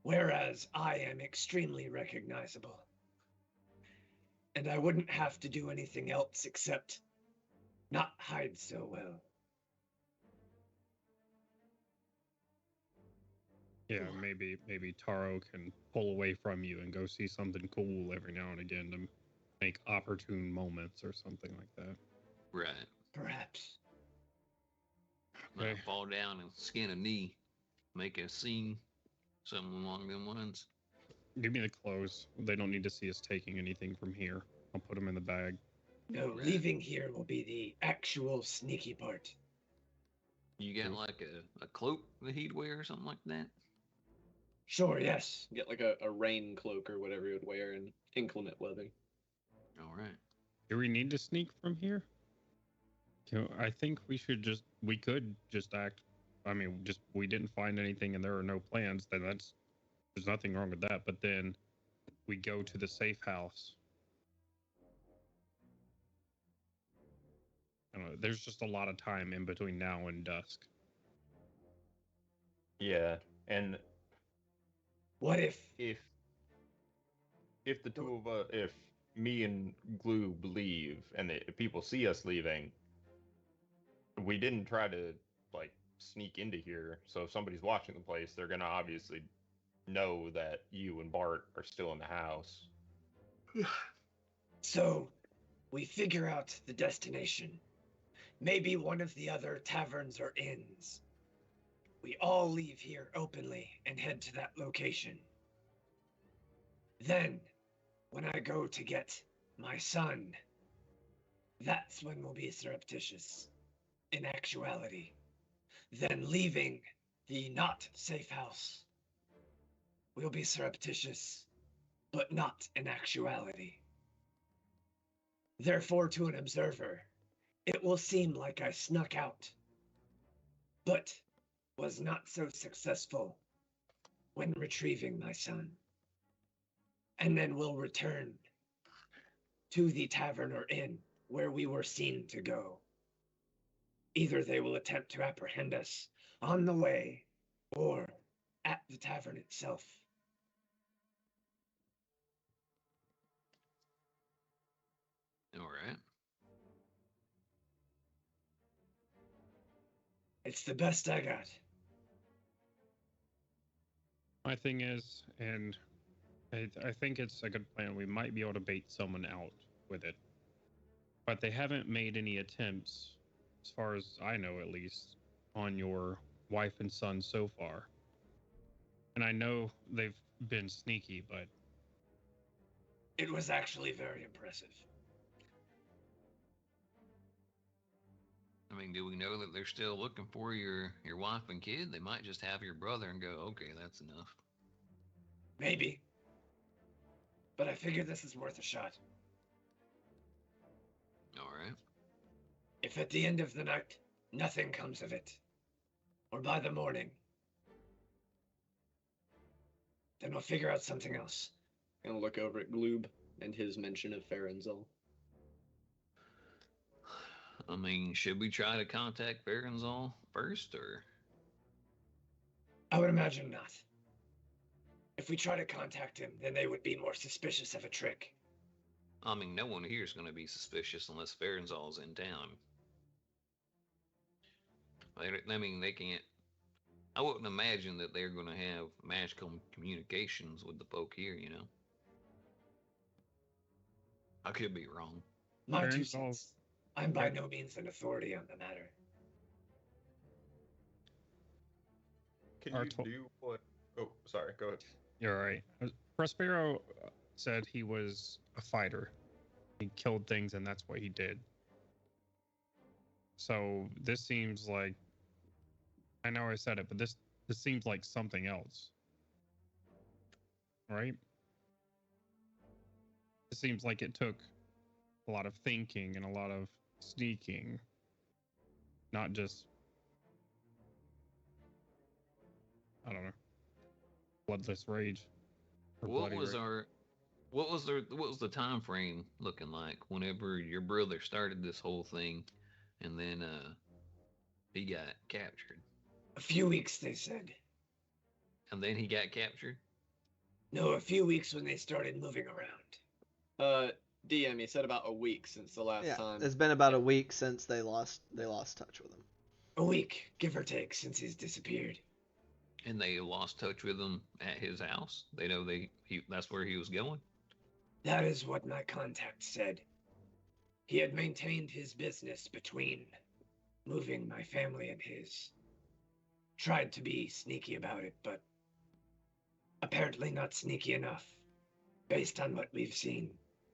Whereas I am extremely recognizable. And I wouldn't have to do anything else except not hide so well. Yeah, maybe Taro can pull away from you and go see something cool every now and again to make opportune moments or something like that. Right. Perhaps. Might Okay. fall down and skin a knee, make a scene, something along them lines. Give me the clothes. They don't need to see us taking anything from here. I'll put them in the bag. No, Right. leaving here will be the actual sneaky part. You got like a cloak that he'd wear or something like that? Sure, yes. Get like a rain cloak or whatever he would wear in inclement weather. All right. Do we need to sneak from here? I think we could just act. I mean, we didn't find anything and there are no plans. Then there's nothing wrong with that. But then we go to the safe house. I don't know, there's just a lot of time in between now and dusk. Yeah, and What if if the two of us, if me and Gloob leave, and if people see us leaving, we didn't try to like sneak into here. So if somebody's watching the place, they're gonna obviously know that you and Bart are still in the house. So, we figure out the destination. Maybe one of the other taverns or inns. We all leave here openly and head to that location. Then, when I go to get my son, that's when we'll be surreptitious. In actuality. then leaving the not safe house. We'll be surreptitious, but not in actuality. Therefore, to an observer, it will seem like I snuck out, but was not so successful when retrieving my son. And then we'll return to the tavern or inn where we were seen to go. Either they will attempt to apprehend us on the way or at the tavern itself. All right. It's the best I got. My thing is, and I think it's a good plan. We might be able to bait someone out with it. But they haven't made any attempts, as far as I know at least, on your wife and son so far. And I know they've been sneaky, but It was actually very impressive. I mean, do we know that they're still looking for your wife and kid? They might just have your brother and go, okay, that's enough. Maybe. But I figure this is worth a shot. All right. If at the end of the night, nothing comes of it, or by the morning, then we'll figure out something else. Gonna look over at Gloob and his mention of Farenzol. I mean, should we try to contact Farenzol first, or? I would imagine not. If we try to contact him, then they would be more suspicious of a trick. I mean, no one here is going to be suspicious unless Farenzol's in town. I mean, they can't. I wouldn't imagine that they're going to have magical communications with the folk here, you know? I could be wrong. My two Farenzol- cents. I'm by no means an authority on the matter. Can Our you do what? Oh, sorry. Go ahead. you're right. Prospero said he was a fighter. He killed things, and that's what he did. So this seems like, I know I said it, but this seems like something else, right? It seems like it took a lot of thinking and a lot of sneaking, not just, I don't know, bloodless rage. or What bloody was rage. what was the time frame looking like whenever your brother started this whole thing, and then he got captured, A few weeks, they said. and then he got captured? No, a few weeks when they started moving around. DM, he said about a week since the last Yeah, time. it's been about a week since they lost touch with him. A week, give or take, since he's disappeared. And they lost touch with him at his house. They know that's where he was going. That is what my contact said. He had maintained his business between moving my family and his. Tried to be sneaky about it, but apparently not sneaky enough, based on what we've seen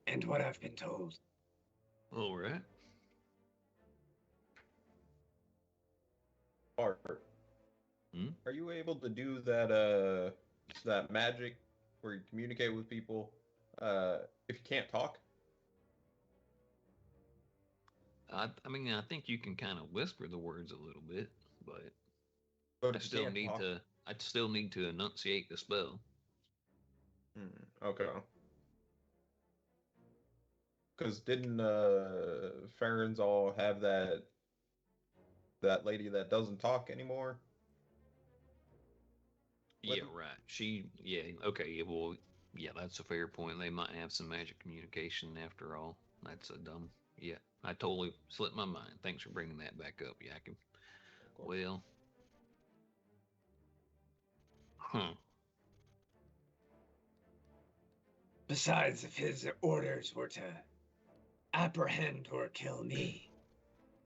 and what I've been told. All right. Bart, Hmm? are you able to do that magic where you communicate with people if you can't talk? I mean, I think you can kind of whisper the words a little bit, but But I if you still can't need talk- to. I still need to enunciate the spell. Okay. Because didn't Farenzol have that lady that doesn't talk anymore? Yeah, What- right. Yeah, okay. Yeah, well, yeah, that's a fair point. They might have some magic communication after all. That's a dumb. Yeah, I totally slipped my mind. Thanks for bringing that back up, Yakim. Well, huh. Besides, if his orders were to apprehend or kill me,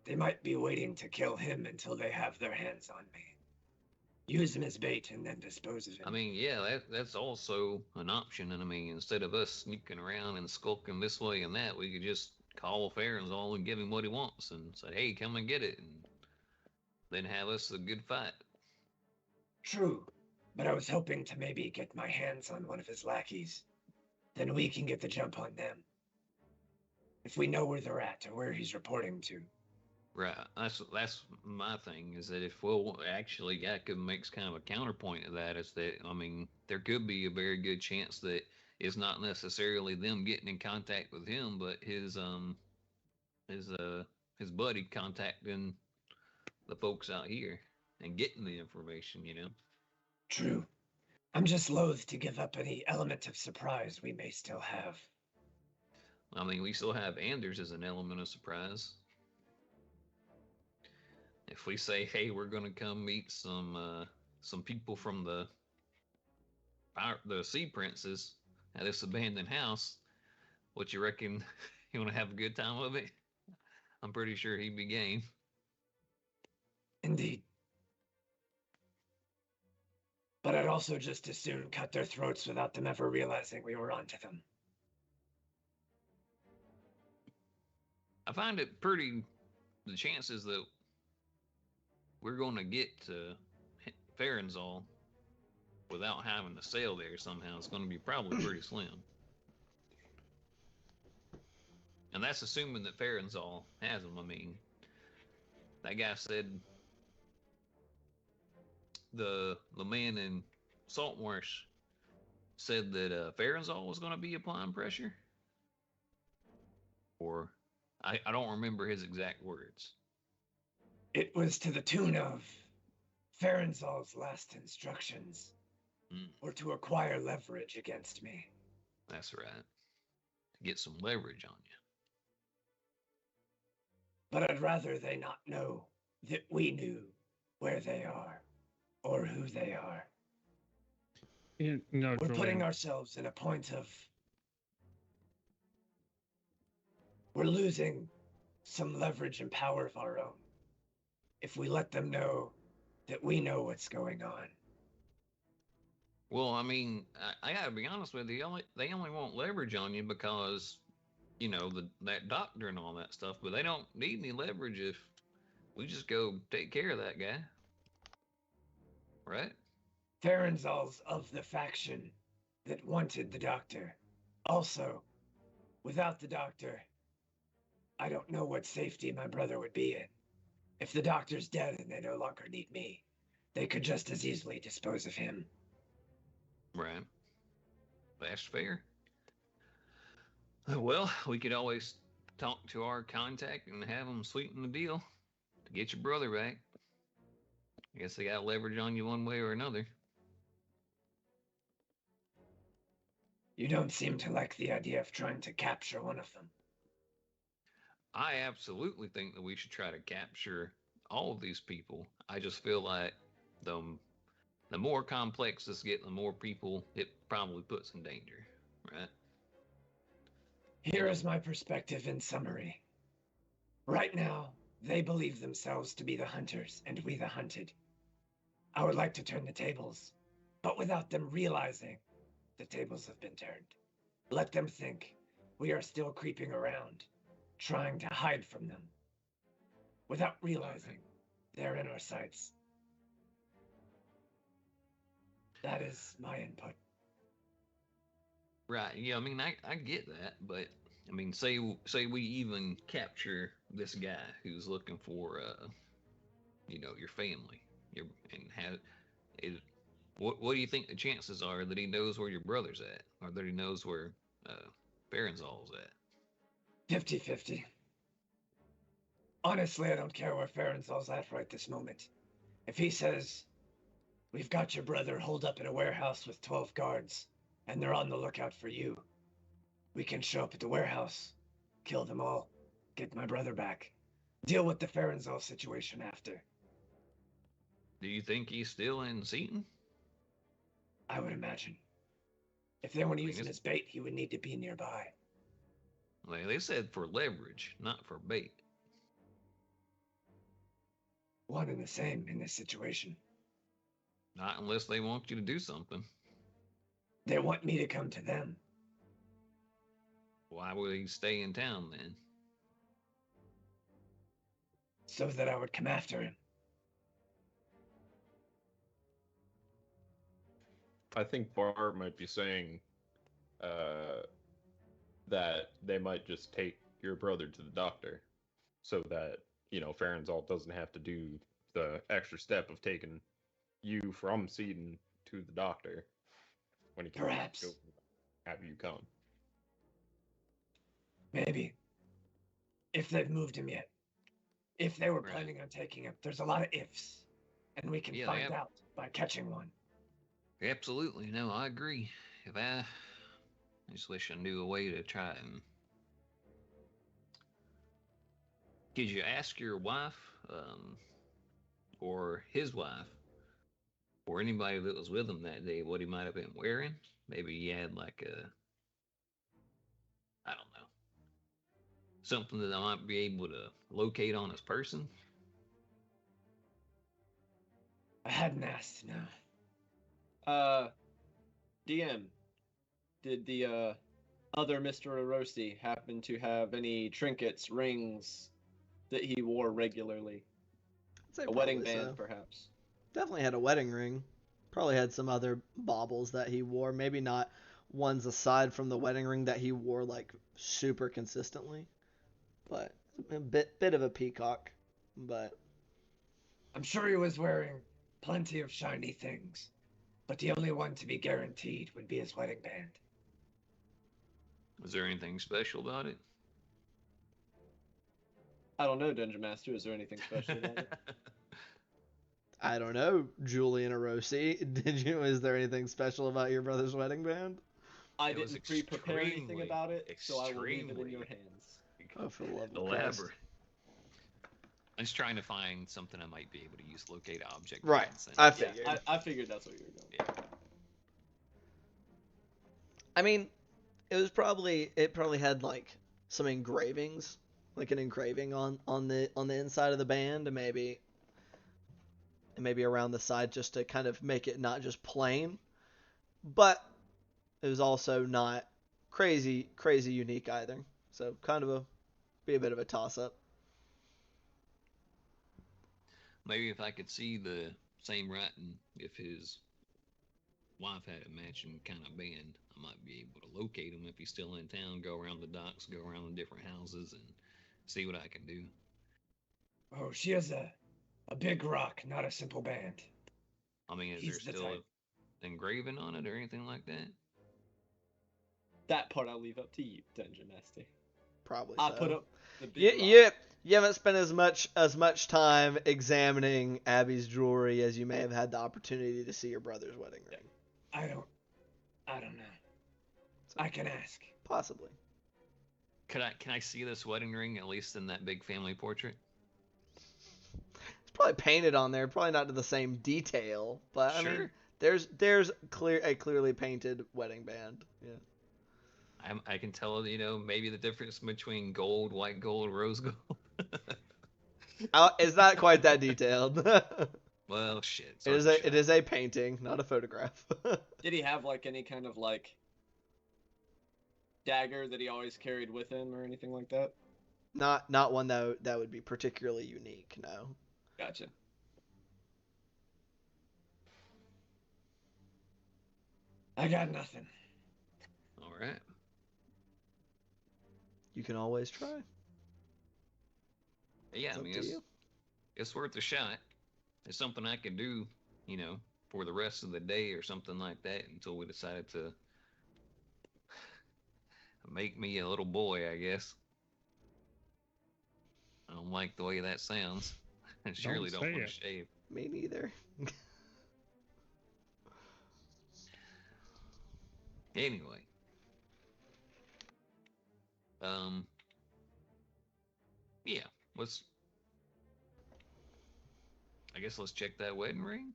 they might be waiting to kill him until they have their hands on me. Use him as bait and then dispose of him. I mean, yeah, that's also an option. And I mean, instead of us sneaking around and skulking this way and that, we could just call Farenzol and give him what he wants and say, "Hey, come and get it." And then have us a good fight. True, but I was hoping to maybe get my hands on one of his lackeys. Then we can get the jump on them. If we know where they're at or where he's reporting to. Right. That's my thing, is that if we'll actually, I could make kind of a counterpoint to that, is that, I mean, there could be a very good chance that it's not necessarily them getting in contact with him, but his his buddy contacting the folks out here and getting the information, you know. True. I'm just loath to give up any element of surprise we may still have. I mean, we still have Anders as an element of surprise. If we say, "Hey, we're gonna come meet some people from the Sea Princes at this abandoned house," what you reckon? You want to have a good time with it? I'm pretty sure he'd be game. Indeed. But I'd also just as soon cut their throats without them ever realizing we were onto them. I find it the chances that we're going to get to Farenzal without having to sail there somehow is going to be probably pretty slim. And that's assuming that Farenzal has them. I mean, that guy said the man in Saltmarsh said that Farenzal was going to be applying pressure. Or I don't remember his exact words. It was to the tune of Farenzal's last instructions were to acquire leverage against me. That's right. To get some leverage on you. But I'd rather they not know that we knew where they are or who they are. No, We're Julian. putting ourselves in a point of... We're losing some leverage and power of our own if we let them know that we know what's going on. Well, I mean, I gotta be honest with you. They only want leverage on you because, you know, that doctor and all that stuff. But they don't need any leverage if we just go take care of that guy, right? Farenzal's of the faction that wanted the doctor. Also, without the doctor, I don't know what safety my brother would be in. If the doctor's dead and they no longer need me, they could just as easily dispose of him. Right. That's fair. Well, we could always talk to our contact and have them sweeten the deal to get your brother back. I guess they got leverage on you one way or another. You don't seem to like the idea of trying to capture one of them. I absolutely think that we should try to capture all of these people. I just feel like the more complex this gets, the more people it probably puts in danger, right? Here is my perspective in summary. Right now, they believe themselves to be the hunters and we the hunted. I would like to turn the tables, but without them realizing the tables have been turned. Let them think we are still creeping around, trying to hide from them, without realizing they're in our sights. That is my input. Right. Yeah. I mean, I get that, but I mean, say we even capture this guy who's looking for, you know, your family, and what do you think the chances are that he knows where your brother's at, or that he knows where Farenzal's at? 50-50. Honestly, I don't care where Farenzal's at right this moment. If he says, we've got your brother holed up in a warehouse with 12 guards, and they're on the lookout for you, we can show up at the warehouse, kill them all, get my brother back, deal with the Farenzal situation after. Do you think he's still in Seaton? I would imagine. If they want to I mean, use him as bait, he would need to be nearby. Like they said, for leverage, not for bait. One and the same in this situation. Not unless they want you to do something. They want me to come to them. Why would he stay in town then? So that I would come after him. I think Bart might be saying that they might just take your brother to the doctor so that, Farenzalt doesn't have to do the extra step of taking you from Seaton to the doctor when he can Perhaps. go have you come. Maybe. If they've moved him yet. If they were Right. planning on taking him. There's a lot of ifs. And we can Yeah, find out by catching one. Absolutely. No, I agree. I just wish I knew a way to try and. Did you ask your wife, or his wife, or anybody that was with him that day what he might have been wearing? Maybe he had like I don't know, something that I might be able to locate on his person. I hadn't asked, no. DM, did the other Mr. Orosi happen to have any trinkets, rings that he wore regularly? I'd say A wedding probably band, so. perhaps. Definitely had a wedding ring. Probably had some other baubles that he wore. Maybe not ones aside from the wedding ring that he wore like super consistently. But a bit of a peacock. But I'm sure he was wearing plenty of shiny things. But the only one to be guaranteed would be his wedding band. Was there anything special about it? I don't know, Dungeon Master. Is there anything special about it? I don't know, Julian Orosi. Is there anything special about your brother's wedding band? I It was didn't pre-prepare anything extremely, about it, so I will leave it in your extremely hands. Oh, for the love of Christ. elaborate. I'm just trying to find something I might be able to use locate object. Right. and send I it. figured. Yeah, I figured that's what you were going. Yeah. I mean, it probably had like some engravings, like an engraving on the inside of the band, and maybe around the side just to kind of make it not just plain, but it was also not crazy unique either. So kind of be a bit of a toss up. Maybe if I could see the same writing, if his wife had a matching kind of band, I might be able to locate him if he's still in town. Go around the docks, go around the different houses, and see what I can do. Oh, she has a big rock, not a simple band. I mean, is He's there the still type. an engraving on it or anything like that? That part I'll leave up to you, Dungeon Master. Probably. I so. put up the big rock. You haven't spent as much time examining Abby's jewelry as you may have had the opportunity to see your brother's wedding ring. I don't know. I can ask. Possibly. Can I see this wedding ring at least in that big family portrait? It's probably painted on there, probably not to the same detail, but I mean, there's a clearly painted wedding band. Yeah. I can tell, maybe the difference between gold, white gold, rose gold. It's not quite that detailed. Well, shit. It is a painting, not a photograph. Did he have like any kind of like dagger that he always carried with him or anything like that? Not one that would be particularly unique, no. Gotcha. I got nothing. All right. You can always try. Yeah, It's I up mean, to you. it's worth a shot. It's something I could do, for the rest of the day or something like that until we decided to make me a little boy, I guess. I don't like the way that sounds. I surely don't say want it. to shave. Me neither. Anyway. Yeah, I guess let's check that wedding ring.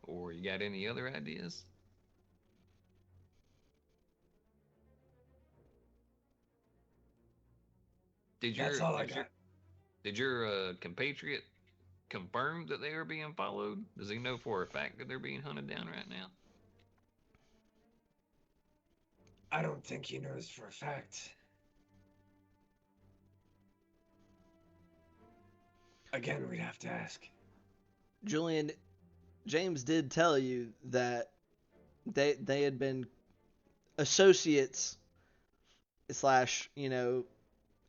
Or you got any other ideas? That's all I got. Did your compatriot confirm that they are being followed? Does he know for a fact that they're being hunted down right now? I don't think he knows for a fact. Again, we'd have to ask. Julian, James did tell you that they had been associates slash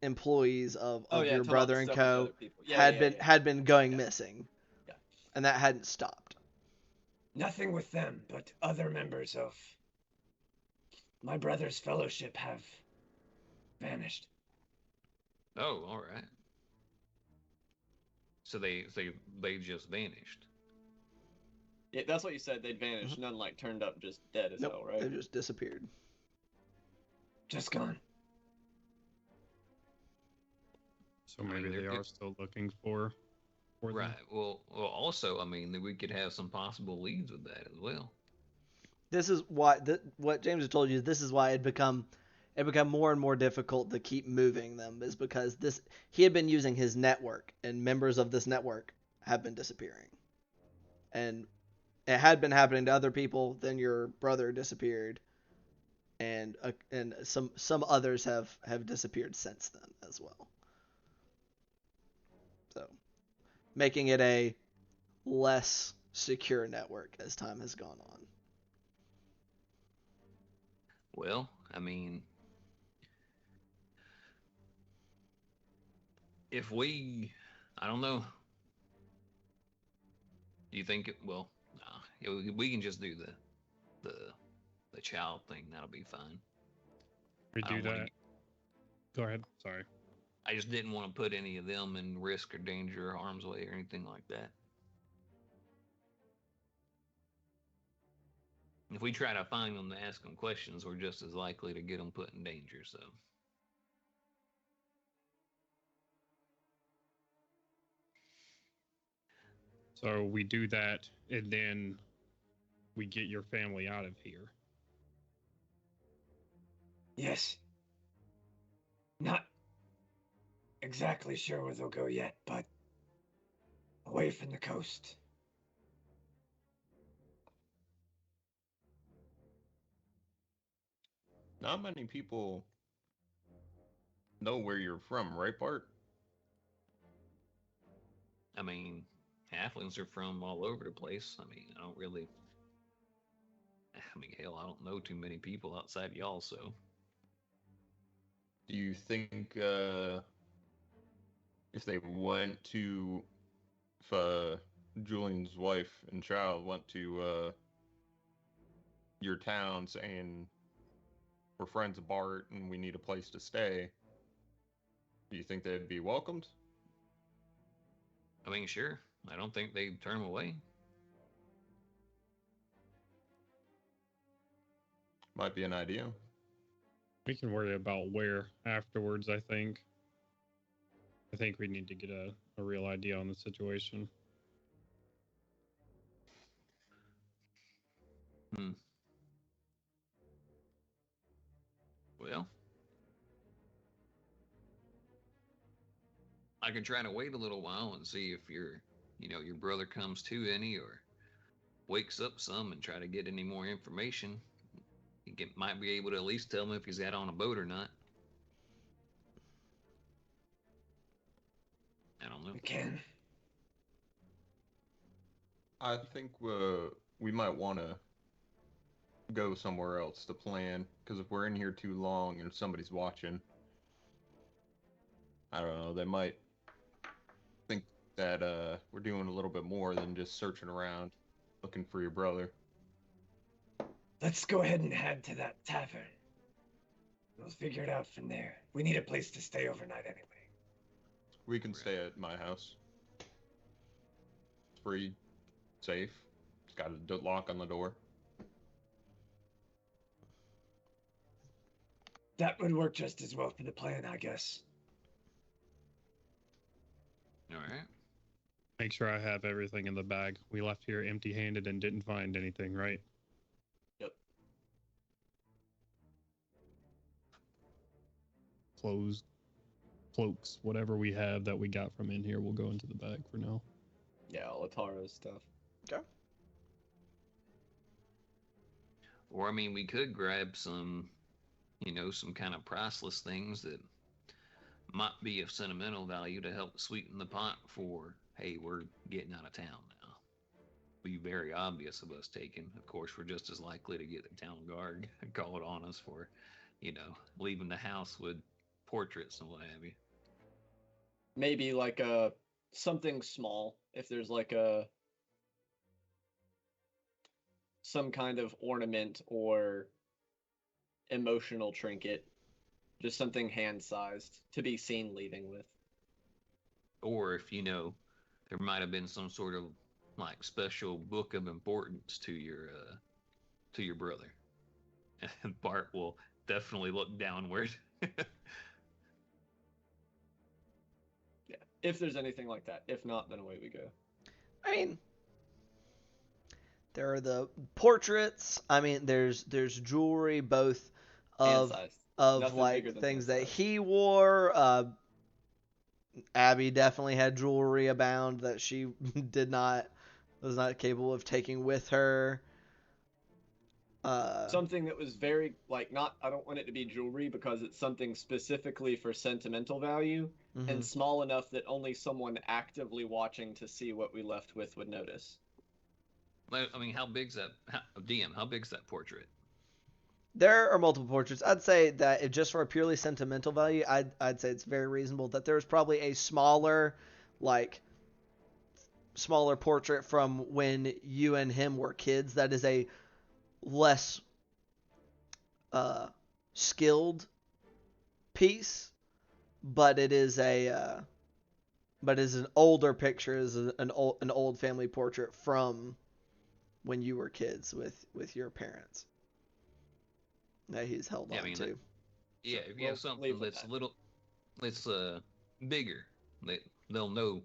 employees of Oh yeah, your talking about brother the and stuff with the co. other people. Yeah. Had been going Yeah. missing, Yeah. and that hadn't stopped. Nothing with them, but other members of my brother's fellowship have vanished. Oh, all right. So they just vanished. Yeah, that's what you said. They'd vanished. None like turned up just dead as Nope, hell, right? they just disappeared. Just gone. So I mean, maybe there they could- are still looking for them. Right. Well, also, I mean, we could have some possible leads with that as well. This is why what James has told you. This is why it become more and more difficult to keep moving them, is because he had been using his network, and members of this network have been disappearing, and it had been happening to other people. Then your brother disappeared, and some others have disappeared since then as well. So, making it a less secure network as time has gone on. Well, I mean, if I don't know. Do you think well, nah, we can just do the the child thing. That'll be fine. We I do don't wanna that. Go ahead. Sorry. I just didn't want to put any of them in risk or danger or harm's way or anything like that. If we try to find them to ask them questions, we're just as likely to get them put in danger. So, So we do that, and then we get your family out of here. Yes. Not exactly sure where they'll go yet, but away from the coast. Not many people know where you're from, right, Bart? I mean, halflings are from all over the place. I mean, hell, I don't know too many people outside y'all, so. Do you think if they went to, if Julian's wife and child went to your town saying we're friends of Bart and we need a place to stay, do you think they'd be welcomed? I mean, sure. I don't think they'd turn them away. Might be an idea. We can worry about where afterwards, I think. I think we need to get a real idea on the situation. Well, I could try to wait a little while and see if your brother comes to any or wakes up some and try to get any more information. Might be able to at least tell him if he's out on a boat or not. I don't know. We can. I think we might want to go somewhere else to plan, because if we're in here too long and somebody's watching, I don't know, they might think that we're doing a little bit more than just searching around looking for your brother. Let's go ahead and head to that tavern. We'll figure it out from there. We need a place to stay overnight anyway. We can stay at my house. It's free, safe. It's got a lock on the door. That would work just as well for the plan, I guess. All right. Make sure I have everything in the bag. We left here empty-handed and didn't find anything, right? Yep. Clothes, cloaks, whatever we have that we got from in here will go into the bag for now. Yeah, all Ataro's stuff. Okay. Or I mean, we could grab some kind of priceless things that might be of sentimental value to help sweeten the pot for, hey, we're getting out of town now. be very obvious of us taking. Of course, we're just as likely to get the town guard called on us for, leaving the house with portraits and what have you. Maybe like something small. If there's like some kind of ornament or emotional trinket, just something hand-sized to be seen leaving with. Or if there might have been some sort of like special book of importance to your brother, and Bart will definitely look downward. Yeah, if there's anything like that. If not, then away we go. I mean, there are the portraits. I mean, there's jewelry both of Hand-sized. of Nothing like bigger than things that hand-sized. he wore. Abby definitely had jewelry abound that she was not capable of taking with her. Something that was very like not. I don't want it to be jewelry because it's something specifically for sentimental value Mhm. and small enough that only someone actively watching to see what we left with would notice. I mean, how big's that? DM, how big's that portrait? There are multiple portraits. I'd say that if just for a purely sentimental value, I'd say it's very reasonable that there's probably a smaller portrait from when you and him were kids that is a less skilled piece, but it is an older picture, is an old family portrait from when you were kids with your parents that he's held on to. Yeah, Sure, if you we'll have something leave with that's that. little, that's bigger, they'll know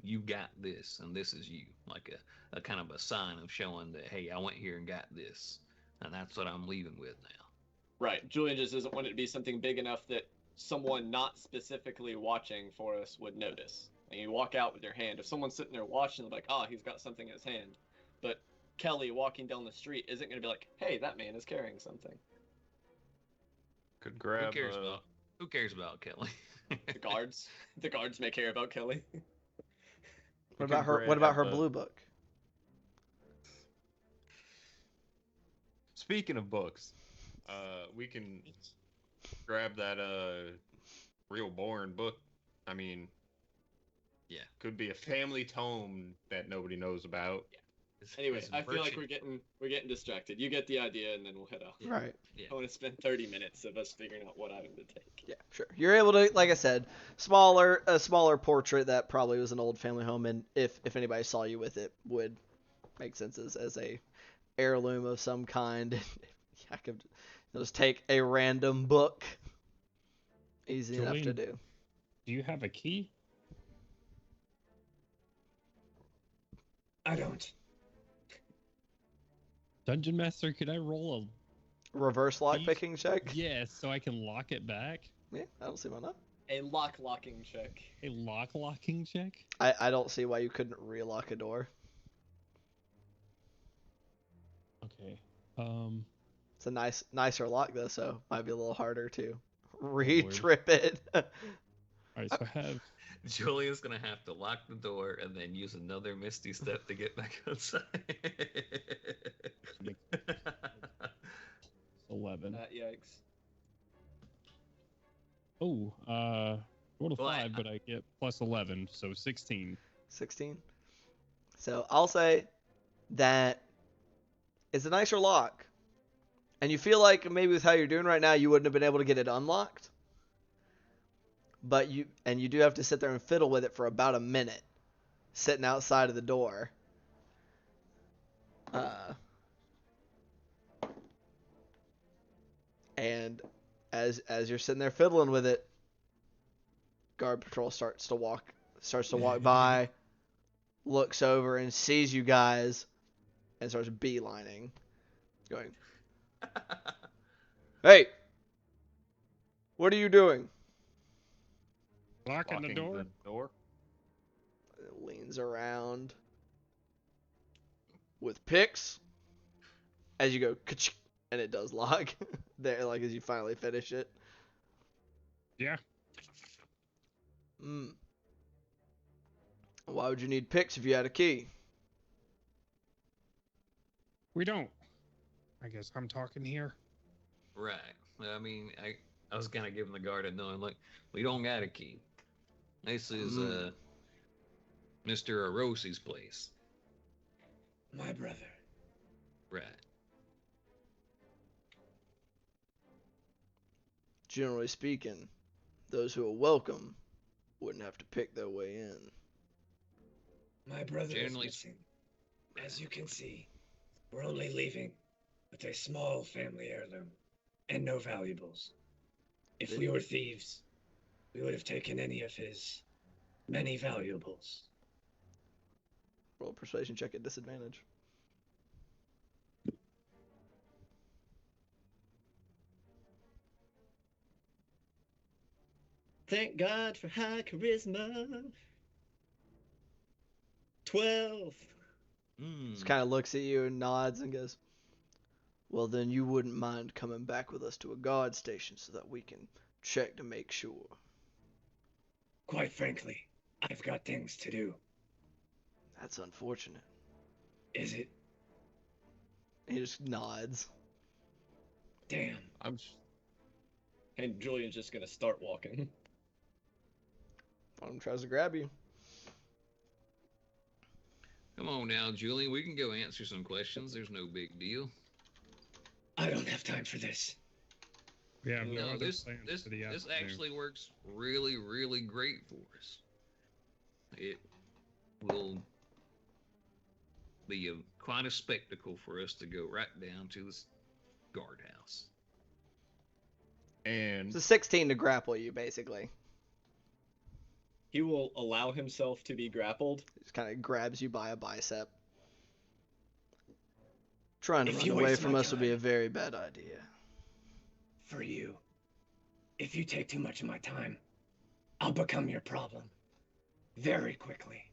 you got this and this is you, like a kind of a sign of showing that, hey, I went here and got this, and that's what I'm leaving with now. Right. Julian just doesn't want it to be something big enough that someone not specifically watching for us would notice. And you walk out with your hand. If someone's sitting there watching, they're like, oh, he's got something in his hand. But Kelly walking down the street isn't going to be like, hey, that man is carrying something. Could grab. Who cares about Kelly? The guards. The guards may care about Kelly. What about her? What about her blue book? Speaking of books, we can grab that real boring book. I mean, yeah, could be a family tome that nobody knows about. Yeah. Anyway, I feel like we're getting distracted. You get the idea, and then we'll head off. Yeah. Right. Yeah. I want to spend 30 minutes of us figuring out what item to take. Yeah, sure. You're able to, like I said, a smaller portrait that probably was an old family home, and if anybody saw you with it, would make sense as a heirloom of some kind. I could just take a random book. Easy enough to Julian, do. Do you have a key? I don't. Dungeon Master, could I roll Reverse lock picking check? Yeah, so I can lock it back? Yeah, I don't see why not. A locking check. A locking check? I don't see why you couldn't relock a door. Okay. It's a nicer lock though, so might be a little harder to re-trip it. Alright, so I have Julian's gonna have to lock the door and then use another misty step to get back outside. 11. Yikes. Oh, rolled a Well, 5, but I get plus 11, so 16. 16. So I'll say that it's a nicer lock. And you feel like maybe with how you're doing right now, you wouldn't have been able to get it unlocked. But you do have to sit there and fiddle with it for about a minute, sitting outside of the door. And as you're sitting there fiddling with it, guard patrol starts to walk by, looks over and sees you guys, and starts beelining, going, "Hey, what are you doing?" Locking the door? Leans around with picks as you go, ka-chick, and it does lock there, like as you finally finish it. Yeah. Why would you need picks if you had a key? We don't. I guess I'm talking here. Right. I mean, I was kind of giving the guard a nod, like, we don't got a key. This is Mr. Arosi's place. My brother. Right. Generally speaking, those who are welcome wouldn't have to pick their way in. My brother Generally- is missing. As you can see, we're only leaving with a small family heirloom and no valuables. If we were thieves, we would have taken any of his many valuables. Roll a persuasion check at disadvantage. Thank God for high charisma. 12. Just kind of looks at you and nods and goes, well, then you wouldn't mind coming back with us to a guard station so that we can check to make sure. Quite frankly, I've got things to do. That's unfortunate. Is it? He just nods. Damn. And Julian's just gonna start walking. One of them tries to grab you. Come on now, Julian. We can go answer some questions. There's no big deal. I don't have time for this. We have no No, other this plans this for the this afternoon. actually works really, really great for us. It will be quite a spectacle for us to go right down to this guardhouse. And It's a 16 to grapple you, basically. He will allow himself to be grappled. He just kind of grabs you by a bicep. Trying to If run you away waste from my us would be a time- very bad idea. For you. If you take too much of my time, I'll become your problem. Very quickly.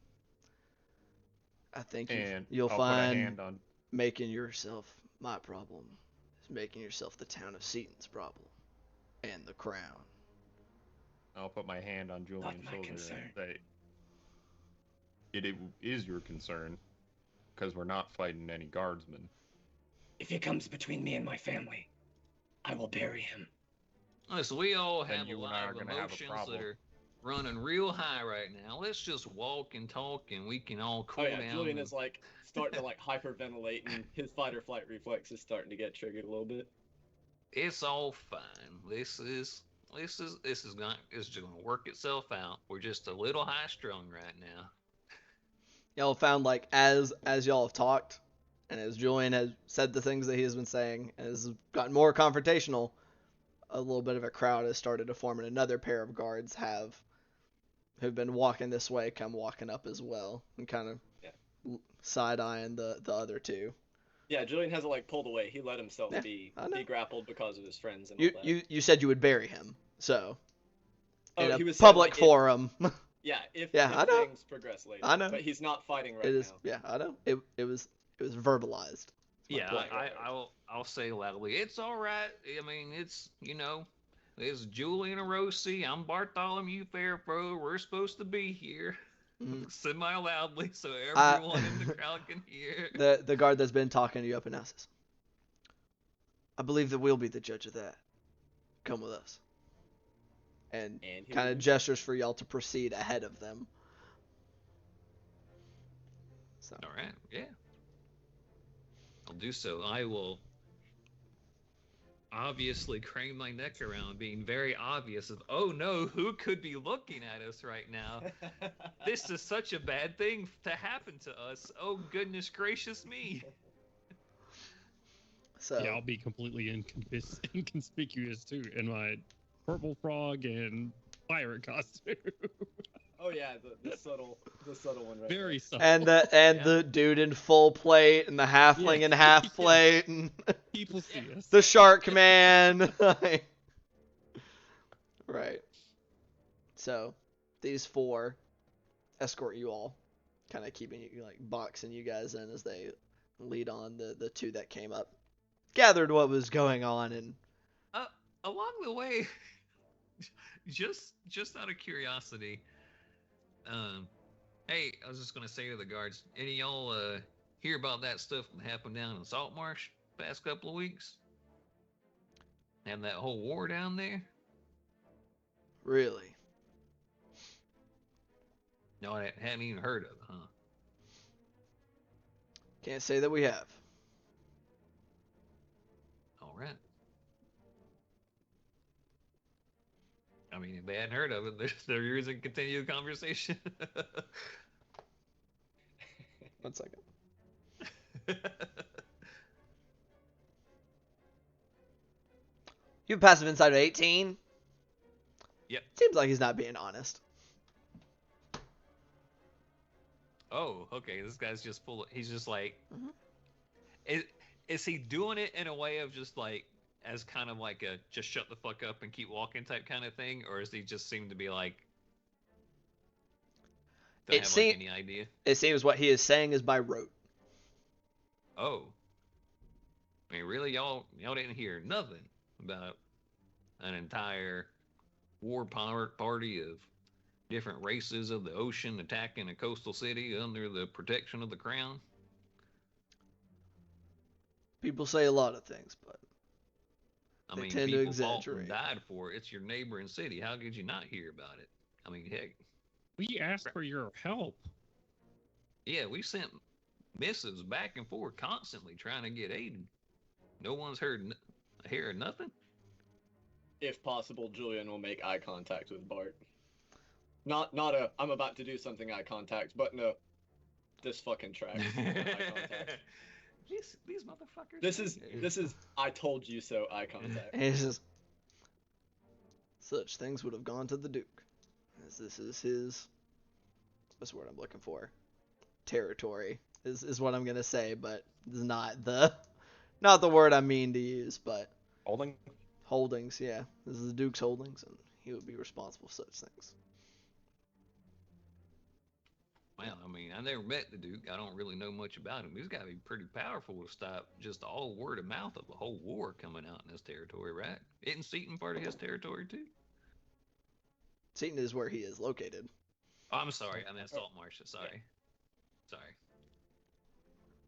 I think and you'll I'll put a find hand on. making yourself my problem is making yourself the town of Seaton's problem. And the crown. I'll put my hand on Julian's my shoulder concern. and say, it is your concern, because we're not fighting any guardsmen. If he comes between me and my family, I will bury him. Listen, we all Then have a you and I lot are of gonna have a emotions problem. that are running real high right now. Let's just walk and talk, and we can all cool Oh yeah, down. Julian and- is like starting to like hyperventilate, and his fight or flight reflex is starting to get triggered a little bit. It's all fine. This is not. It's just gonna work itself out. We're just a little high strung right now. Y'all have found, like, as y'all have talked, and as Julian has said the things that he has been saying, and has gotten more confrontational, a little bit of a crowd has started to form, and another pair of guards who've been walking this way come walking up as well, and kind of side-eyeing the other two. Yeah, Julian hasn't like pulled away. He let himself Yeah, be I know. grappled because of his friends and You all that. you said you would bury him, so in he a was saying, public like, forum. if I know. things progress later. I know. But he's not fighting right It is, now. yeah, I know. It was verbalized. Yeah, point. I'll say loudly. It's all right. I mean, it's it's Julian Arosi. I'm Bartholomew Fairfro. We're supposed to be here. Mhm. Semi loudly so everyone in the crowd can hear. The guard that's been talking to you up and says, I believe that we'll be the judge of that. Come with us. And And he kind of moves. gestures for y'all to proceed ahead of them. So All right, yeah. I'll do so. I will obviously crane my neck around, being very obvious of, oh no, who could be looking at us right now? This is such a bad thing to happen to us. Oh goodness gracious me. so Yeah, I'll be completely inconspicuous too in my purple frog and pirate costume. Oh yeah, the subtle one right Very there. subtle. and the dude in full plate and the halfling in half Yeah. plate and People see us. the shark man. Right. So these four escort you all, kind of keeping you, like, boxing you guys in as they lead on the two that came up, gathered what was going on, and Along the way, just out of curiosity, hey, I was just gonna say to the guards, any of y'all hear about that stuff that happened down in Saltmarsh past couple of weeks? And that whole war down there? Really? No, I hadn't even heard of it, huh? Can't say that we have. All right. I mean, if they hadn't heard of it, there's reason to continue the conversation. 1 second. You have a passive insight of 18? Yep. Seems like he's not being honest. Oh, okay. This guy's just full of, he's just like, Mhm. is he doing it in a way of just like, as kind of like a just shut the fuck up and keep walking type kind of thing? Or does he just seem to be like, don't have like any idea? It seems what he is saying is by rote. Oh. I mean, really? Y'all didn't hear nothing about an entire war party of different races of the ocean attacking a coastal city under the protection of the crown? People say a lot of things, but I they mean, tend to people fought and exaggerate. died for it. It's your neighboring city. How could you not hear about it? I mean, heck, We asked for your help. yeah, we sent missives back and forth constantly trying to get aid. No one's heard nothing. If possible, Julian will make eye contact with Bart. Not a I'm about to do something eye contact, but no, this fucking track. Eye contact. These motherfuckers. This is I told you so eye contact. And it's just, such things would have gone to the Duke, as this is his, what's the word I'm looking for? Territory is what I'm gonna say, but it's not the word I mean to use, but Holding? holdings, yeah. This is the Duke's holdings, and he would be responsible for such things. Well, I mean, I never met the Duke. I don't really know much about him. He's got to be pretty powerful to stop just all word of mouth of the whole war coming out in his territory, right? Isn't Seaton part of his territory too? Seaton is where he is located. Oh, I'm sorry. I meant Saltmarsh. Sorry. Sorry.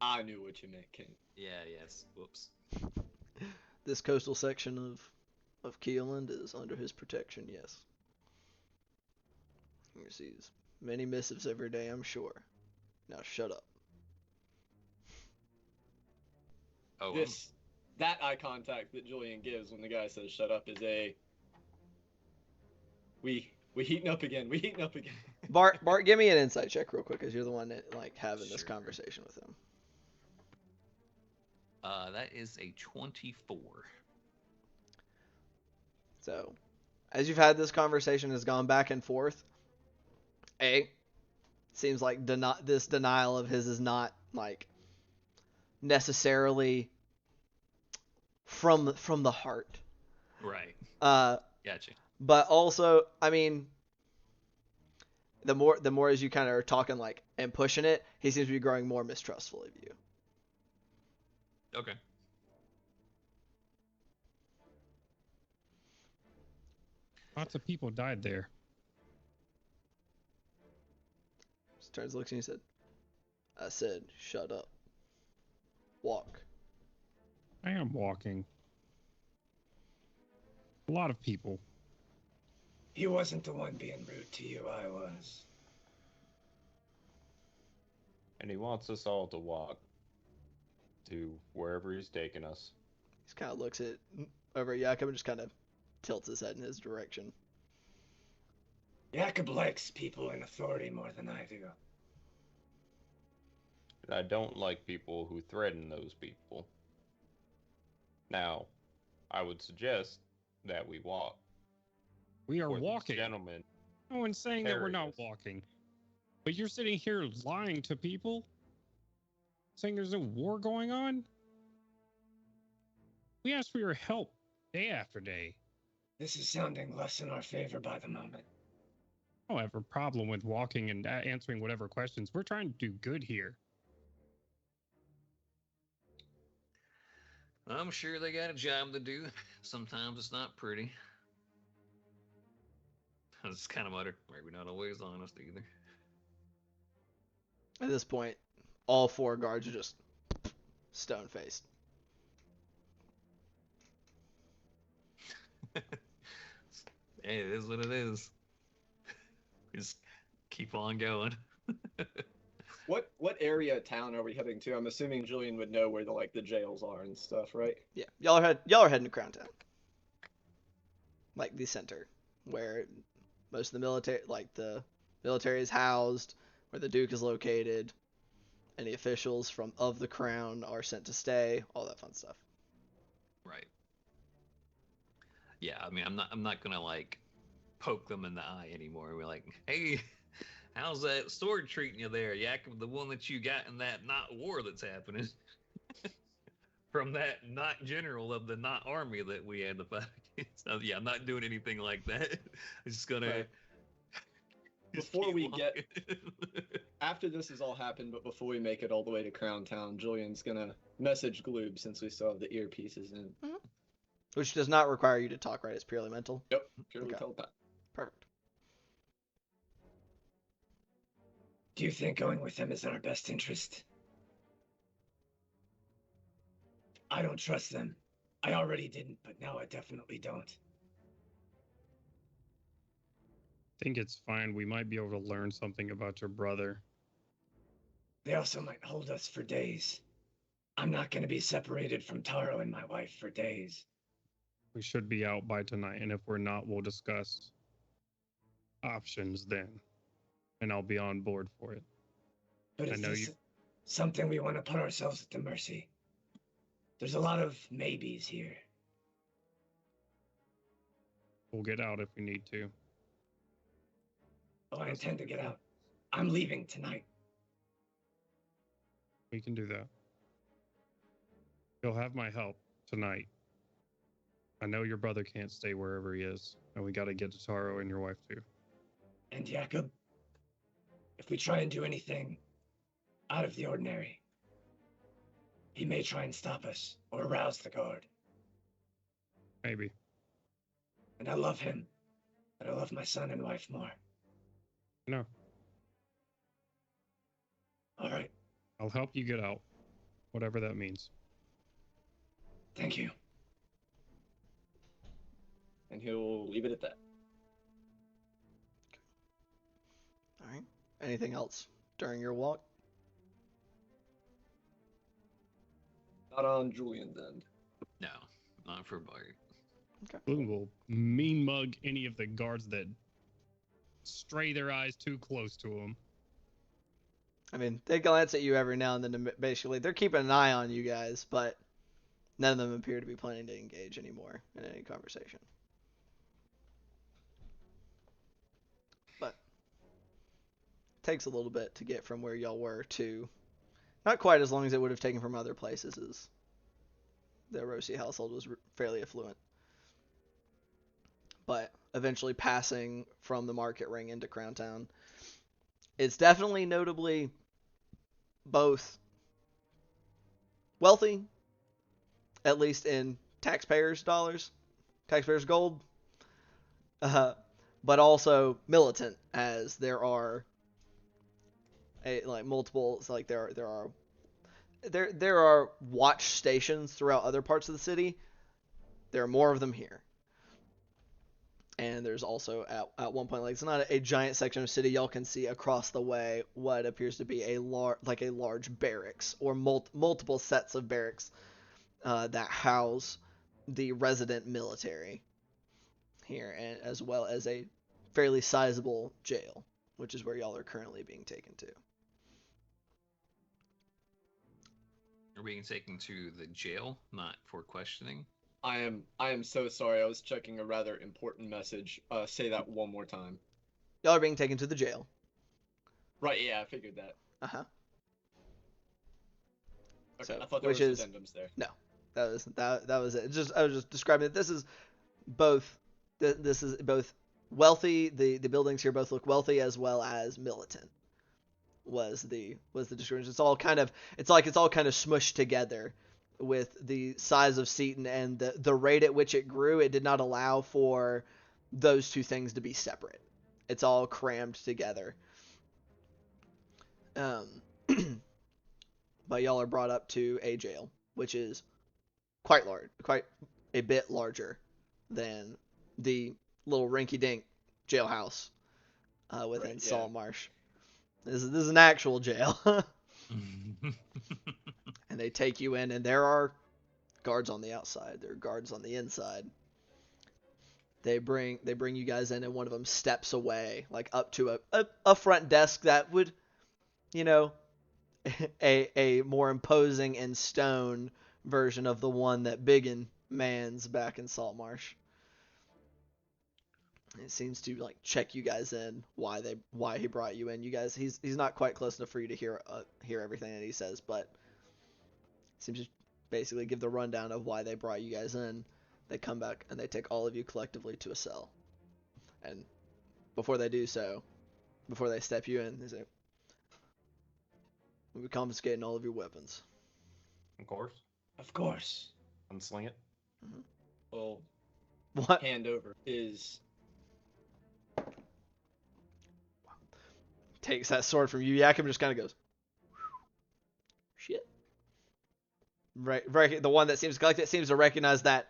I knew what you meant, King. Yeah, yes. Whoops. This coastal section of Keeland is under his protection, yes. He receives many missives every day, I'm sure. Now shut up. Oh, That eye contact that Julian gives when the guy says shut up is a we heating up again. We heating up again. Bart, give me an insight check real quick, because you're the one that like having this Sure. conversation with him. That is a 24. So, as you've had this conversation, has gone back and forth. Seems like this denial of his is not like necessarily from the heart. Right. Gotcha. But also, I mean, the more as you kind of are talking like and pushing it, he seems to be growing more mistrustful of you. Okay. Lots of people died there. Just turns, looks, and he said, "I said, shut up. Walk." I am walking. A lot of people. He wasn't the one being rude to you, I was. And he wants us all to walk to wherever he's taking us. He just kind of looks at over at Jakob and just kind of tilts his head in his direction. Jakob likes people in authority more than I do. And I don't like people who threaten those people. Now, I would suggest that we walk. We are For these walking. gentlemen. No one's saying that we're not Hilarious. walking. But you're sitting here lying to people? Saying there's a war going on? We asked for your help day after day. This is sounding less in our favor by the moment. I don't have a problem with walking and answering whatever questions. We're trying to do good here. I'm sure they got a job to do. Sometimes it's not pretty. It's kind of utter. Maybe not always honest either. At this point, all 4 guards are just stone-faced. Hey, it is what it is. Just keep on going. What area of town are we heading to? I'm assuming Julian would know where the jails are and stuff, right? Yeah, y'all are heading to Crown Town, like the center, where most of the military is housed, where the Duke is located. Any officials of the crown are sent to stay, all that fun stuff. Right. Yeah, I mean, I'm not gonna like poke them in the eye anymore. We're like, hey, how's that sword treating you there, Yak? The one that you got in that not war that's happening from that not general of the not army that we had to fight against. So, yeah, I'm not doing anything like that. I'm just gonna. Right. Before we get after this has all happened, but before we make it all the way to Crown Town, Julian's gonna message Gloob since we still have the earpieces in. Mm-hmm. Which does not require you to talk, right? It's purely mental. Yep, purely Okay. telepath. Perfect. Do you think going with them is in our best interest? I don't trust them. I already didn't, but now I definitely don't. I think it's fine. We might be able to learn something about your brother. They also might hold us for days. I'm not going to be separated from Taro and my wife for days. We should be out by tonight, and if we're not, we'll discuss options then. And I'll be on board for it. But is this something we want to put ourselves at the mercy? There's a lot of maybes here. We'll get out if we need to. Oh, I intend to get out. I'm leaving tonight. We can do that. You'll have my help tonight. I know your brother can't stay wherever he is, and we got to get to Taro and your wife too. And Jacob, if we try and do anything out of the ordinary, he may try and stop us or arouse the guard. Maybe. And I love him, but I love my son and wife more. No. All right. I'll help you get out, whatever that means. Thank you. And he'll leave it at that. All right. Anything else during your walk? Not on Julian's end. No, not for Bart. Okay. Bloom will mean mug any of the guards that stray their eyes too close to him. I mean, they glance at you every now and then. Basically, they're keeping an eye on you guys, but none of them appear to be planning to engage anymore in any conversation. But it takes a little bit to get from where y'all were to not quite as long as it would have taken from other places, as the Rossi household was fairly affluent. But eventually passing from the market ring into Crown Town, it's definitely notably both wealthy, at least in taxpayers' dollars, taxpayers' gold, but also militant, as there are multiple, like there are watch stations throughout other parts of the city. There are more of them here. And there's also at one point, like, it's not a giant section of city. Y'all can see across the way what appears to be a large barracks, or multiple sets of barracks that house the resident military here, and as well as a fairly sizable jail, which is where y'all are currently being taken to. Are being taken to the jail, not for questioning. I am so sorry. I was checking a rather important message. Say that one more time. Y'all are being taken to the jail. Right, yeah, I figured that. Uh-huh. Okay, So, I thought there which was is- addendums there. No, that was it. I was just describing it. This is both wealthy. The buildings here both look wealthy as well as militant. Was the description. It's all kind of smushed together with the size of Seaton and the rate at which it grew. It did not allow for those two things to be separate. It's all crammed together. but y'all are brought up to a jail, which is quite large, quite a bit larger than the little rinky-dink jailhouse within Right, yeah. Saltmarsh. This is an actual jail. And they take you in, and there are guards on the outside. There are guards on the inside. They bring you guys in, and one of them steps away, like up to a front desk that would, you know, a more imposing and stone version of the one that Biggin mans back in Saltmarsh. It seems to like check you guys in, why he brought you in. You guys, he's not quite close enough for you to hear everything that he says, but seems to basically give the rundown of why they brought you guys in. They come back and they take all of you collectively to a cell. And before they do so, before they step you in, they say, "We'll be confiscating all of your weapons." Of course. Of course. Unsling it. Well, What? hand over is Takes that sword from you. Yakim just kind of goes, "Shit." Right, the one that seems to recognize that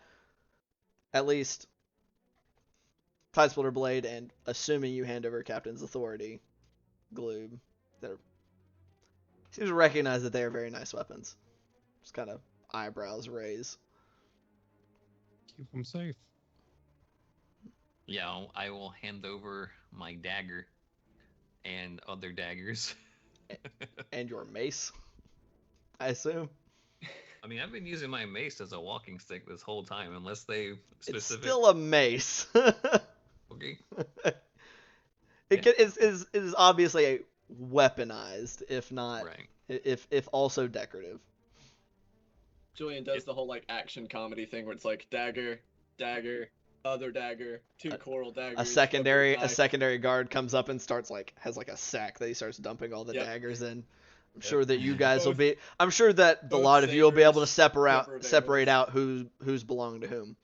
at least Tidesplitter Blade, and assuming you hand over Captain's authority, Gloob, seems to recognize that they are very nice weapons. Just kind of eyebrows raise. Keep them safe. Yeah, I will hand over my dagger and other daggers. And your mace, I assume. I mean, I've been using my mace as a walking stick this whole time, unless they It's specific. still a mace. Okay. It is obviously a weaponized, if not, Right. if also decorative. Julian does the whole like action comedy thing where it's like dagger, dagger, other dagger, two coral daggers. A secondary guard comes up and has a sack that he starts dumping all the Yep. daggers in. I'm Yep. sure that you guys will Both- be. I'm sure that a both lot of you will be able to sabers, rubber separate barrels. out who's belonging to whom.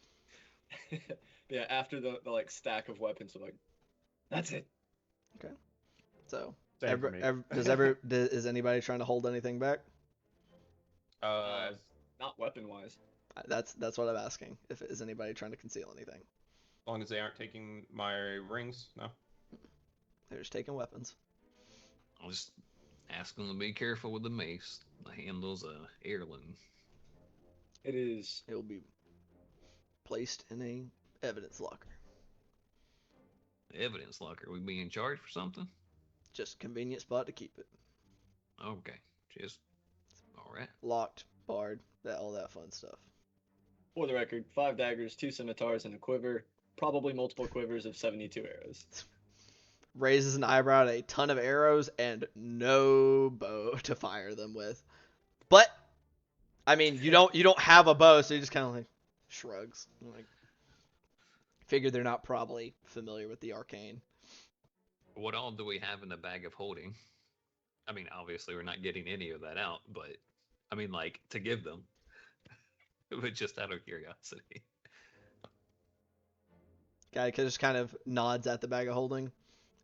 Yeah, after the like stack of weapons, we're like, That's it. So, Same for me. is anybody trying to hold anything back? not weapon wise. That's what I'm asking. If is anybody trying to conceal anything? As long as they aren't taking my rings, no. They're just taking weapons. I'll just ask them to be careful with the mace. The handle's a heirloom. It is. It will be placed in a evidence locker. Evidence locker. We being charged for something? Just convenient spot to keep it. Okay. Just all right. Locked, barred, all that fun stuff. For the record, 5 daggers, 2 scimitars, and a quiver. Probably multiple quivers of 72 arrows. Raises an eyebrow at a ton of arrows and no bow to fire them with. But I mean, you don't have a bow, so you just kind of like shrugs. Like, figure they're not probably familiar with the arcane. What all do we have in the bag of holding? I mean, obviously we're not getting any of that out, but I mean, like to give them. But just out of curiosity. Guy just kind of nods at the bag of holding,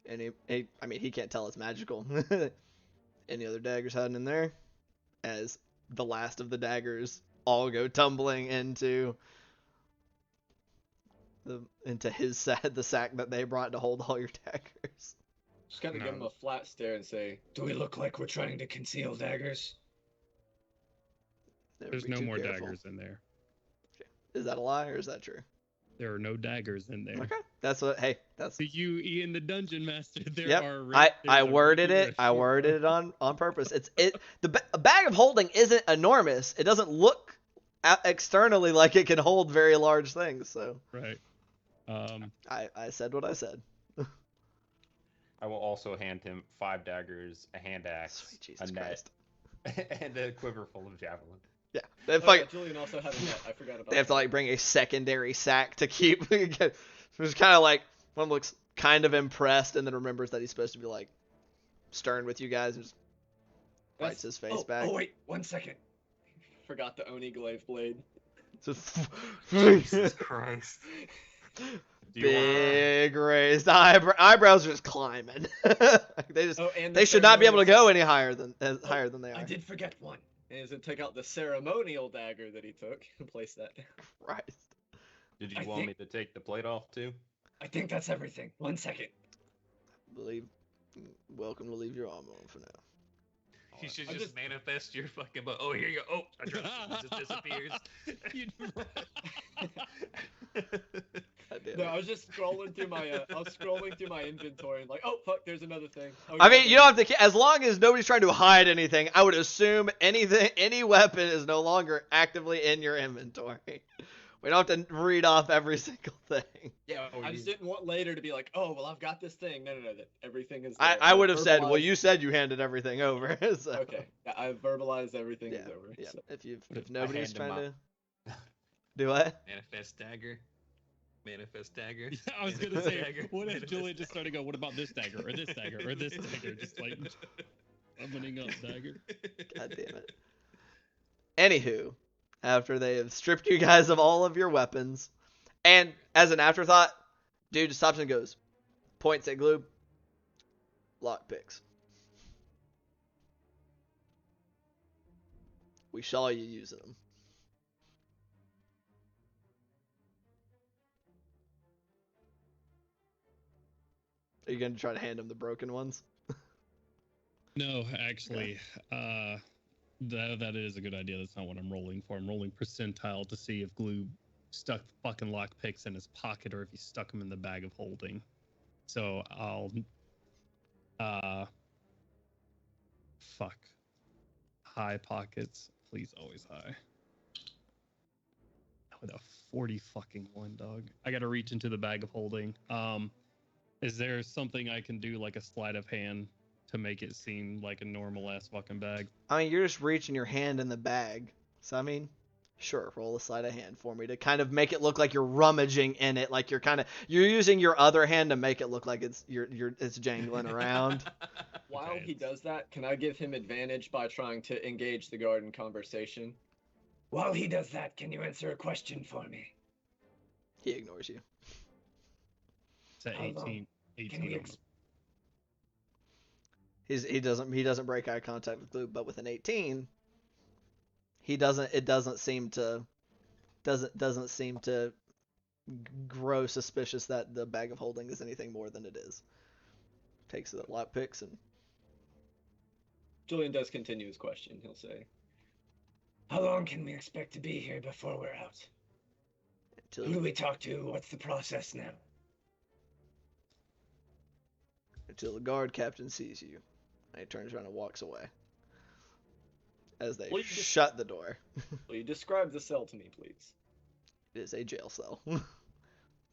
and he can't tell it's magical. Any other daggers hiding in there? As the last of the daggers all go tumbling into his sack, the sack that they brought to hold all your daggers. Just kind of give No. him a flat stare and say, Do we look like we're trying to conceal daggers? Never There's be no too more careful. daggers in there. Is that a lie or is that true? There are no daggers in there. Okay, that's To you, Ian, the dungeon master, there Yep. are. I worded it. I worded it on purpose. A bag of holding isn't enormous. It doesn't look externally like it can hold very large things. So Right. I said what I said. I will also hand him 5 daggers, a hand axe, Sweet Jesus a net, Christ. and a quiver full of javelin. Yeah, they have, oh, yeah, like, Julian also had a net. I forgot about they have to that. like bring a secondary sack to keep. It's kind of like one looks kind of impressed and then remembers that he's supposed to be like stern with you guys and just bites his face back. Oh, wait, 1 second. Forgot the Oni glaive blade. Jesus Christ. Do you want Big raised eyebrows are just climbing. They Oh, and they should not be able to go any higher than they I are. did forget one. And he's gonna take out the ceremonial dagger that he took and place that down. Christ. Did you I want me think- to take the plate off too? I think that's everything. 1 second. Welcome to leave your arm on for now. You should I'm just manifest your fucking. Oh, here you go. Oh, I dropped it. It just disappears. God damn No, it. I was just scrolling through my. I was scrolling through my inventory and like, oh fuck, there's another thing. Oh, I yeah, mean, you don't have to. As long as nobody's trying to hide anything, I would assume any weapon is no longer actively in your inventory. We don't have to read off every single thing. Yeah, I just didn't want later to be like, oh well, I've got this thing. No, that everything is. I there. would have said, well, Verbalized- you said you handed everything over. So. Okay, yeah, I verbalized everything Yeah, is over. yeah. So. If nobody's hand him trying to do what? Manifest dagger. Manifest dagger. Yeah, I was gonna Manifest say, dagger. what if Manifest Julian just started to go, what about this dagger, or this dagger, or this dagger, just like summoning up dagger? God damn it. Anywho, after they have stripped you guys of all of your weapons, and as an afterthought, dude just stops and goes, points at Gloob, lockpicks. We saw you using them. Are you going to try to hand him the broken ones? No, actually, that is a good idea. That's not what I'm rolling for. I'm rolling percentile to see if Glue stuck fucking lockpicks in his pocket or if he stuck them in the bag of holding. So I'll, fuck. High pockets, please, always high. With a 40 fucking one, dog. I gotta reach into the bag of holding. Is there something I can do, like a sleight of hand, to make it seem like a normal ass fucking bag? I mean, you're just reaching your hand in the bag. So, I mean, sure, roll a sleight of hand for me to kind of make it look like you're rummaging in it, like you're using your other hand to make it look like it's jangling around. While Okay, he it's- does that, can I give him advantage by trying to engage the guard in conversation? While he does that, can you answer a question for me? He ignores you. It's at How long 18. Can 18 we on ex- He doesn't break eye contact with Glue, but with an 18, it doesn't seem to grow suspicious that the bag of holding is anything more than it is. Takes the lockpicks and Julian does continue his question. He'll say, How long can we expect to be here before we're out? Who do until we talk to? What's the process now? the guard captain sees you. And he turns around and walks away. As they Well, you just- shut the door. will you describe the cell to me, please? It is a jail cell.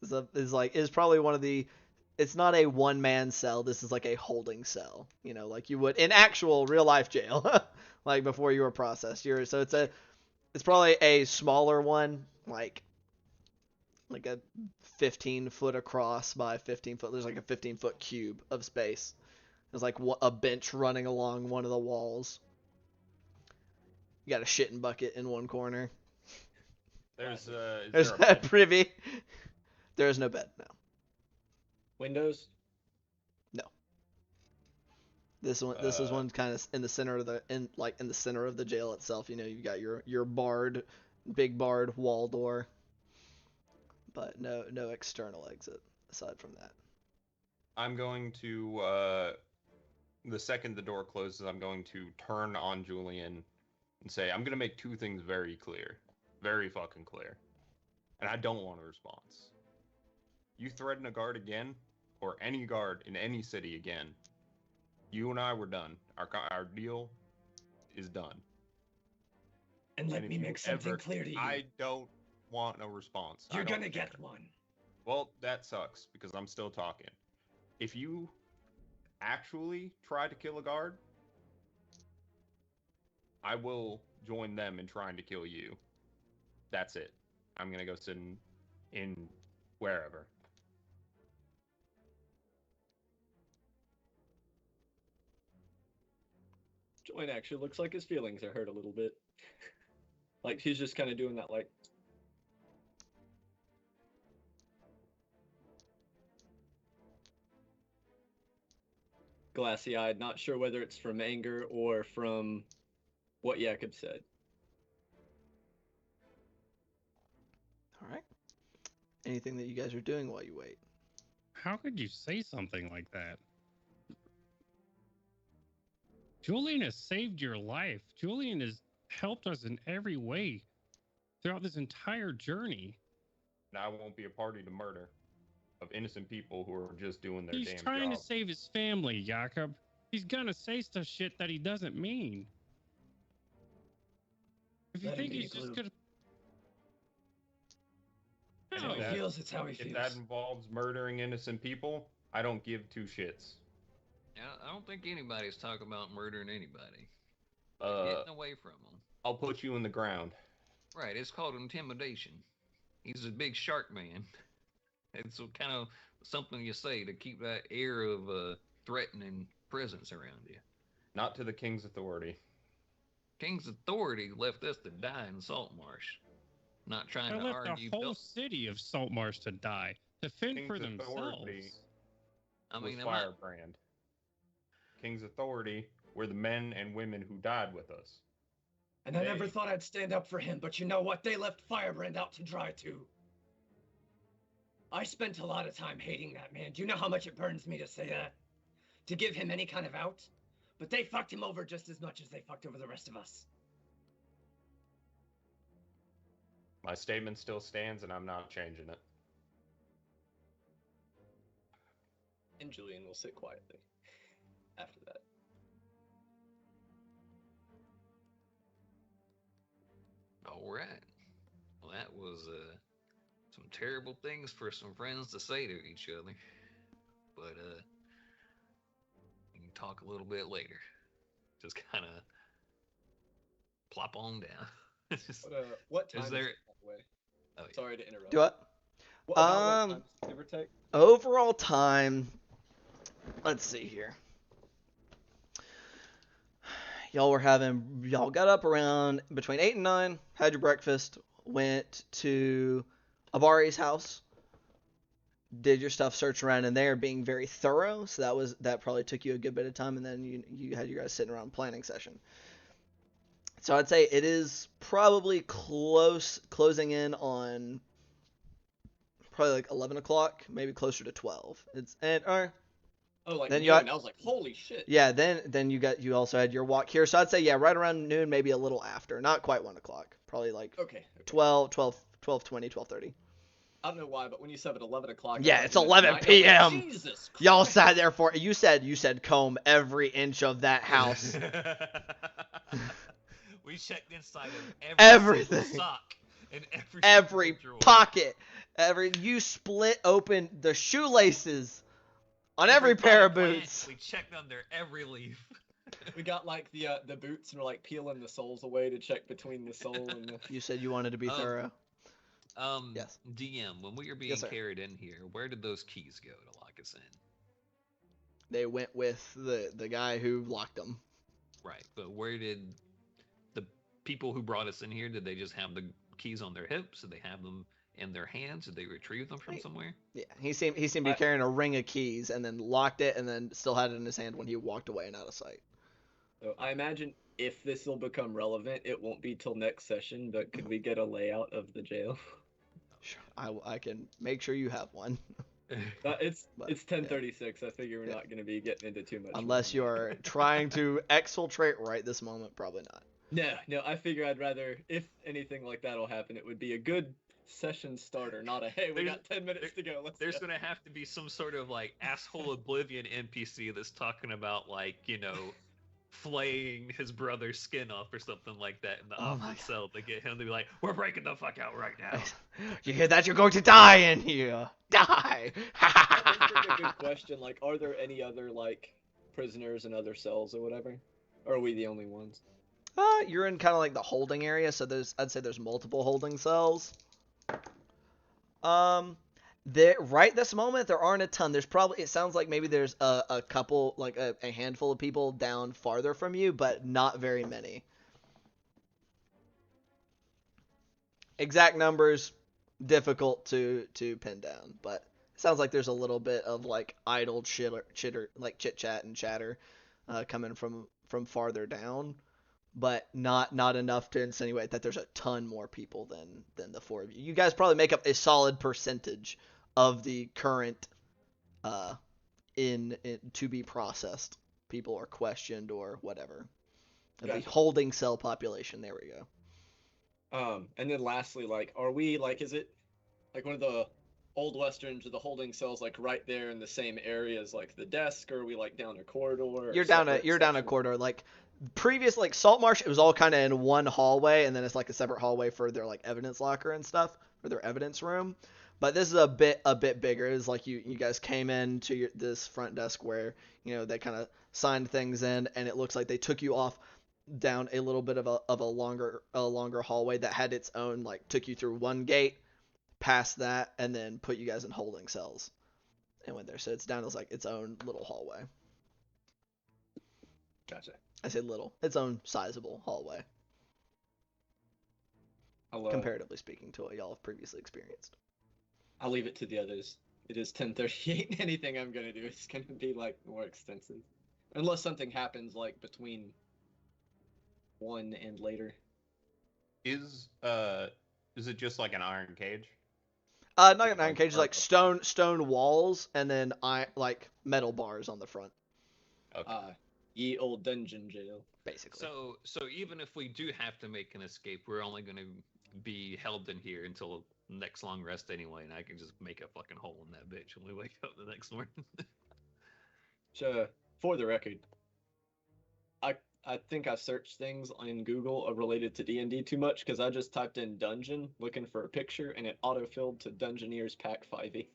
It's probably one of the. It's not a one-man cell. This is like a holding cell. You know, like you would in actual real-life jail, like before you were processed. It's probably a smaller one, like a 15-foot across by 15-foot. There's like a 15-foot cube of space. There's like a bench running along one of the walls. You got a shitting bucket in one corner. There's There's there a a bed? privy. There is no bed. No. Windows? This is one kind of in the center of the center of the jail itself. You know, you've got your big barred wall door, but no external exit aside from that. I'm going to the second the door closes, I'm going to turn on Julian and say, I'm gonna make two things very clear. Very fucking clear. And I don't want a response. You threaten a guard again, or any guard in any city again, you and I were done. Our deal is done. And let And me if you make something ever- clear to you. I don't want a response. I You're don't gonna care. get one. Well, that sucks because I'm still talking. If you actually try to kill a guard, I will join them in trying to kill you. That's it. I'm gonna go sit in wherever. Julian actually looks like his feelings are hurt a little bit. Like he's just kind of doing that, like. Glassy eyed, not sure whether it's from anger or from what Jakob said. All right. Anything that you guys are doing while you wait? How could you say something like that? Julian has saved your life. Julian has helped us in every way throughout this entire journey. And I won't be a party to murder of innocent people who are just doing their He's damn trying job. to save his family, Jakob. He's gonna say stuff shit that he doesn't mean. If you Let him think be, he's just Glue. gonna... It's No. how he that- feels. It's how he If feels. that involves murdering innocent people, I don't give two shits. I don't think anybody's talking about murdering anybody. Uh, Getting away from them. I'll put you in the ground. Right, it's called intimidation. He's a big shark man. It's kind of something you say to keep that air of threatening presence around you. Not to the king's authority. King's authority left us to die in Saltmarsh. Not trying I to left the argue. whole city of Saltmarsh to die, to fend for King's authority themselves. I mean, was I'm not, Firebrand. King's authority were the men and women who died with us. And I never Hey. thought I'd stand up for him, but you know what? They left Firebrand out to dry too. I spent a lot of time hating that man. Do you know how much it burns me to say that? To give him any kind of out? But they fucked him over just as much as they fucked over the rest of us. My statement still stands, and I'm not changing it. And Julian will sit quietly after that. all right. Well, that was some terrible things for some friends to say to each other. But we can talk a little bit later. Just kind of plop on down. What time Is is there- it, by the way? Oh, yeah. Sorry to interrupt. Do what? What, about what Um, time does it give or take? Overall time. Let's see here. Y'all got up around between 8 and 9, had your breakfast, went to Abari's house, did your stuff, search around in there, being very thorough. So that probably took you a good bit of time, and then you had you guys sitting around planning session. So I'd say it is probably closing in on probably like 11 o'clock, maybe closer to 12. Oh, like then noon. you got- I was like, holy shit. Yeah, then you also had your walk here. So I'd say, yeah, right around noon, maybe a little after. Not quite 1 o'clock. Probably like Okay. 12:20, 12:30. I don't know why, but when you said at 11 o'clock. Yeah, I it's thought you 11 meant night, and I was like, p.m.. Jesus Y'all Christ. sat there for you said comb every inch of that house. We checked inside of Everything. single sock and Every single drawer. pocket. You split open the shoelaces on every pair of potted plant, boots. We checked under every leaf. We got like the boots and we're like peeling the soles away to check between the sole and the. You said you wanted to be thorough. Yes. DM, when we were being Yes, sir. carried in here, where did those keys go to lock us in? They went with the guy who locked them. Right, but where did the people who brought us in here, did they just have the keys on their hips? Did they have them in their hands? Did they retrieve them from Hey. somewhere? Yeah, he seemed to be carrying a ring of keys and then locked it and then still had it in his hand when he walked away and out of sight. So I imagine if this will become relevant, it won't be till next session. But could we get a layout of the jail? Sure, I can make sure you have one. It's But, 10:36. I figure we're Yeah. not going to be getting into too much. Unless you are trying to exfiltrate right this moment, probably not. No. I figure I'd rather, if anything like that'll happen, it would be a good session starter, not a hey, we There's- got 10 minutes to go. Let's There's go. gonna have to be some sort of like asshole oblivion NPC that's talking about like, flaying his brother's skin off or something like that in the Oh my opposite cell to get him to be like, we're breaking the fuck out right now. You hear that? You're going to die in here. Die. That does bring a good question. Like, are there any other like prisoners in other cells or whatever? Or are we the only ones? You're in kind of like the holding area, so I'd say there's multiple holding cells. Right this moment there aren't a ton. It sounds like maybe there's a couple, like a handful of people down farther from you, but not very many. Exact numbers difficult to pin down, but it sounds like there's a little bit of like idle chitter, like chit chat and chatter coming from farther down. but not enough to insinuate that there's a ton more people than the four of you. You guys probably make up a solid percentage of the current in to be processed people or questioned or whatever. Of the Gotcha. holding cell population. There we go. And then lastly, like, are we like, is it like one of the old westerns or the holding cells like right there in the same area as like the desk, or are we like down a corridor? Or You're down a separate corridor. Like previous, like Saltmarsh, it was all kind of in one hallway, and then it's like a separate hallway for their like evidence locker and stuff for their evidence room. But this is a bit bigger. It's like you guys came into this front desk where they kind of signed things in, and it looks like they took you off down a little bit of a longer hallway that had its own, like, took you through one gate, past that, and then put you guys in holding cells and went there. So it's down as like its own little hallway. Gotcha. I say little, its own sizable hallway, comparatively speaking to what y'all have previously experienced. I'll leave it to the others. It is 10:38. Anything I'm gonna do is gonna be like more extensive, unless something happens like between 1 and later. Is it just like an iron cage? Not an iron cage, like stone walls, and then like metal bars on the front. Okay. Ye old dungeon jail. Basically. So even if we do have to make an escape, we're only going to be held in here until next long rest anyway, and I can just make a fucking hole in that bitch when we wake up the next morning. So, for the record, I think I searched things on Google related to D&D too much, because I just typed in dungeon looking for a picture, and it autofilled to Dungeoneers Pack 5e.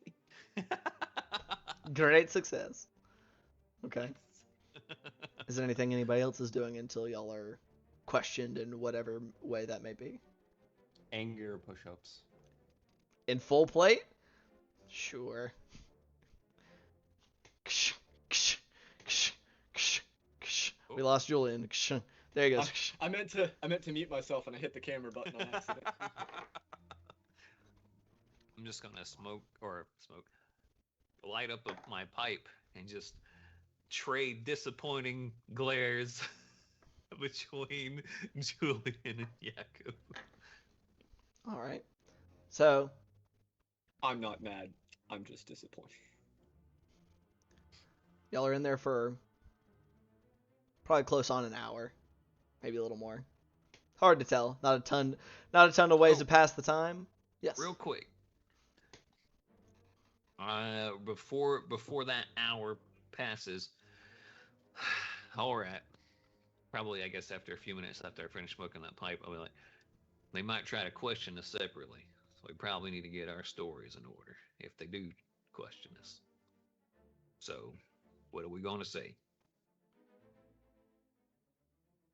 Great success. Okay. Is there anything anybody else is doing until y'all are questioned in whatever way that may be? Anger push-ups. In full plate? Sure. We lost Julian. There he goes. I meant to mute myself, and I hit the camera button on accident. I'm just gonna light up my pipe and just trade disappointing glares between Julian and Jakob. All right. So I'm not mad. I'm just disappointed. y'all are in there for probably close on an hour, maybe a little more. Hard to tell. Not a ton of ways to pass the time. Yes. Real quick. Before that hour passes, all right. Probably, I guess, after a few minutes after I finish smoking that pipe, I'll be like, they might try to question us separately, so we probably need to get our stories in order if they do question us. So, what are we going to say?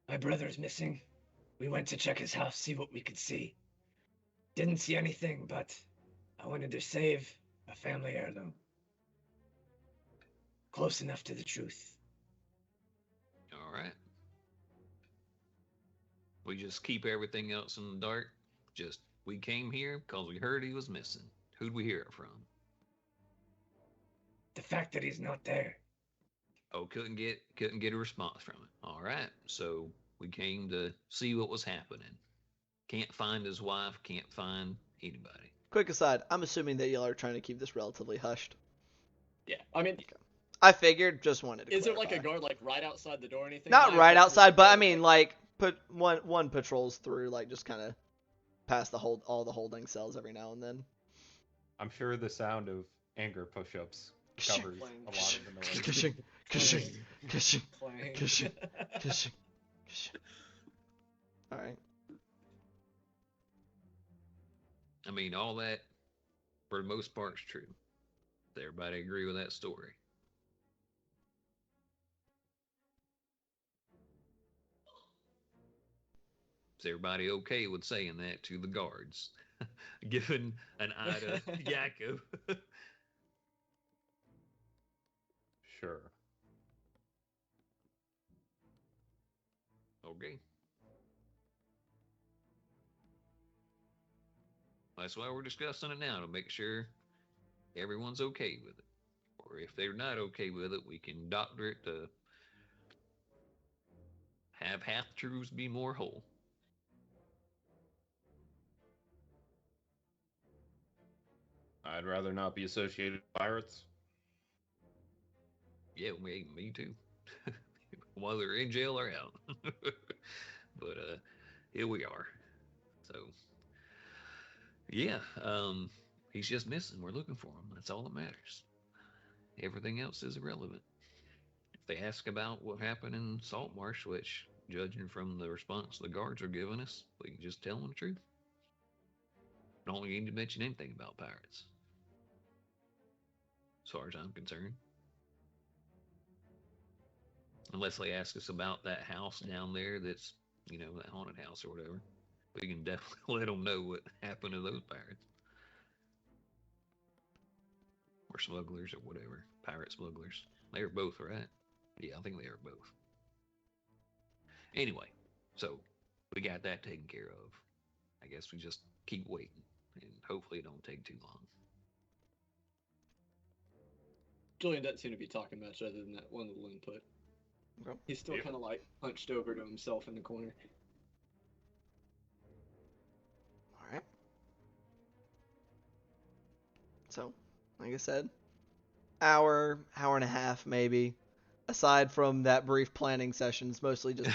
My brother's missing. We went to check his house, see what we could see. Didn't see anything, but I wanted to save a family heirloom. Close enough to the truth. All right. We just keep everything else in the dark. Just, we came here because we heard he was missing. Who'd we hear it from? The fact that he's not there. Oh, couldn't get a response from it. All right. So we came to see what was happening. Can't find his wife. Can't find anybody. Quick aside, I'm assuming that y'all are trying to keep this relatively hushed. Yeah, I mean, I figured, just wanted to is there clarify. like a guard like right outside the door or anything? Not My right impression is outside, the but I guard, mean, like, put one patrols through, like, just kind of past all the holding cells every now and then. I'm sure the sound of anger push-ups covers a lot of the noise. Kishing, kishing, kishing, clang. kishing, kishing, kishing. All right. I mean, all that, for the most part, is true. Does everybody agree with that story? Is everybody okay with saying that to the guards? Giving an eye to Jakob. Sure. Okay. That's why we're discussing it now, to make sure everyone's okay with it. Or if they're not okay with it, we can doctor it to have half truths be more whole. I'd rather not be associated with pirates. Yeah, me too. Whether they're in jail or out. But here we are. So yeah, he's just missing. We're looking for him. That's all that matters. Everything else is irrelevant. If they ask about what happened in Saltmarsh, which, judging from the response the guards are giving us, we can just tell them the truth. Don't need to mention anything about pirates, as far as I'm concerned. Unless they ask us about that house down there that's, that haunted house or whatever. We can definitely let them know what happened to those pirates. Or smugglers or whatever. Pirate smugglers. They were both, right? Yeah, I think they were both. Anyway, so we got that taken care of. I guess we just keep waiting, and hopefully it don't take too long. Julian doesn't seem to be talking much other than that one little input. Okay. He's still kind of like hunched over to himself in the corner. All right. So, like I said, hour and a half maybe. Aside from that brief planning session, it's mostly just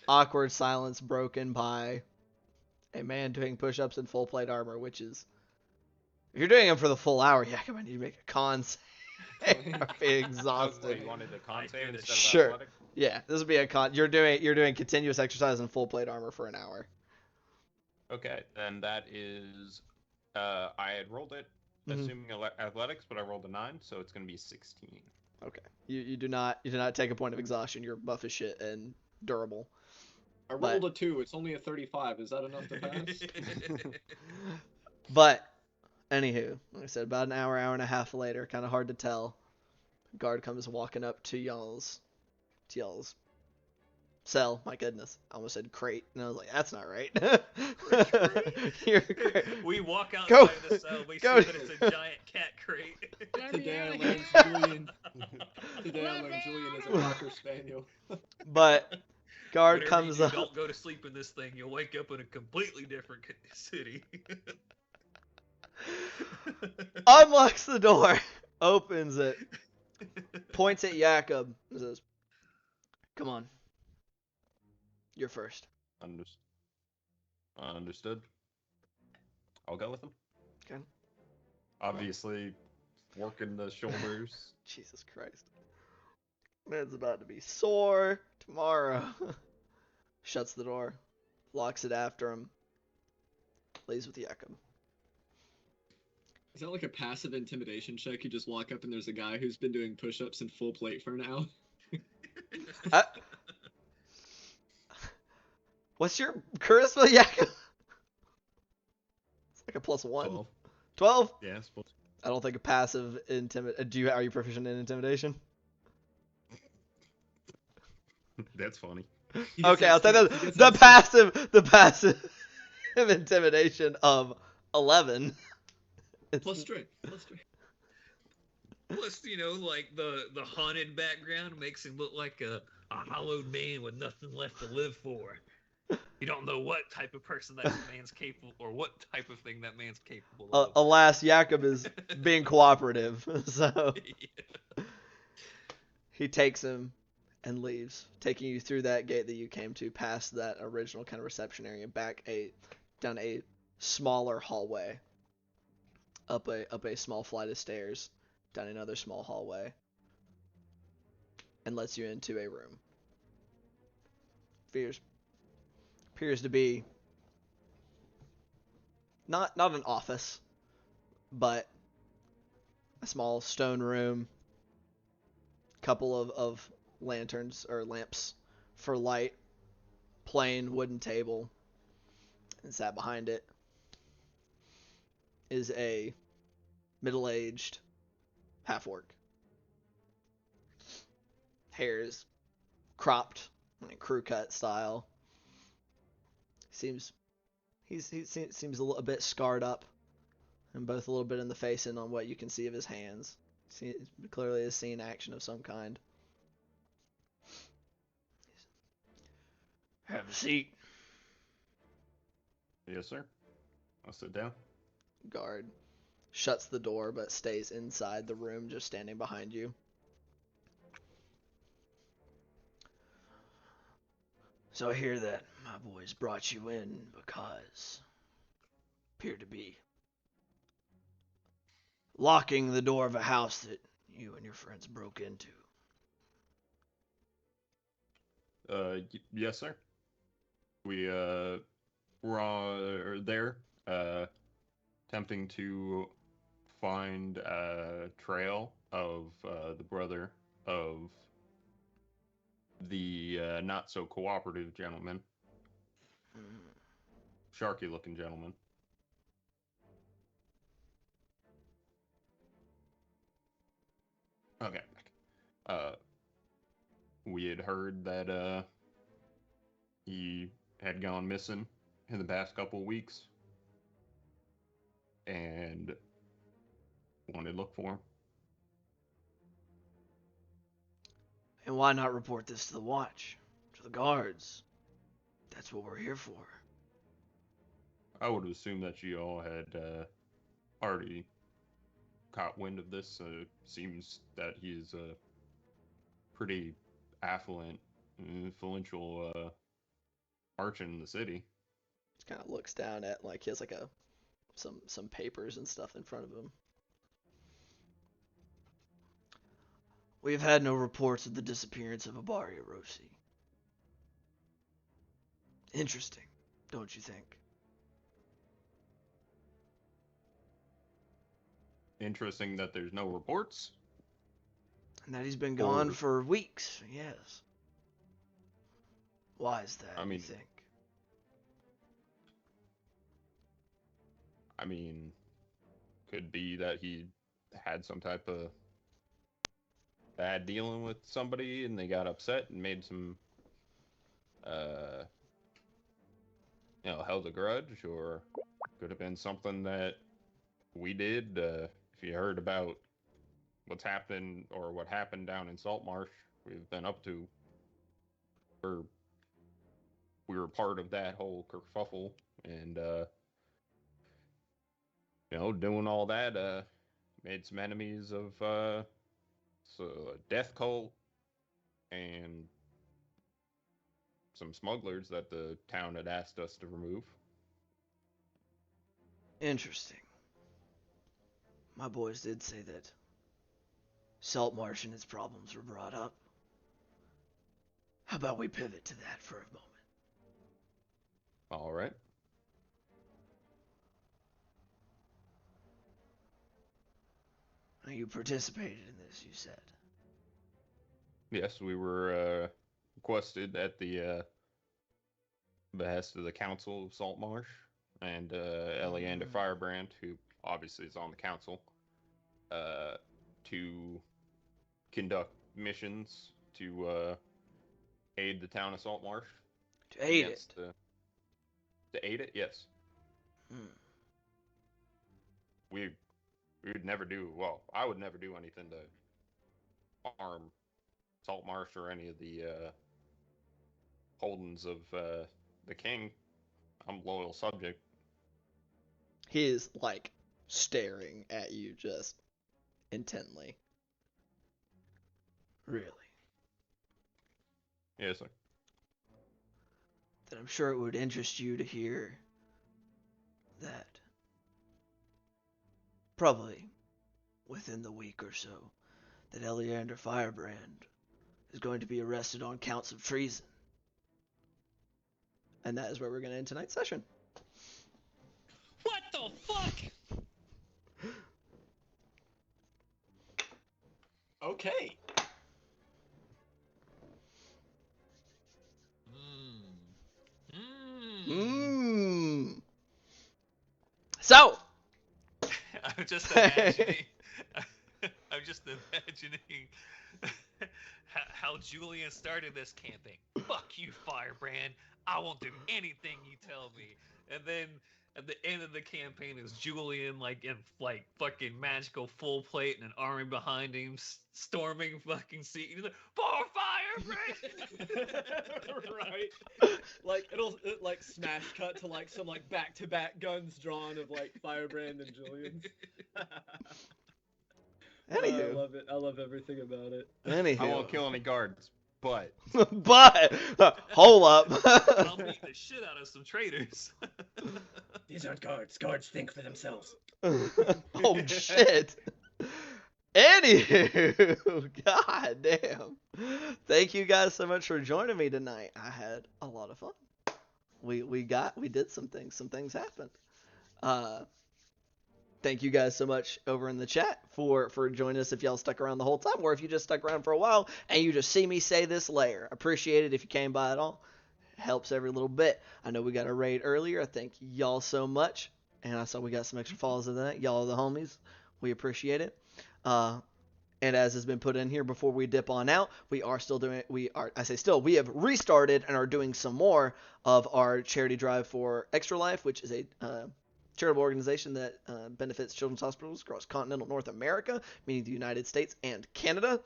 awkward silence broken by a man doing push-ups in full plate armor, which is, if you're doing them for the full hour, yeah, come on, you need to make a con save. Or be exhausted. You wanted a con save instead of Sure. athletic? Yeah, this would be a con. You're doing continuous exercise in full plate armor for an hour. Okay, then that is. I had rolled it, Mhm. assuming athletics, but I rolled a 9, so it's going to be 16. Okay. You do not take a point of exhaustion. You're buff as shit and durable. I rolled a 2. It's only a 35. Is that enough to pass? But anywho, like I said, about an hour and a half later, kind of hard to tell. Guard comes walking up to y'all's cell. My goodness, I almost said crate, and I was like, that's not right. You're crate. We walk outside Go. of the cell. We Go. see that it's a giant cat crate. Today I learned Julian is a Cocker Spaniel. But guard Whatever comes you do, up. Don't go to sleep in this thing. You'll wake up in a completely different city. Unlocks the door, opens it, points at Jakob, and says, "Come on, you're first." Understood. I'll go with him. Okay. Obviously, working the shoulders. Jesus Christ. Man's about to be sore tomorrow. Shuts the door, locks it after him, leaves with Jakob. Is that like a passive intimidation check? You just walk up and there's a guy who's been doing push-ups in full plate for an hour. What's your charisma, Jakob? It's like a +1. 12? Yeah, I suppose. I don't think a passive intimidation. Are you proficient in intimidation? That's funny. Okay, I'll take that. The passive intimidation of 11. Plus strength. Plus, like the haunted background makes him look like a hollowed man with nothing left to live for. You don't know what type of person that man's capable, or what type of thing that man's capable of. Alas, Jakob is being cooperative, so he takes him and leaves, taking you through that gate that you came to, past that original kind of reception area, down a smaller hallway, up a small flight of stairs, down another small hallway, and lets you into a room. Appears to be not an office, but a small stone room, couple of lanterns or lamps for light, plain wooden table, and sat behind it is a middle-aged half-orc. Hair is cropped, like crew cut style. He seems a bit scarred up, and both a little bit in the face and on what you can see of his hands. Clearly has seen action of some kind. Have a seat. Yes, sir. I'll sit down. Guard shuts the door but stays inside the room, just standing behind you. So I hear that my boys brought you in because appear to be locking the door of a house that you and your friends broke into. Yes, sir. We were there, attempting to find a trail of the brother of the not so cooperative gentleman, sharky looking gentleman. Okay. We had heard that he had gone missing in the past couple of weeks, and wanted to look for him. And why not report this to the watch, to the guards? That's what we're here for. I would assume that you all had already caught wind of this. Seems that he's a pretty affluent, influential merchant in the city. Just kind of looks down at, like, he has like some papers and stuff in front of him. We've had no reports of the disappearance of Abari Rossi. Interesting, don't you think? Interesting that there's no reports. And that he's been gone Or- for weeks, yes. Why is that, I you mean- think? I mean, could be that he had some type of bad dealing with somebody and they got upset and made some, held a grudge, or could have been something that we did. If you heard about what's happened or what happened down in Saltmarsh, we've been up to, or we were part of that whole kerfuffle, and doing all that, made some enemies of so a death cult and some smugglers that the town had asked us to remove. Interesting. My boys did say that Saltmarsh and its problems were brought up. How about we pivot to that for a moment? All right. Now, you participated in this, you said. Yes, we were requested at the behest of the Council of Saltmarsh and Eleander Firebrand, who obviously is on the council, to conduct missions to aid the town of Saltmarsh. To aid against it. To aid it, yes. We would never do, well, I would never do anything to harm Saltmarsh or any of the holdings of the king. I'm a loyal subject. He is, like, staring at you just intently. Really? Yes, sir. Then I'm sure it would interest you to hear that probably within the week or so that Eleander Firebrand is going to be arrested on counts of treason. And that is where we're going to end tonight's session. What the fuck? Okay. So, I'm just imagining. I'm just imagining how Julian started this campaign. Fuck you, Firebrand. I won't do anything you tell me. And then at the end of the campaign is Julian like in like fucking magical full plate and an army behind him storming fucking sea. He's like, for Firebrand! Right. Like it'll like smash cut to like some like back-to-back guns drawn of like Firebrand and Julian's. I Anywho, love it. I love everything about it. anywho. I won't kill any guards, but But hold up. I'll beat the shit out of some traitors. These aren't guards. Guards think for themselves. Oh shit. Anywho, god damn. Thank you guys so much for joining me tonight. I had a lot of fun. We did some things. Some things happened. Thank you guys so much over in the chat for joining us if y'all stuck around the whole time, or if you just stuck around for a while and you just see me say this layer. Appreciate it if you came by at all. Helps every little bit. I know we got a raid earlier. I thank y'all so much. And I saw we got some extra follows of that. Y'all are the homies. We appreciate it. And as has been put in here before we dip on out, we are still doing, we have restarted and are doing some more of our charity drive for Extra Life, which is a charitable organization that benefits children's hospitals across continental North America, meaning the United States and Canada.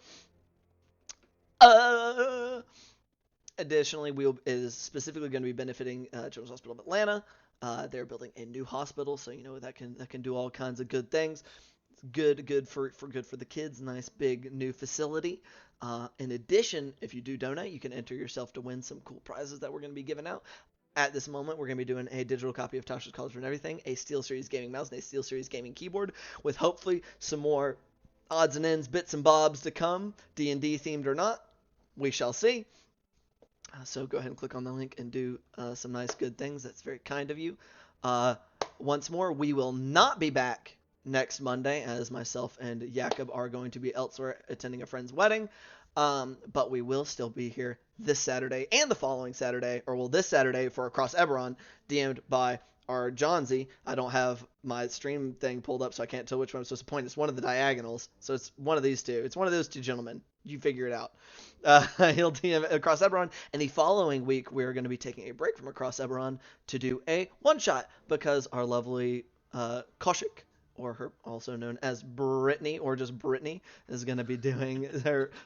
Additionally, is specifically going to be benefiting Children's Hospital of Atlanta. They're building a new hospital, so you know that can do all kinds of good things. Good for the kids. Nice big new facility. In addition, if you do donate, you can enter yourself to win some cool prizes that we're going to be giving out. At this moment, we're going to be doing a digital copy of Tasha's College and Everything, a SteelSeries gaming mouse, and a SteelSeries gaming keyboard, with hopefully some more odds and ends, bits and bobs to come, D&D themed or not. We shall see. So go ahead and click on the link and do some nice good things. That's very kind of you. Once more, we will not be back next Monday, as myself and Jakob are going to be elsewhere attending a friend's wedding. But we will still be here this Saturday and the following Saturday, or well, this Saturday for Across Eberron, DM'd by our Johnsy. I don't have my stream thing pulled up, so I can't tell which one I'm supposed to point. It's one of the diagonals, so it's one of these two. It's one of those two gentlemen. You figure it out. He'll DM Across Eberron, and the following week we're going to be taking a break from Across Eberron to do a one-shot, because our lovely Kaushik, or her also known as Brittany, or just Brittany, is going to be doing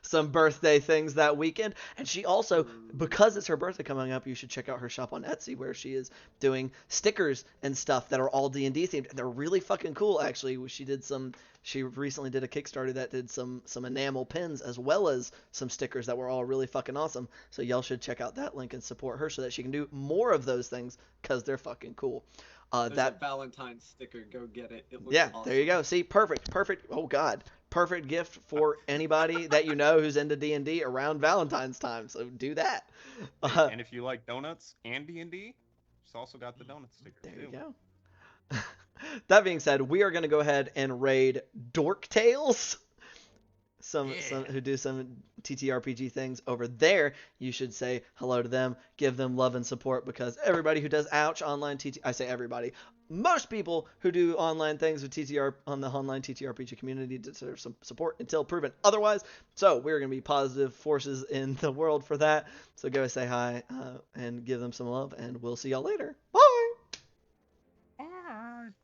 some birthday things that weekend. And she also, because it's her birthday coming up, you should check out her shop on Etsy, where she is doing stickers and stuff that are all D&D themed. And they're really fucking cool, actually. She recently did a Kickstarter that did some enamel pins, as well as some stickers that were all really fucking awesome. So y'all should check out that link and support her so that she can do more of those things, because they're fucking cool. There's a Valentine's sticker. Go get it. It looks awesome. There you go. See, perfect. Oh God, perfect gift for anybody that you know who's into D&D around Valentine's time. So do that. And if you like donuts and D&D, she's also got the donut sticker. There you go. That being said, we are going to go ahead and raid Dork Tales. Some who do some TTRPG things over there. You should say hello to them, give them love and support, because everybody who does online I say everybody, most people who do online things with TTR on the online TTRPG community deserve some support until proven otherwise. So we're going to be positive forces in the world for that. So go say hi and give them some love, and we'll see y'all later.